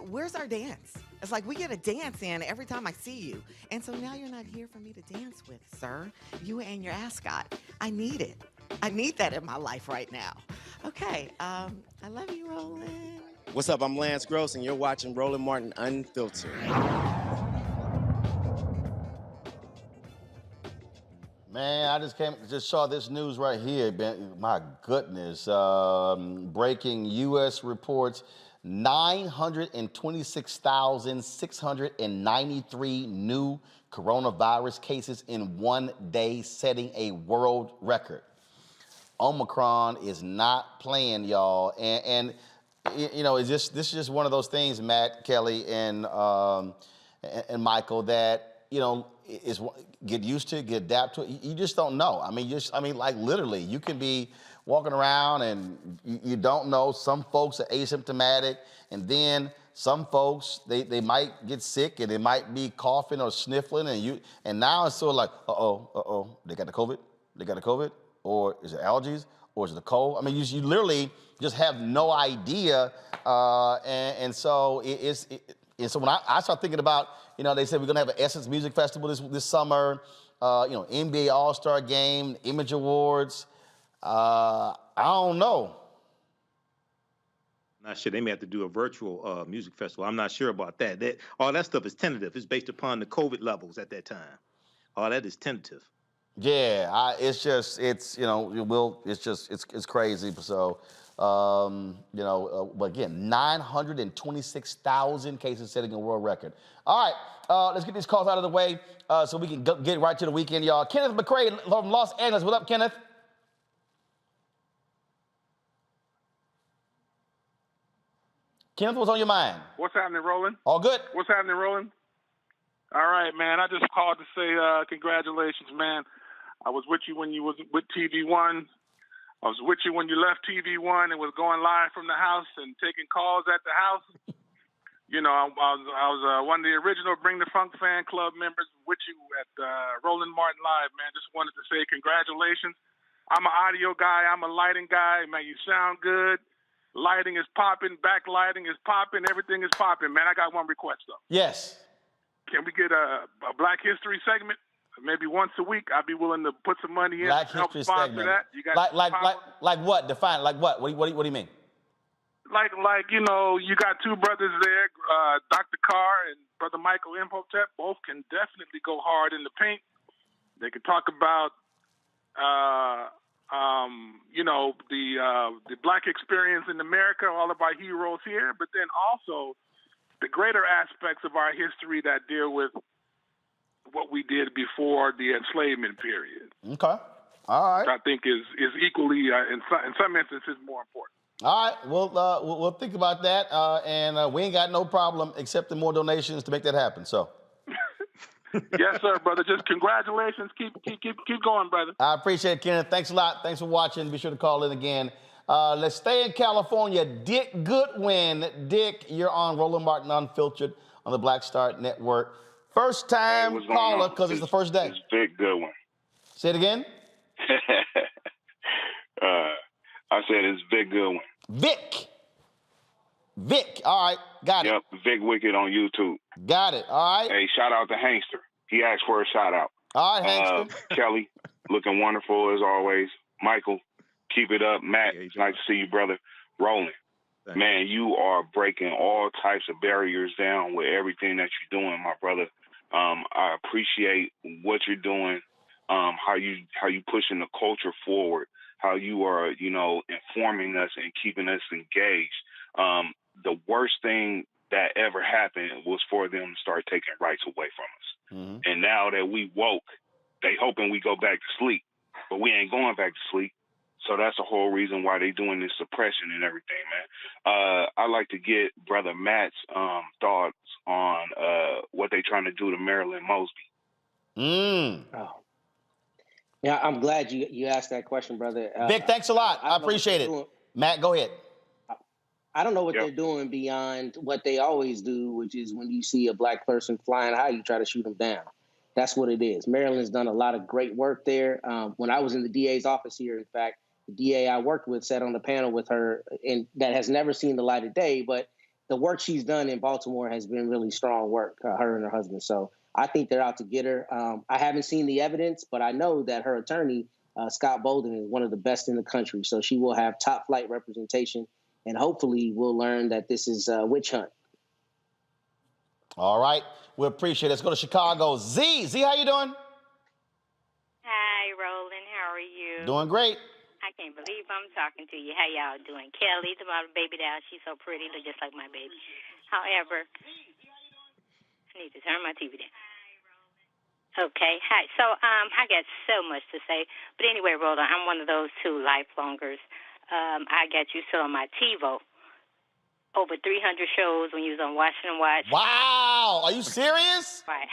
Where's our dance? It's like we get a dance in every time I see you. And so now you're not here for me to dance with, sir. You and your ascot. I need it. I need that in my life right now. Okay, I love you, Roland. What's up? I'm Lance Gross, and you're watching Roland Martin Unfiltered. Man, I just saw this news right here. My goodness. Breaking U.S. reports 926,693 new coronavirus cases in one day, setting a world record. Omicron is not playing, y'all. And you know, this is just one of those things, Matt, Kelly, and Michael, that, you know, is get used to it, get adapt to it. You just don't know. I mean, like literally, you can be walking around and you don't know. Some folks are asymptomatic, and then some folks they might get sick and they might be coughing or sniffling, and now it's sort of like, they got the COVID, or is it allergies, or is it the cold? I mean, you literally just have no idea, and so so when I start thinking about, you know, they said we're gonna have an Essence Music Festival this summer, you know, NBA All-Star Game, Image Awards. I don't know. Not sure. They may have to do a virtual music festival. I'm not sure about that. All that stuff is tentative. It's based upon the COVID levels at that time. All that is tentative. Yeah, it's crazy. So, you know, but again, 926,000 cases, setting a world record. All right, let's get these calls out of the way so we can get right to the weekend, y'all. Kenneth McCrae from Los Angeles. What up, Kenneth? Kenneth, what's on your mind? What's happening, Roland? All good. What's happening, Roland? All right, man. I just called to say congratulations, man. I was with you when you was with TV One. I was with you when you left TV One and was going live from the house and taking calls at the house. You know, I was one of the original Bring the Funk fan club members with you at Roland Martin Live, man. Just wanted to say congratulations. I'm an audio guy. I'm a lighting guy. Man, you sound good. Lighting is popping. Backlighting is popping. Everything is popping, man. I got one request, though. Yes. Can we get a Black History segment? Maybe once a week. I'd be willing to put some money in Black to help History sponsor segment. that. You got like what? Define like what? What do you mean? Like you know, you got two brothers there, Dr. Carr and Brother Michael Imhotep. Both can definitely go hard in the paint. They can talk about, you know, the Black experience in America, all of our heroes here, but then also the greater aspects of our history that deal with what we did before the enslavement period. Okay. All right. Which I think is equally, in some instances, more important. All right. We'll think about that, and we ain't got no problem accepting more donations to make that happen. So. Yes, sir, brother. Just congratulations. Keep going, brother. I appreciate it, Kenneth. Thanks a lot. Thanks for watching. Be sure to call in again. Let's stay in California. Dick Goodwin. Dick, you're on Roland Martin Unfiltered on the Black Star Network. First time caller because it's the first day. It's Vic Goodwin. Say it again. I said it's Vic Goodwin. Vic. All right. Got it. Yep. Vic Wicked on YouTube. Got it. All right. Hey, shout out to Hangster. He asked for a shout out. All right, Hangster. Kelly, looking wonderful as always. Michael, keep it up. Matt, it's nice to see you, brother. Roland. Thanks. Man, you are breaking all types of barriers down with everything that you're doing, my brother. I appreciate what you're doing, how you pushing the culture forward, how you are, you know, informing us and keeping us engaged. The worst thing that ever happened was for them to start taking rights away from us. Mm-hmm. And now that we woke, they hoping we go back to sleep, but we ain't going back to sleep. So that's the whole reason why they doing this suppression and everything, man. I'd like to get Brother Matt's thoughts on what they trying to do to Marilyn Mosby. Oh. Yeah, I'm glad you asked that question, brother. Vic, thanks a lot. I appreciate it. Matt, go ahead. I don't know what they're doing beyond what they always do, which is when you see a Black person flying high, you try to shoot them down. That's what it is. Marilyn's done a lot of great work there. When I was in the DA's office here, in fact, the DA I worked with sat on the panel with her, and that has never seen the light of day. But the work she's done in Baltimore has been really strong work, her and her husband. So I think they're out to get her. I haven't seen the evidence, but I know that her attorney, Scott Bolden, is one of the best in the country. So she will have top flight representation. And hopefully we'll learn that this is a witch hunt. All right. We appreciate it. Let's go to Chicago. Z, how you doing? Hi, Roland. How are you? Doing great. I I can't believe I'm talking to you. How y'all doing? Kelly, the my baby doll, she's so pretty, look just like my baby. However, I need to turn my TV down. Okay, hi. So I got so much to say. But anyway, Rhoda, I'm one of those two lifelongers. I got you still on my TiVo. Over 300 shows when you was on Washington Watch. Wow, are you serious? Right.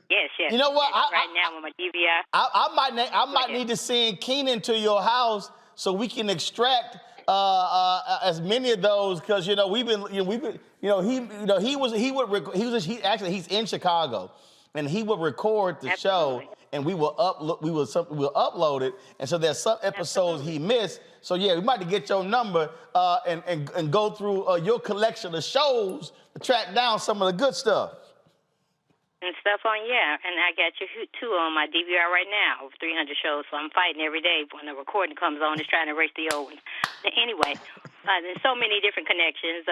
Yes. You know what? Right now on my DVR. I might need to send Keenan to your house so we can extract as many of those, because he's in Chicago, and he would record the show, and we'll upload it, and so there's some episodes he missed. So yeah, we might have to get your number and go through your collection of shows to track down some of the good stuff. And stuff on, yeah. And I got you two on my DVR right now, over 300 shows. So I'm fighting every day when the recording comes on. It's trying to erase the old ones. Anyway, there's so many different connections.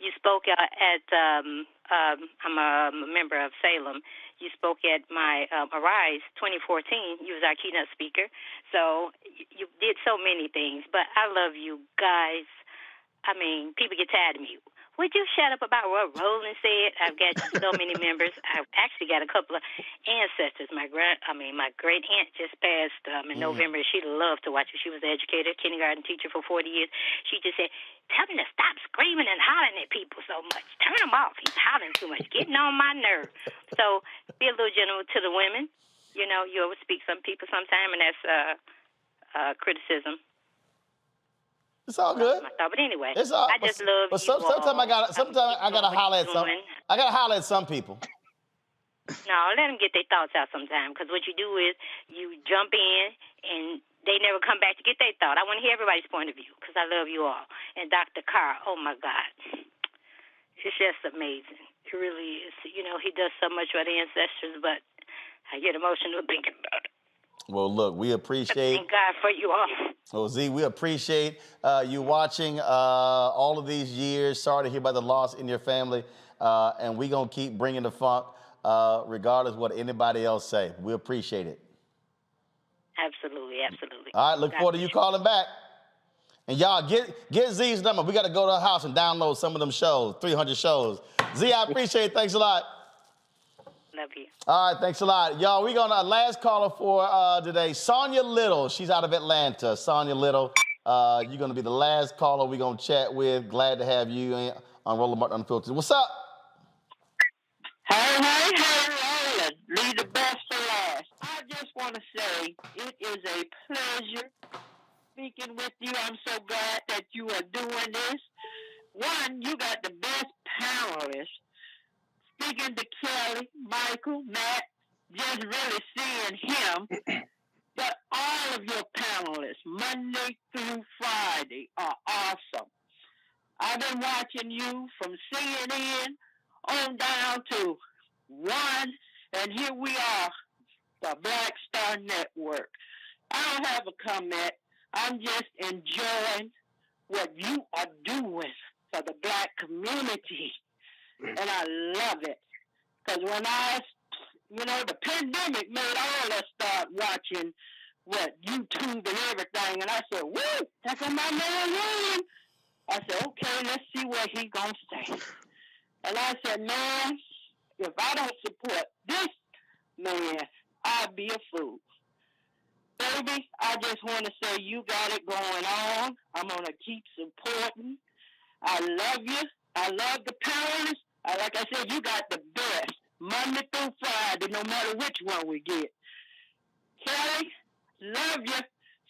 You spoke at, I'm a member of Salem. You spoke at my Arise 2014. You was our keynote speaker. So you did so many things. But I love you guys. I mean, people get tired of me. Would you shut up about what Roland said? I've got so many members. I've actually got a couple of ancestors. My great aunt just passed in November. She loved to watch it. She was an educator, kindergarten teacher for 40 years. She just said, tell him to stop screaming and hollering at people so much. Turn him off. He's hollering too much. Getting on my nerve. So be a little gentle to the women. You know, you overspeak some people sometime, and that's criticism. It's all good. But anyway, I just love you. Sometimes I gotta holler at some. I gotta holler at some people. No, let them get their thoughts out sometime. Because what you do is you jump in and they never come back to get their thought. I want to hear everybody's point of view because I love you all. And Dr. Carr, oh my God, it's just amazing. It really is. You know, he does so much for the ancestors, but I get emotional thinking about it. Well, look, we appreciate. Thank God for you all. Well, Z, we appreciate you watching all of these years. Sorry to hear about the loss in your family, and we're gonna keep bringing the funk, regardless of what anybody else say. We appreciate it. Absolutely. All right, look forward to you calling back. And y'all, get Z's number. We got to go to her house and download some of them shows, 300 shows. Z, I appreciate it. Thanks a lot. Love you. All right, thanks a lot. Y'all, we're going to last caller for today, Sonia Little. She's out of Atlanta. Sonia Little, you're going to be the last caller we're going to chat with. Glad to have you on Roland Martin Unfiltered. What's up? Hey, Roland. Leave the best for last. I just want to say it is a pleasure speaking with you. I'm so glad that you are doing this. One, you got the best panelists. Speaking to Kelly, Michael, Matt, just really seeing him. But all of your panelists, Monday through Friday, are awesome. I've been watching you from CNN on down to One, and here we are, the Black Star Network. I don't have a comment. I'm just enjoying what you are doing for the Black community. And I love it. Because when the pandemic made all of us start watching YouTube and everything. And I said, woo, that's my man William. I said, okay, let's see what he gonna say. And I said, man, if I don't support this man, I'd be a fool. Baby, I just want to say you got it going on. I'm going to keep supporting. I love you. I love the panelists. Like I said, you got the best, Monday through Friday, no matter which one we get. Kelly, love you.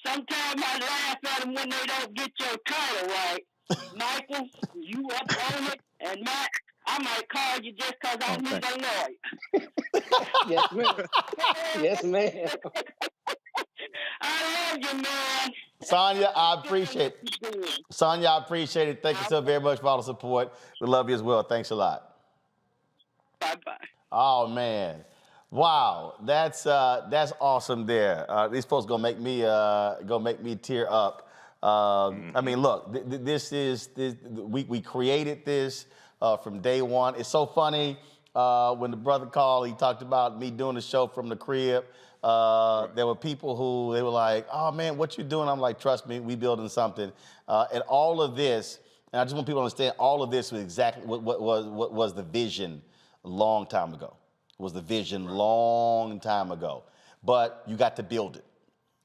Sometimes I laugh at them when they don't get your title right. Michael, you up on it. And Matt, I might call you just because I need a lawyer. Yes, ma'am. Yes, ma'am. I love you, man. Sonia, I appreciate it. Sonia, I appreciate it. Thank you so very much for all the support. We love you as well. Thanks a lot. Bye-bye. Oh, man. Wow. That's awesome there. These folks gonna make me tear up. I mean, look, we created this from day one. It's so funny. when the brother called, he talked about me doing the show from the crib. There were people who, they were like, oh man, what you doing? I'm like, trust me, we building something. And all of this, and I just want people to understand, all of this was exactly what was the vision a long time ago. Was the vision long time ago. But you got to build it.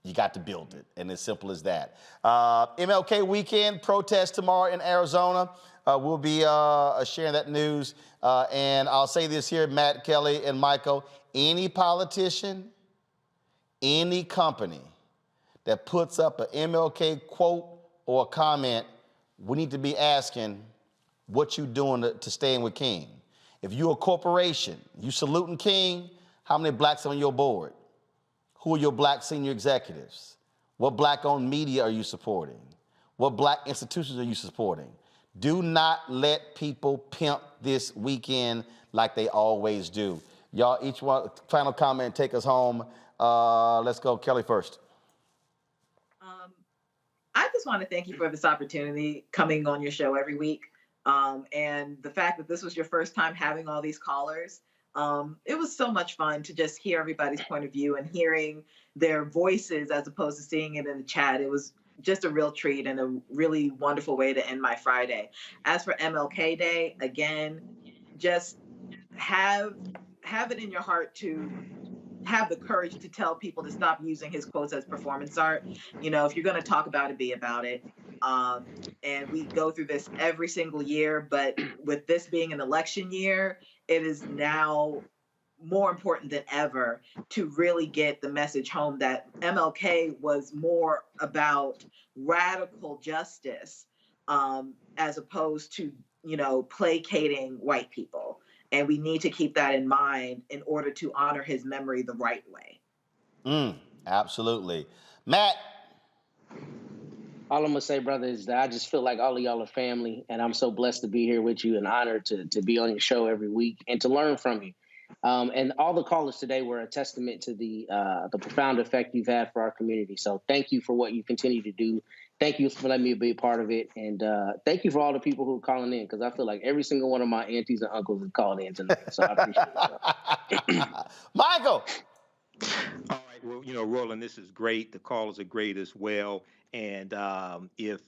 You got to build it, and as simple as that. MLK weekend, protest tomorrow in Arizona. We'll be sharing that news. And I'll say this here, Matt, Kelly, and Michael, any politician, any company that puts up an MLK quote or a comment, we need to be asking what you doing to staying with King. If you're a corporation, you saluting King, how many blacks are on your board? Who are your black senior executives? What black-owned media are you supporting? What black institutions are you supporting? Do not let people pimp this weekend like they always do. Y'all, each one, final comment, take us home. Let's go, Kelly first. I just want to thank you for this opportunity coming on your show every week. And the fact that this was your first time having all these callers. It was so much fun to just hear everybody's point of view and hearing their voices as opposed to seeing it in the chat. It was just a real treat and a really wonderful way to end my Friday. As for MLK Day, again, just have it in your heart to have the courage to tell people to stop using his quotes as performance art. You know, if you're going to talk about it, be about it. And we go through this every single year, but with this being an election year, it is now more important than ever to really get the message home that MLK was more about radical justice as opposed to, you know, placating white people. And we need to keep that in mind in order to honor his memory the right way. Absolutely. Matt. All I'm gonna say, brother, is that I just feel like all of y'all are family, and I'm so blessed to be here with you and honored to be on your show every week and to learn from you. And all the callers today were a testament to the profound effect you've had for our community. So thank you for what you continue to do. Thank you for letting me be a part of it. And thank you for all the people who are calling in, because I feel like every single one of my aunties and uncles is calling in tonight. So I appreciate it. Michael. All right. Well, you know, Roland, this is great. The callers are great as well. And if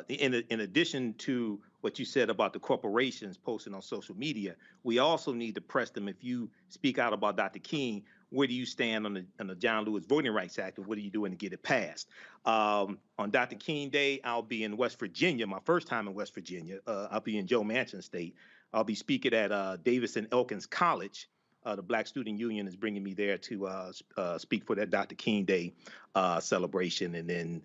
in addition to what you said about the corporations posting on social media, we also need to press them. If you speak out about Dr. King, where do you stand on the John Lewis Voting Rights Act, and what are you doing to get it passed? On Dr. King Day, I'll be in West Virginia, my first time in West Virginia. I'll be in Joe Manchin State. I'll be speaking at Davis and Elkins College. The Black Student Union is bringing me there to speak for that Dr. King Day celebration. And then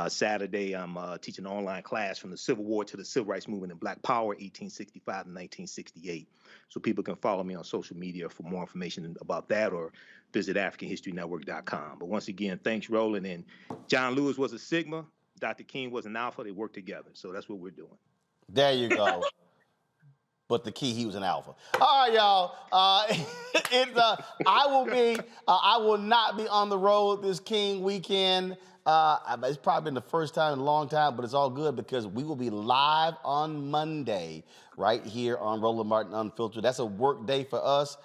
Saturday, I'm teaching an online class from the Civil War to the Civil Rights Movement and Black Power, 1865 to 1968. So people can follow me on social media for more information about that, or visit AfricanHistoryNetwork.com. But once again, thanks, Roland. And John Lewis was a Sigma, Dr. King was an Alpha. They worked together. So that's what we're doing. There you go. But the key, he was an alpha. All right, y'all. I will not be on the road this King weekend. It's probably been the first time in a long time, but it's all good because we will be live on Monday right here on Roland Martin Unfiltered. That's a work day for us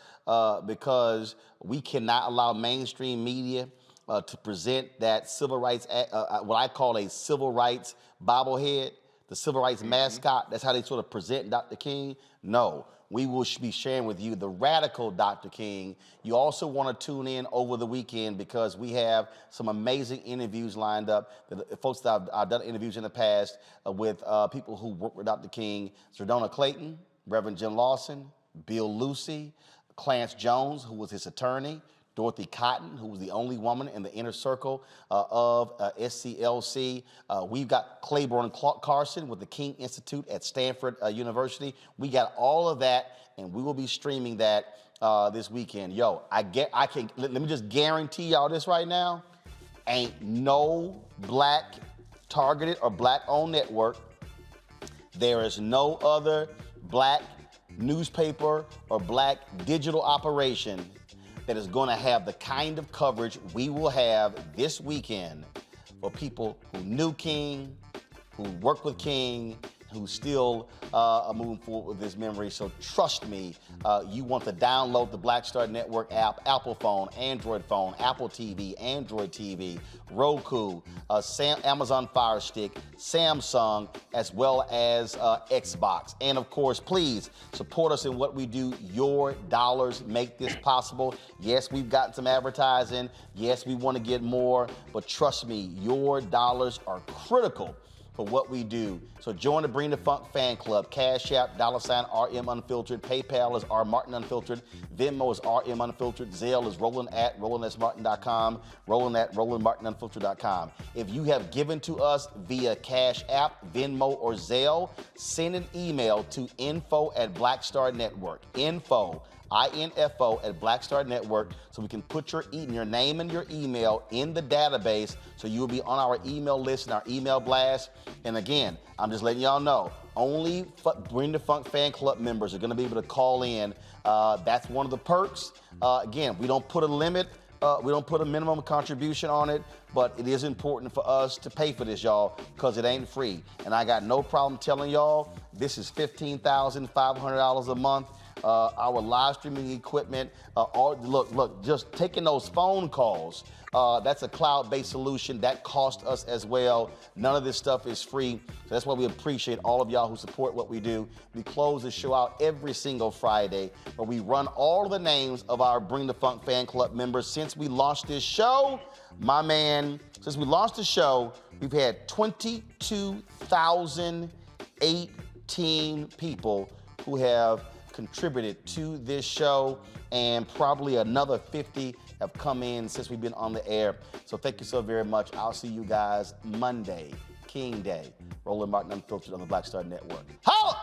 because we cannot allow mainstream media to present that civil rights, what I call a civil rights bobblehead, the civil rights mascot. That's how they sort of present Dr. King. No, we will be sharing with you the radical Dr. King. You also want to tune in over the weekend because we have some amazing interviews lined up. The folks that I've done interviews in the past with people who work with Dr. King, Sardona Clayton, Reverend Jim Lawson, Bill Lucy, Clarence Jones, who was his attorney, Dorothy Cotton, who was the only woman in the inner circle of SCLC. We've got Clyburn Carson with the King Institute at Stanford University. We got all of that, and we will be streaming that this weekend. Yo, let me just guarantee y'all this right now. Ain't no black targeted or black-owned network. There is no other black newspaper or black digital operation that is going to have the kind of coverage we will have this weekend for people who knew King, who worked with King, who's still moving forward with this memory. So trust me, you want to download the Black Star Network app, Apple phone, Android phone, Apple TV, Android TV, Roku, Amazon Fire Stick, Samsung, as well as Xbox. And of course, please support us in what we do. Your dollars make this possible. Yes, we've gotten some advertising. Yes, we want to get more, but trust me, your dollars are critical for what we do. So join the Bring the Funk fan club. Cash App, $RM Unfiltered. PayPal is R Martin Unfiltered. Venmo is RM Unfiltered. Zelle is Roland@RolandSMartin.com. Roland@RolandMartinUnfiltered.com. If you have given to us via Cash App, Venmo, or Zelle, send an email to info@Black Star Network. Info at Black Star Network, so we can put your name and your email in the database, so you will be on our email list and our email blast. And again, I'm just letting y'all know, only Bring the Funk fan club members are going to be able to call in. That's one of the perks. Again, we don't put a limit. We don't put a minimum contribution on it, but it is important for us to pay for this, y'all, because it ain't free. And I got no problem telling y'all, this is $15,500 a month. Our live streaming equipment, look, just taking those phone calls, that's a cloud-based solution. That cost us as well. None of this stuff is free. So that's why we appreciate all of y'all who support what we do. We close the show out every single Friday, but we run all of the names of our Bring the Funk fan club members. Since we launched this show, since we launched the show, we've had 22,018 people who have contributed to this show, and probably another 50 have come in since we've been on the air. So thank you so very much. I'll see you guys Monday, King Day. Roland Martin Unfiltered on the Black Star Network. Holla!